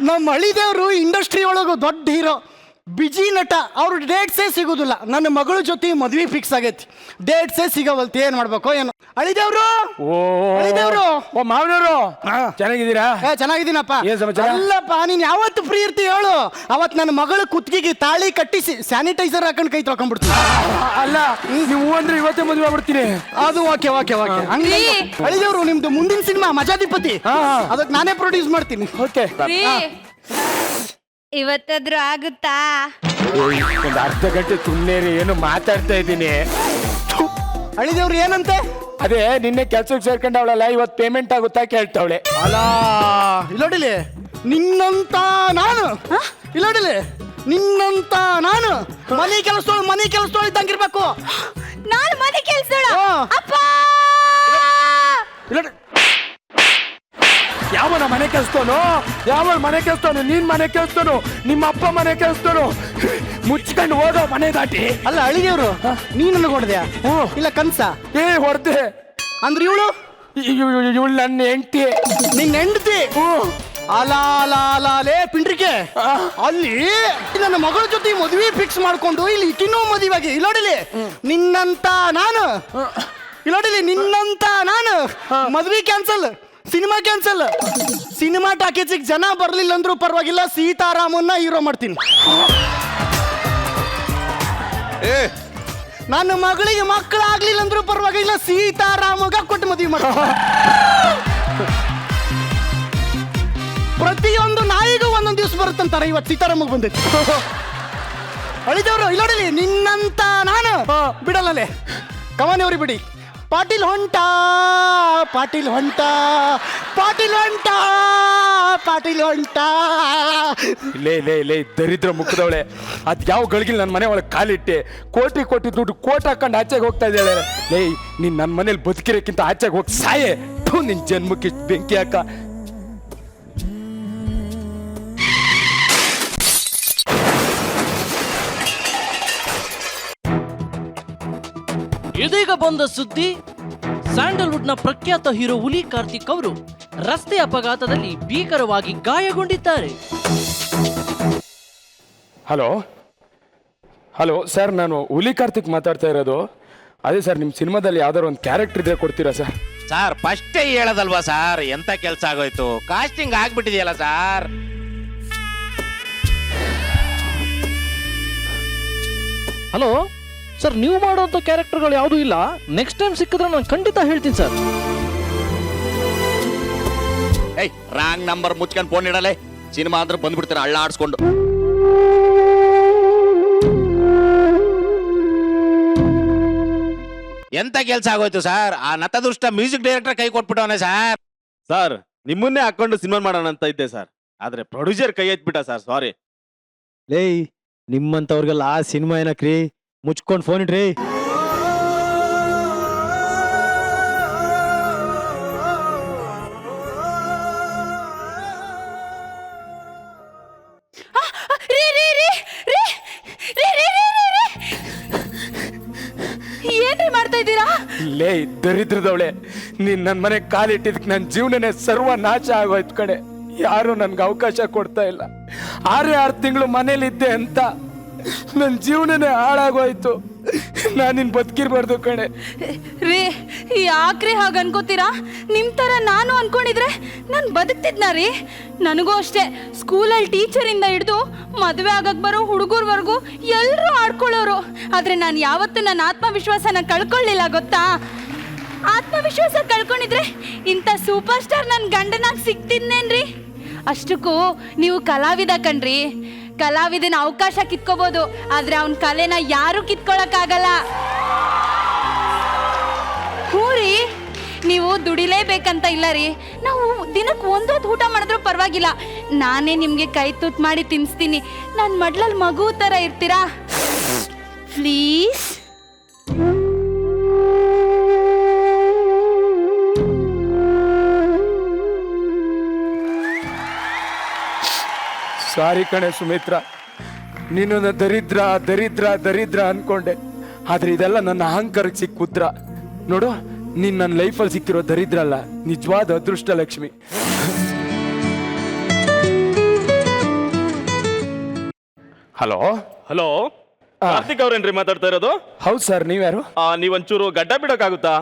[SPEAKER 3] ನಮ್ಮ ಹಳಿದೇವ್ರು ಇಂಡಸ್ಟ್ರಿ ಒಳಗೆ ದೊಡ್ಡ ಹೀರೋ, ಬಿಜಿ ನಟ. ಅವ್ರ ಡೇಟ್ಸೇ ಸಿಗೋದಿಲ್ಲ. ನನ್ನ ಮಗಳ ಜೊತೆ ಮದ್ವೆ ಫಿಕ್ಸ್ ಆಗೈತಿ, ಡೇಟ್ಸೇ ಸಿಗವಲ್ತಿ. ಏನ್ ಮಾಡ್ಬೇಕು ಏನು? ಅಳಿದೇವ್ರು, ಅಳಿದೇವ್ರು,
[SPEAKER 1] ಓ ಮಾವನವರು, ಚೆನ್ನಾಗಿದ್ದೀರಾ?
[SPEAKER 3] ಚೆನ್ನಾಗಿದ್ದೀನಪ್ಪ.
[SPEAKER 1] ಏನ್ ಸಮಾಚಾರ?
[SPEAKER 3] ಅಲ್ಲಪ್ಪ, ನೀನ್ ಯಾವತ್ತು ಫ್ರೀ ಇರ್ತಿ ಹೇಳು, ಅವತ್ ನನ್ನ ಮಗಳ ಕುತ್ತಿಗೆಗೆ ತಾಳಿ ಕಟ್ಟಿಸಿ ಸ್ಯಾನಿಟೈಸರ್ ಹಾಕೊಂಡು ಕೈ ತೊಳ್ಕೊಂಡ್ಬಿಡ್ತೀನಿ.
[SPEAKER 1] ಅಲ್ಲ, ನೀವು ಅಂದ್ರೆ ಇವತ್ತೇ ಮದುವೆ ಆಗ್ಬಿಡ್ತೀನಿ.
[SPEAKER 3] ಅದು ಓಕೆ ಓಕೆ ಓಕೆ. ಅಳಿದೇವ್ರು, ನಿಮ್ದು ಮುಂದಿನ ಸಿನಿಮಾ ಮಜಾಧಿಪತಿ, ಅದಕ್ಕೆ ನಾನೇ ಪ್ರೊಡ್ಯೂಸ್ ಮಾಡ್ತೀನಿ.
[SPEAKER 1] ಓಕೆ,
[SPEAKER 6] ಇವತ್ತಾದ್ರೂ ಆಗುತ್ತಾ?
[SPEAKER 1] ಒಂದು ಅರ್ಧ ಗಂಟೆ ಸುಮ್ಮನೆ ಏನು ಮಾತಾಡ್ತಾ ಇದ್ದೀನಿ.
[SPEAKER 3] ಅಳಿದೇವ್ರು ಏನಂತೆ?
[SPEAKER 1] ಅದೇ ನಿನ್ನೆ ಕೆಲ್ಸಕ್ಕೆ ಸೇರ್ಕೊಂಡವಳಲ್ಲ, ಇವತ್ತು ಪೇಮೆಂಟ್ ಆಗುತ್ತಾ ಕೇಳ್ತಾವಳೆ.
[SPEAKER 3] ಅಲ್ಲ, ಇಲ್ಲೋಡಿಲಿ, ನಿನ್ನಂತ ನಾನು, ಇಲ್ಲೋಡಿಲಿ, ನಿನ್ನಂತ ನಾನು ಮನೆ ಕೆಲಸದೋಳು ಇದ್ದಂಗಿರ್ಬೇಕು.
[SPEAKER 6] ನಾನು ಮನೆ ಕೆಲಸ. ಅಪ್ಪ,
[SPEAKER 1] ಯಾವನ ಮನೆ ಕೆಲ್ಸದವನು? ಯಾವ ಮನೆ ಕೆಲ್ಸದವನು? ನೀನ್ ಮನೆ ಕೆಲ್ಸದವನು, ನಿಮ್ಮ ಅಪ್ಪ ಮನೆ ಕೆಲ್ಸದವನು. ಮುಚ್ಕೊಂಡು ಹೋಗೋ ಮನೆ ದಾಟಿ.
[SPEAKER 3] ಅಲ್ಲ ಅಳಿದೇವ್ರು, ನೀ ನನಗೆ ಹೊಡೆದ್ಯಾ? ಇಲ್ಲ ಕನ್ಸ?
[SPEAKER 1] ಹೊಡೆದೆ
[SPEAKER 3] ಅಂದ್ರೆ ಇವಳು
[SPEAKER 1] ಇವಳು ನನ್ನ ಹೆಂಡತಿ.
[SPEAKER 3] ನಿನ್ನ ಹೆಂಡತಿ?
[SPEAKER 7] ಅಲಾಲೇ ಪಿಂಡ್ರಿಕೆ ಅಲ್ಲಿ ನನ್ನ ಮಗಳ ಜೊತೆ ಮದುವೆ ಫಿಕ್ಸ್ ಮಾಡ್ಕೊಂಡು ಇಲ್ಲಿ ಇಟ್ಟಿನೋ ಮದುವೆಗೆ ಇಲ್ಲೋಡಿಲಿ ನಿನ್ನಂತ ನಾನು ಇಲ್ಲೋಡಿಲಿ ನಿನ್ನಂತ ನಾನು ಮದುವೆ ಕ್ಯಾನ್ಸಲ್, ಸಿನಿಮಾ ಕ್ಯಾನ್ಸಲ್. ಸಿನಿಮಾ ಟಾಕೀಸಿಗೆ ಜನ ಬರ್ಲಿಲ್ಲ ಅಂದ್ರೂ ಪರವಾಗಿಲ್ಲ, ಸೀತಾರಾಮನ್ನ ಹೀರೋ ಮಾಡ್ತೀನಿ. ನನ್ನ ಮಗಳಿಗೆ ಮಕ್ಕಳಾಗ್ಲಿಲ್ಲ ಅಂದ್ರೂ ಪರವಾಗಿಲ್ಲ, ಸೀತಾರಾಮಗ ಕೊಟ್ಟು ಮದುವೆ ಮಾಡ್ತೀನಿ. ಪ್ರತಿಯೊಂದು ನಾಯಿಗೂ ಒಂದೊಂದು ದಿವಸ ಬರುತ್ತಂತಾರೆ, ಇವತ್ತು ಸೀತಾರಾಮಗ್ ಬಂದೈತಿ. ಅಳಿದವರು ಇಲ್ಲೋಡಲಿ ನಿನ್ನಂತ ನಾನು ಬಿಡಲ್ಲೇ. ಕವನವ್ರಿ ಬಿಡಿ. ಪಾಟೀಲ್ ಹೊಂಟ ಪಾಟೀಲ್ ಹೊಂಟ ಪಾಟೀಲ್ ಹೊಂಟ ಪಾಟೀಲ್ ಹೊಂಟ.
[SPEAKER 1] ಲೇ ದರಿದ್ರ ಮುಖದವಳೆ, ಅದ್ ಯಾವ ಗಳಿಗಿಲ್ ನನ್ನ ಮನೆ ಒಳಗೆ ಕಾಲಿಟ್ಟೆ ಕೋಟಿ ಕೋಟಿ ದುಡ್ಡು ಕೋಟ್ ಹಾಕೊಂಡು ಆಚೆಗೆ ಹೋಗ್ತಾ ಇದ್ದಾಳೆ. ಲೇ ನೀನ್ ನನ್ನ ಮನೇಲಿ ಬದುಕಿರೋಕ್ಕಿಂತ ಆಚೆಗೆ ಹೋಗಿ ಸಾಯೇ. ನಿನ್ ಜನ್ಮಕ್ಕೆ ಇಷ್ಟ್ ಬೆಂಕಿ ಹಾಕ.
[SPEAKER 12] ಇದೀಗ ಬಂದ ಸುದ್ದಿ, ಸ್ಯಾಂಡಲ್ವುಡ್ ನ ಪ್ರಖ್ಯಾತ ಹೀರೋ ಹುಲಿ ಕಾರ್ತಿಕ್ ಅವರು ರಸ್ತೆ ಅಪಘಾತದಲ್ಲಿ ಭೀಕರವಾಗಿ ಗಾಯಗೊಂಡಿದ್ದಾರೆ.
[SPEAKER 1] ಹಲೋ ಸರ್, ನಾನು ಹುಲಿ ಕಾರ್ತಿಕ್ ಮಾತಾಡ್ತಾ ಇರೋದು. ಅದೇ ಸರ್, ನಿಮ್ಮ ಸಿನಿಮಾದಲ್ಲಿ ಯಾವ್ದಾರು ಒಂದು ಕ್ಯಾರೆಕ್ಟರ್ ಇದ್ರೆ ಕೊಡ್ತೀರಾ ಸರ್?
[SPEAKER 14] ಸರ್ ಫಸ್ಟೇ ಹೇಳೋದಲ್ವಾ ಸರ್, ಎಂತ ಕೆಲಸ ಆಗೋಯ್ತು, ಕಾಸ್ಟಿಂಗ್ ಆಗ್ಬಿಟ್ಟಿದೆಯಲ್ಲ ಸರ್.
[SPEAKER 12] ಹಲೋ ಸರ್, ನೀವು ಮಾಡೋಂಥ ಕ್ಯಾರೆಕ್ಟರ್ಗಳು ಯಾವುದೂ ಇಲ್ಲ. ನೆಕ್ಸ್ಟ್ ಟೈಮ್ ಸಿಕ್ಕಿದ್ರೆ ನಾನು ಖಂಡಿತ ಹೇಳ್ತೀನಿ ಸರ್.
[SPEAKER 14] ಏಯ್ ರಾಂಗ್ ನಂಬರ್ ಮುಚ್ಕೊಂಡು ಫೋನ್ ಇಡಲೇ. ಸಿನಿಮಾ ಅಂದ್ರೆ ಬಂದ್ಬಿಡ್ತೀರ ಹಳ್ಳ ಆಡ್ಸ್ಕೊಂಡು. ಎಂತ ಕೆಲಸ ಆಗೋಯ್ತು ಸರ್, ಆ ನತದುಷ್ಟ ಮ್ಯೂಸಿಕ್ ಡೈರೆಕ್ಟರ್ ಕೈ ಕೊಟ್ಬಿಟ್ಟವನೇ ಸರ್.
[SPEAKER 5] ಸರ್ ನಿಮ್ಮನ್ನೇ ಹಾಕೊಂಡು ಸಿನಿಮಾ ಮಾಡೋಣ ಅಂತ ಇದ್ದೆ ಸರ್, ಆದ್ರೆ ಪ್ರೊಡ್ಯೂಸರ್ ಕೈ ಎತ್ಬಿಟ್ಟ ಸರ್, ಸಾರಿ.
[SPEAKER 12] ಲೇಯ್ ನಿಮ್ಮಂತವ್ರಿಗೆಲ್ಲ ಆ ಸಿನಿಮಾ ಏನಕ್ರಿ, ಮುಚ್ಕೊಂಡು ಫೋನ್ ಇಡ್ರಿ.
[SPEAKER 6] ಏನ್ರಿ ಮಾಡ್ತಾ ಇದ್ದೀರಾ?
[SPEAKER 1] ಲೇ ದರಿದ್ರದವಳೆ, ನೀನ್ ನನ್ನ ಮನೆ ಕಾಲಿಟ್ಟಿದ್ದಕ್ಕೆ ನನ್ನ ಜೀವನನೇ ಸರ್ವನಾಶ ಆಗೋಯ್ತು ಕಡೆ. ಯಾರು ನನ್ಗೆ ಅವಕಾಶ ಕೊಡ್ತಾ ಇಲ್ಲ. 6 ತಿಂಗಳು ಮನೇಲಿದ್ದೆ ಅಂತ ನನ್ನ ಜೀವನನೇ ಹಾಳಾಗೋಯ್ತು. ನಾನಿನ್ ಬದುಕಿರ್ಬಾರ್ದು ಕಣೆ.
[SPEAKER 6] ರೀ ಯಾಕ್ರಿ ಹಾಗೆ ಅನ್ಕೋತೀರಾ? ನಿಮ್ ತರ ನಾನು ಅನ್ಕೊಂಡಿದ್ರೆ ನಾನು ಬದುಕ್ತಿದ್ನ ರೀ. ನನಗೂ ಅಷ್ಟೇ, ಸ್ಕೂಲಲ್ಲಿ ಟೀಚರಿಂದ ಹಿಡಿದು ಮದುವೆ ಆಗಕ್ ಬರೋ ಹುಡುಗರ್ವರೆಗೂ ಎಲ್ಲರೂ ಆಡ್ಕೊಳ್ಳೋರು. ಆದ್ರೆ ನಾನು ಯಾವತ್ತೂ ನನ್ನ ಆತ್ಮವಿಶ್ವಾಸನ ಕಳ್ಕೊಳ್ಳಿಲ್ಲ ಗೊತ್ತಾ? ಆತ್ಮವಿಶ್ವಾಸ ಕಳ್ಕೊಂಡಿದ್ರೆ ಇಂಥ ಸೂಪರ್ ಸ್ಟಾರ್ ನನ್ನ ಗಂಡನಾಗ ಸಿಗ್ತಿದ್ನೇನ್ರಿ? ಅಷ್ಟಕ್ಕೂ ನೀವು ಕಲಾವಿದ ಕಣ್ರಿ. ಕಲಾವಿದನ ಅವಕಾಶ ಕಿತ್ಕೋಬಹುದು, ಆದ್ರೆ ಅವನ ಕಲೆನ ಯಾರು ಕಿತ್ಕೊಳಕ್ಕಾಗಲ್ಲ. ಹೂರಿ, ನೀವು ದುಡಿಲೇಬೇಕಂತ ಇಲ್ಲ ರೀ. ನಾವು ದಿನಕ್ಕೆ ಒಂದೊತ್ತು ಊಟ ಮಾಡಿದ್ರೂ ಪರವಾಗಿಲ್ಲ, ನಾನೇ ನಿಮ್ಗೆ ಕೈ ತೂತ್ ಮಾಡಿ ತಿನ್ನಿಸ್ತೀನಿ. ನನ್ನ ಮಡ್ಲಲ್ಲಿ ಮಗು ತರ ಇರ್ತೀರಾ ಪ್ಲೀಸ್?
[SPEAKER 1] ಸಾರಿ ಕಣೆ ಸುಮಿತ್ರಾ, ನೀನು ದರಿದ್ರ ದರಿದ್ರ ದರಿದ್ರ ಅನ್ಕೊಂಡೆ. ಆದ್ರೆ ಇದೆಲ್ಲ ನನ್ನ ಅಹಂಕಾರಕ್ಕೆ ಸಿಕ್ಕ ಉತ್ತರ. ನೋಡು, ನೀನ್ ನನ್ನ ಲೈಫಲ್ಲಿ ಸಿಕ್ಕಿರೋ ದರಿದ್ರ ಅಲ್ಲ, ನಿಜವಾದ ಅದೃಷ್ಟ ಲಕ್ಷ್ಮಿ. ಹಲೋ
[SPEAKER 5] ಹಲೋ, ಕಾರ್ತಿಕ್ ಅವ್ರೇನ್ರಿ ಮಾತಾಡ್ತಾ ಇರೋದು?
[SPEAKER 1] ಹೌದು ಸರ್, ನೀವ್ಯಾರು?
[SPEAKER 5] ನೀವೊಂಚೂರು ಗಡ್ಡ ಬಿಡೋಕ್ಕಾಗುತ್ತಾ?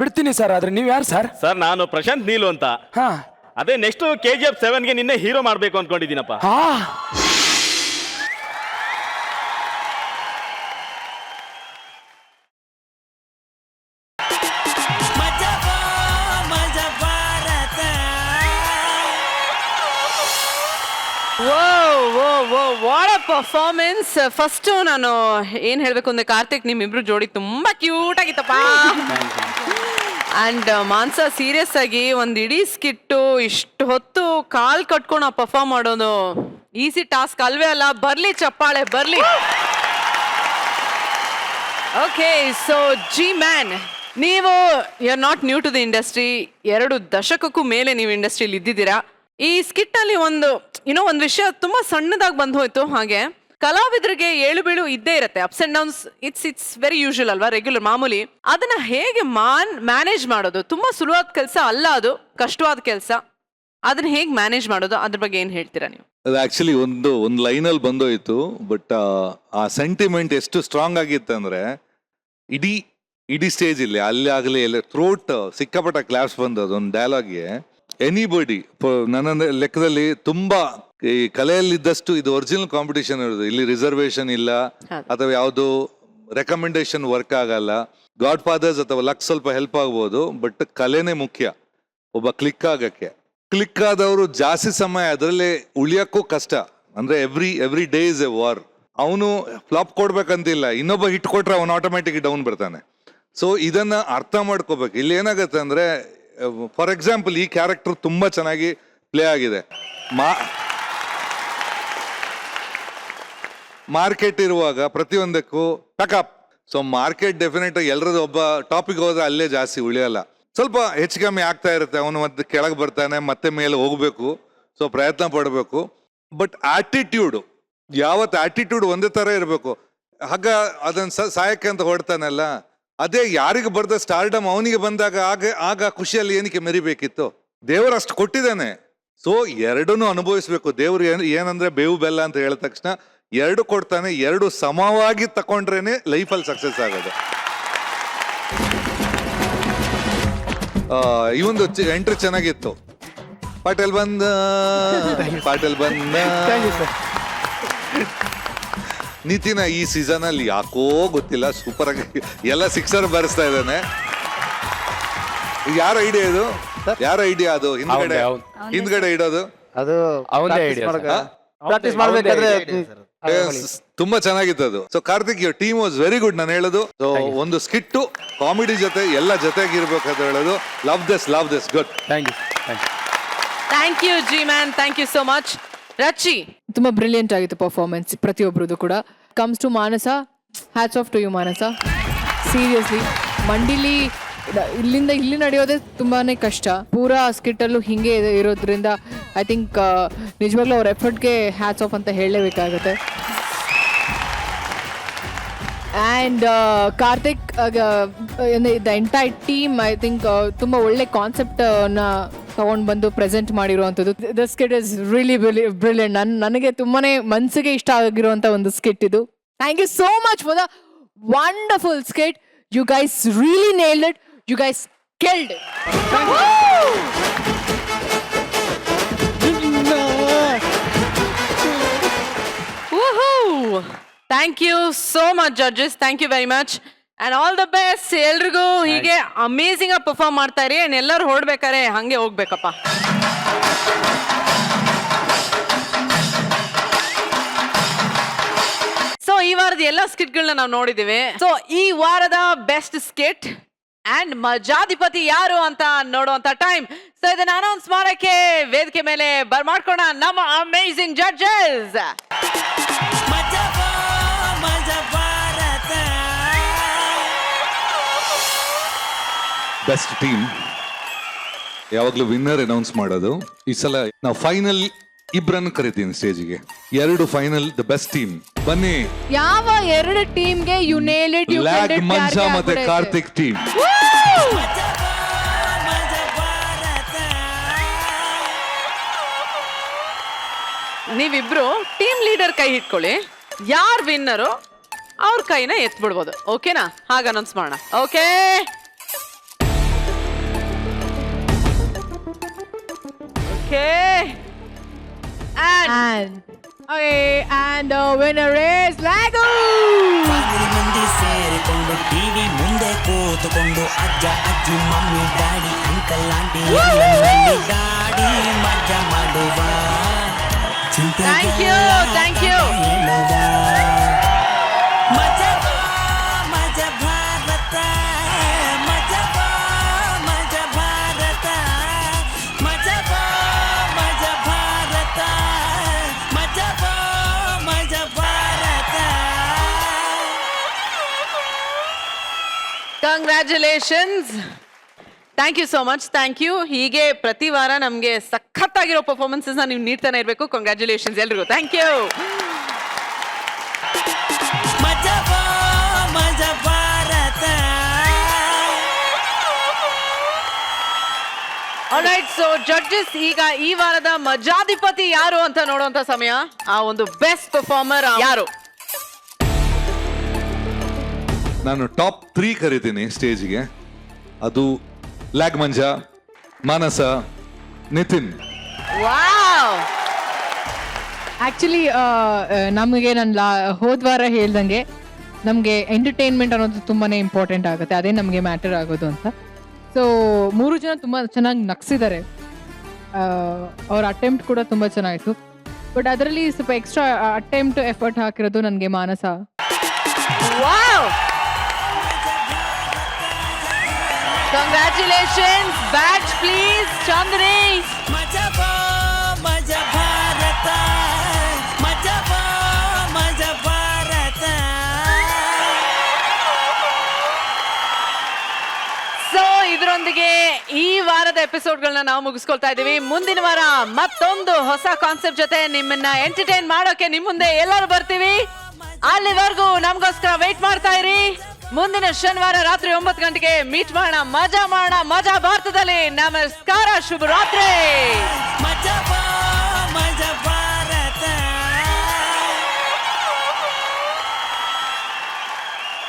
[SPEAKER 1] ಬಿಡ್ತೀನಿ ಸರ್, ಆದ್ರೆ ನೀವ್ ಯಾರು ಸರ್?
[SPEAKER 5] ಸರ್ ನಾನು ಪ್ರಶಾಂತ್ ನೀಲು ಅಂತ.
[SPEAKER 1] ಹಾ,
[SPEAKER 5] ಅದೇ ನೆಕ್ಸ್ಟ್ KGF 7ಗೆ ನಿನ್ನೆ ಹೀರೋ ಮಾಡ್ಬೇಕು ಅನ್ಕೊಂಡಿದ್ದೀನಪ್ಪ.
[SPEAKER 1] ಹಾ,
[SPEAKER 2] ವಾಟ್ ಅ ಪರ್ಫಾರ್ಮೆನ್ಸ್. ಫಸ್ಟ್ ನಾನು ಏನ್ ಹೇಳ್ಬೇಕು ಅಂದ್ರೆ, ಕಾರ್ತಿಕ್ ನಿಮ್ಮಿಬ್ರು ಜೋಡಿ ತುಂಬಾ ಕ್ಯೂಟ್ ಆಗಿತ್ತಪ್ಪ. ಅಂಡ್ ಮಾನ್ಸ ಸೀರಿಯಸ್ ಆಗಿ ಒಂದ್ ಇಡೀ ಸ್ಕಿಟ್ಟು ಇಷ್ಟು ಹೊತ್ತು ಕಾಲ್ ಕಟ್ಕೊಂಡು ಪರ್ಫಾರ್ಮ್ ಮಾಡೋದು ಈಸಿ ಟಾಸ್ಕ್ ಅಲ್ವೇ ಅಲ್ಲ. ಬರ್ಲಿ ಚಪ್ಪಾಳೆ ಬರ್ಲಿ. ಓಕೆ, ಸೊ ಜಿ ಮ್ಯಾನ್, ನೀವು you are not new to the industry. 2 ದಶಕಕ್ಕೂ ಮೇಲೆ ನೀವು ಇಂಡಸ್ಟ್ರಿಯಲ್ಲಿ ಇದ್ದಿದ್ದೀರಾ. ಈ ಸ್ಕಿಟ್ ಅಲ್ಲಿ ಒಂದು ಒಂದು ವಿಷಯ ತುಂಬಾ ಸಣ್ಣದಾಗಿ ಬಂದು ಹೋಯ್ತು. ಹಾಗೆ ಕಲಾವಿದರಿಗೆ ಏಳು ಬೀಳು ಇದ್ದೇ ಇರುತ್ತೆ, ups and downs. It's very usual ಅಲ್ವಾ, ರೆಗ್ಯುಲರ್ ಮಾಮೂಲಿ. ಅದನ್ನ ಹೇಗೆ ಮ್ಯಾನೇಜ್ ಮಾಡೋದು ತುಂಬಾ ಸುಲಭವಾದ ಕೆಲಸ ಅಲ್ಲ, ಅದು ಕಷ್ಟವಾದ ಕೆಲಸ. ಅದನ್ನ ಹೇಗ್ ಮ್ಯಾನೇಜ್ ಮಾಡೋದು, ಅದ್ರ ಬಗ್ಗೆ ಏನ್ ಹೇಳ್ತೀರಾ ನೀವು?
[SPEAKER 9] ಅದು ಆಕ್ಚುಲಿ ಒಂದು ಲೈನಲ್ಲಿ ಬಂದೋಯ್ತು. ಬಟ್ ಆ ಸೆಂಟಿಮೆಂಟ್ ಎಷ್ಟು ಸ್ಟ್ರಾಂಗ್ ಆಗಿತ್ತು ಅಂದ್ರೆ ಇಡೀ ಸ್ಟೇಜ್ ಇಲ್ಲಿ ಅಲ್ಲಿ ಆಗಲಿ ಎಲ್ಲ ಥ್ರೋಟ್ ಸಿಕ್ಕಾಪಟ್ಟ ಕ್ಲಾಪ್ಸ್ ಬಂದದ್ದು ಒಂದು ಡೈಲಾಗ್ಗೆ. ಎನಿಬಡಿ ನನ್ನ ಲೆಕ್ಕದಲ್ಲಿ ತುಂಬಾ ಈ ಕಲೆಯಲ್ಲಿದ್ದಷ್ಟು ಇದು ಒರಿಜಿನಲ್ ಕಾಂಪಿಟೇಷನ್ ಇರೋದು. ಇಲ್ಲಿ ರಿಸರ್ವೇಶನ್ ಇಲ್ಲ ಅಥವಾ ಯಾವುದು ರೆಕಮೆಂಡೇಶನ್ ವರ್ಕ್ ಆಗಲ್ಲ. ಗಾಡ್ ಫಾದರ್ಸ್ ಅಥವಾ ಲಕ್ ಸ್ವಲ್ಪ ಹೆಲ್ಪ್ ಆಗ್ಬೋದು, ಬಟ್ ಕಲೆನೇ ಮುಖ್ಯ ಒಬ್ಬ ಕ್ಲಿಕ್ ಆಗಕ್ಕೆ. ಕ್ಲಿಕ್ ಆದವರು ಜಾಸ್ತಿ ಸಮಯ ಅದರಲ್ಲಿ ಉಳಿಯಕ್ಕೂ ಕಷ್ಟ. ಅಂದ್ರೆ every day is A war. ಅವನು ಫ್ಲಾಪ್ ಕೊಡ್ಬೇಕಂತಿಲ್ಲ, ಇನ್ನೊಬ್ಬ ಹಿಟ್ ಕೊಟ್ರೆ ಅವನು ಆಟೋಮ್ಯಾಟಿಕ್ ಡೌನ್ ಬರ್ತಾನೆ. ಸೊ ಇದನ್ನ ಅರ್ಥ ಮಾಡ್ಕೋಬೇಕು. ಇಲ್ಲಿ ಏನಾಗುತ್ತೆ ಅಂದ್ರೆ, ಫಾರ್ ಎಕ್ಸಾಂಪಲ್ ಈ ಕ್ಯಾರೆಕ್ಟರ್ ತುಂಬಾ ಚೆನ್ನಾಗಿ ಪ್ಲೇ ಆಗಿದೆ. ಮಾರ್ಕೆಟ್ ಇರುವಾಗ ಪ್ರತಿಯೊಂದಕ್ಕೂ ಪ್ಯಾಕಪ್. ಸೊ ಮಾರ್ಕೆಟ್ ಡೆಫಿನೆಟ್ ಎಲ್ಲರದ್ದು ಒಬ್ಬ ಟಾಪಿಕ್ ಹೋದ್ರೆ ಅಲ್ಲೇ ಜಾಸ್ತಿ ಉಳಿಯಲ್ಲ, ಸ್ವಲ್ಪ ಹೆಚ್ಚು ಕಮ್ಮಿ ಆಗ್ತಾ ಇರುತ್ತೆ. ಅವನು ಮತ್ತೆ ಕೆಳಗೆ ಬರ್ತಾನೆ, ಮತ್ತೆ ಮೇಲೆ ಹೋಗ್ಬೇಕು. ಸೊ ಪ್ರಯತ್ನ ಪಡಬೇಕು. ಬಟ್ ಆಟಿಟ್ಯೂಡ್ ಯಾವತ್ತು ಆಟಿಟ್ಯೂಡ್ ಒಂದೇ ತರ ಇರಬೇಕು. ಹಾಗ ಅದನ್ನ ಸಾಯಕ್ಕೆ ಅಂತ ಹೊಡ್ತಾನಲ್ಲ, ಅದೇ ಯಾರಿಗೆ ಬರ್ದ ಸ್ಟಾರ್ಡಮ್ ಅವನಿಗೆ ಬಂದಾಗ ಆಗ ಖುಷಿಯಲ್ಲಿ ಏನಕ್ಕೆ ಮೆರಿಬೇಕಿತ್ತು? ದೇವರು ಅಷ್ಟು ಕೊಟ್ಟಿದ್ದಾನೆ. ಸೊ ಎರಡನ್ನೂ ಅನುಭವಿಸ್ಬೇಕು. ದೇವ್ರು ಏನಂದ್ರೆ ಬೇವು ಬೆಲ್ಲ ಅಂತ ಹೇಳಿದ ತಕ್ಷಣ ಎರಡು ಕೊಡ್ತಾನೆ, ಎರಡು ಸಮವಾಗಿ ತಕೊಂಡ್ರೇನೆ ಲೈಫಲ್ಲಿ ಸಕ್ಸಸ್ ಆಗೋದು. ಈ ಒಂದು ಎಂಟ್ರಿ ಚೆನ್ನಾಗಿತ್ತು. ಪಾಟೇಲ್ ಬಂದ ನಿತಿನ ಈ ಸೀಸನ್ ಅಲ್ಲಿ ಯಾಕೋ ಗೊತ್ತಿಲ್ಲ ಸೂಪರ್ ಆಗಿ ಎಲ್ಲ ಸಿಕ್ಸರ್ ಬಾರಿಸ್ತಾ ಇದ್ದಾನೆ. ಯಾರ ಐಡಿಯಾ ಇದು? ಯಾರ ಐಡಿಯಾ ಅದು? ಹಿಂದ್ಗಡೆ ಇಡೋದು
[SPEAKER 12] ಅದು ಪ್ರಾಕ್ಟೀಸ್
[SPEAKER 3] ಮಾಡ್ಬೇಕಾದ್ರೆ
[SPEAKER 9] ತುಂಬಾ ಚೆನ್ನಾಗಿತ್ತು ಅದು. So Karthik, your team was very good. ನಾನು ಹೇಳೋದು ಒಂದು ಸ್ಕಿಟ್ಟು ಕಾಮಿಡಿ ಜೊತೆ ಎಲ್ಲ ಜೊತೆಗಿರ್ಬೇಕಂತ ಹೇಳೋದು. Love this good.
[SPEAKER 2] Thank you G man, thank you so much. Rachi,
[SPEAKER 4] ತುಂಬಾ ಬ್ರಿಲಿಯಂಟ್ ಆಗಿತ್ತು ಪರ್ಫಾರ್ಮೆನ್ಸ್ ಪ್ರತಿಯೊಬ್ಬರದು ಕೂಡ. Comes to Manasa, hats off to you Manasa. Seriously ಮಂಡಿಲಿ ಇಲ್ಲಿಂದ ಇಲ್ಲಿ ನಡೆಯೋದೇ ತುಂಬಾನೇ ಕಷ್ಟ. ಪೂರಾ ಸ್ಕಿಟ್ಟಲ್ಲೂ ಹಿಂಗೆ ಇರೋದ್ರಿಂದ ಐ ಥಿಂಕ್ ನಿಜವಾಗ್ಲೂ ಅವ್ರ ಎಫರ್ಟ್ಗೆ ಹ್ಯಾಟ್ಸ್ ಆಫ್ ಅಂತ ಹೇಳಲೇಬೇಕಾಗತ್ತೆ. And Karthik, the entire team I think ತುಂಬ ಒಳ್ಳೆ ಕಾನ್ಸೆಪ್ಟನ್ನು ತಗೊಂಡು ಬಂದು ಪ್ರೆಸೆಂಟ್ ಮಾಡಿರುವಂಥದ್ದು. The skit is really brilliant. ನನಗೆ ತುಂಬಾ ಮನಸ್ಸಿಗೆ ಇಷ್ಟ ಆಗಿರುವಂಥ ಒಂದು ಸ್ಕಿಟ್ ಇದು. Thank you so much for the wonderful skit. You guys really nailed it. You guys killed it.
[SPEAKER 2] Woohoo! Thank you so much, judges. Thank you very much. And all the best. ಎಲ್ರಿಗೂ ಹೀಗೆ amazing ಆಗಿ perform ಮಾಡ್ತಾ ಇರಿ. ಎಲ್ಲರೂ ಹೊರಡ್ಬೇಕಾರೆ ಹಂಗೆ ಹೋಗ್ಬೇಕಪ್ಪ. So ಈ ವಾರದ ಎಲ್ಲ ಸ್ಕಿಟ್ಗಳನ್ನ ನಾವು ನೋಡಿದ್ದೀವಿ. ಸೊ ಈ ವಾರದ ಬೆಸ್ಟ್ ಸ್ಕಿಟ್ ಅಂಡ್ ಮಜಾಧಿಪತಿ ಯಾರು ಅಂತ ನೋಡುವಂತ ಟೈಮ್. ಸೊ ಇದನ್ನ ಅನೌನ್ಸ್ ಮಾಡಕ್ಕೆ ವೇದಿಕೆ ಮೇಲೆ ಬರ್ಮಾಡ್ಕೋಣ ನಮ್ಮ ಅಮೇಜಿಂಗ್ ಜಡ್ಜಸ್.
[SPEAKER 9] ಬೆಸ್ಟ್ ಟೀಮ್ ಯಾವಾಗ್ಲೂ ವಿನ್ನರ್ ಅನೌನ್ಸ್ ಮಾಡೋದು. ಈ ಸಲ ನಾವು ಫೈನಲ್ ಇಬ್ರನ್ನು ಕರಿತೀನಿ ಸ್ಟೇಜಿಗೆ. 2 ಫೈನಲ್, ದ ಬೆಸ್ಟ್ ಟೀಮ್. ಬನ್ನಿ.
[SPEAKER 4] ಯಾವ 2 ಟೀಮ್ಗೆ you nail it, you
[SPEAKER 9] lag Manja ಮತ್ತೆ ಕಾರ್ತಿಕ್ ಟೀಮ್.
[SPEAKER 2] ನೀವಿಬ್ರು ಟೀಮ್ ಲೀಡರ್ ಕೈ ಹಿಡ್ಕೊಳ್ಳಿ. ಯಾರ್ ವಿನ್ನರು ಅವ್ರ ಕೈನ ಎತ್ಬಿಡ್ಬೋದು. ಓಕೆನಾ? ಹಾಗ ಅನೌನ್ಸ್ ಮಾಡೋಣ. Okay, okay.
[SPEAKER 4] And the winner is Lagu.
[SPEAKER 15] ಮಂದಿ ಸೇರಿಕೊಂಡು ಟಿವಿ ಮುಂದೆ ಕೂತುಕೊಂಡು ಅಜ್ಜ ಅಜ್ಜಿ ಮಮ್ಮಿ ಡ್ಯಾಡಿ ಅಂಕಲ್ ಆಂಟಿ ಗಾಡಿ ಮಜಾ ಮಾಡುವ.
[SPEAKER 2] Thank you, thank you.
[SPEAKER 15] Maja Maja Bharatha, Maja Maja Bharatha, Maja Maja Bharatha, Maja Maja Bharatha.
[SPEAKER 2] Congratulations. Thank you so much. Thank you. ಹೀಗೆ ಪ್ರತಿ ವಾರ ನಮಗೆ ಸಖತ್ತಾಗಿರೋ ಪರ್ಫಾರ್ಮೆನ್ಸಸ್ ನೀವು ನೀಡ್ತಾನೆ ಇರಬೇಕು. ಕಂಗ್ರ್ಯಾಚುಲೇಷನ್ಸ್ ಎಲ್ರಿಗೂ. Thank you.
[SPEAKER 15] Maja Maja Bharat.
[SPEAKER 2] All right, so judges ಈಗ ಈ ವಾರದ ಮಜಾಧಿಪತಿ ಯಾರು ಅಂತ ನೋಡುವಂತ ಸಮಯ. ಆ ಒಂದು ಬೆಸ್ಟ್ ಪರ್ಫಾರ್ಮರ್ ಯಾರು?
[SPEAKER 9] ನಾನು ಟಾಪ್ 3 ಕರಿತೀನಿ ಸ್ಟೇಜ್ಗೆ. ಅದು ಲ್ಯಾಗ್ ಮಂಜಾ, ಮಾನಸ, ನಿತಿನ್.
[SPEAKER 2] ವಾವ್!
[SPEAKER 4] ಆಕ್ಚುಲಿ ನಮಗೆ ನಾನು ಹೋದ್ವಾರ ಹೇಳ್ದಂಗೆ ನಮಗೆ ಎಂಟರ್ಟೈನ್ಮೆಂಟ್ ಅನ್ನೋದು ತುಂಬಾನೇ ಇಂಪಾರ್ಟೆಂಟ್ ಆಗುತ್ತೆ, ಅದೇ ನಮಗೆ ಮ್ಯಾಟರ್ ಆಗೋದು ಅಂತ. ಸೊ 3 ಜನ ತುಂಬ ಚೆನ್ನಾಗಿ ನಗ್ಸಿದ್ದಾರೆ. ಅವ್ರ ಅಟೆಂಪ್ಟ್ ಕೂಡ ತುಂಬ ಚೆನ್ನಾಗಿತ್ತು. ಬಟ್ ಅದರಲ್ಲಿ ಸ್ವಲ್ಪ ಎಕ್ಸ್ಟ್ರಾ ಅಟೆಂಪ್ಟ್ ಎಫರ್ಟ್ ಹಾಕಿರೋದು ನನಗೆ Manasa.
[SPEAKER 2] Wow! Congratulations. Batch please Chandri.
[SPEAKER 15] मजा बा मजा भारत मजा बा मजा भारत.
[SPEAKER 2] ಸೊ ಇದರೊಂದಿಗೆ ಈ ವಾರದ ಎಪಿಸೋಡ್ಗಳನ್ನ ನಾವು ಮುಗಿಸ್ಕೊಳ್ತಾ ಇದ್ದೀವಿ. ಮುಂದಿನ ವಾರ ಮತ್ತೊಂದು ಹೊಸ ಕಾನ್ಸೆಪ್ಟ್ ಜೊತೆ ನಿಮ್ಮನ್ನ ಎಂಟರ್ಟೈನ್ ಮಾಡೋಕೆ ನಿಮ್ಮ ಮುಂದೆ ಎಲ್ಲರೂ ಬರ್ತೀವಿ. ಅಲ್ಲಿವರೆಗೂ ನಮಗೋಸ್ಕರ ವೇಟ್ ಮಾಡ್ತಾ ಇರಿ. ಮುಂದಿನ ಶನಿವಾರ ರಾತ್ರಿ 9 ಗಂಟೆಗೆ ಮೀಟ್ ಮಾಡೋಣ, ಮಜಾ ಮಾಡೋಣ, ಮಜಾ ಭಾರತದಲ್ಲಿ. ನಮಸ್ಕಾರ, ಶುಭರಾತ್ರಿ.
[SPEAKER 15] मजा बा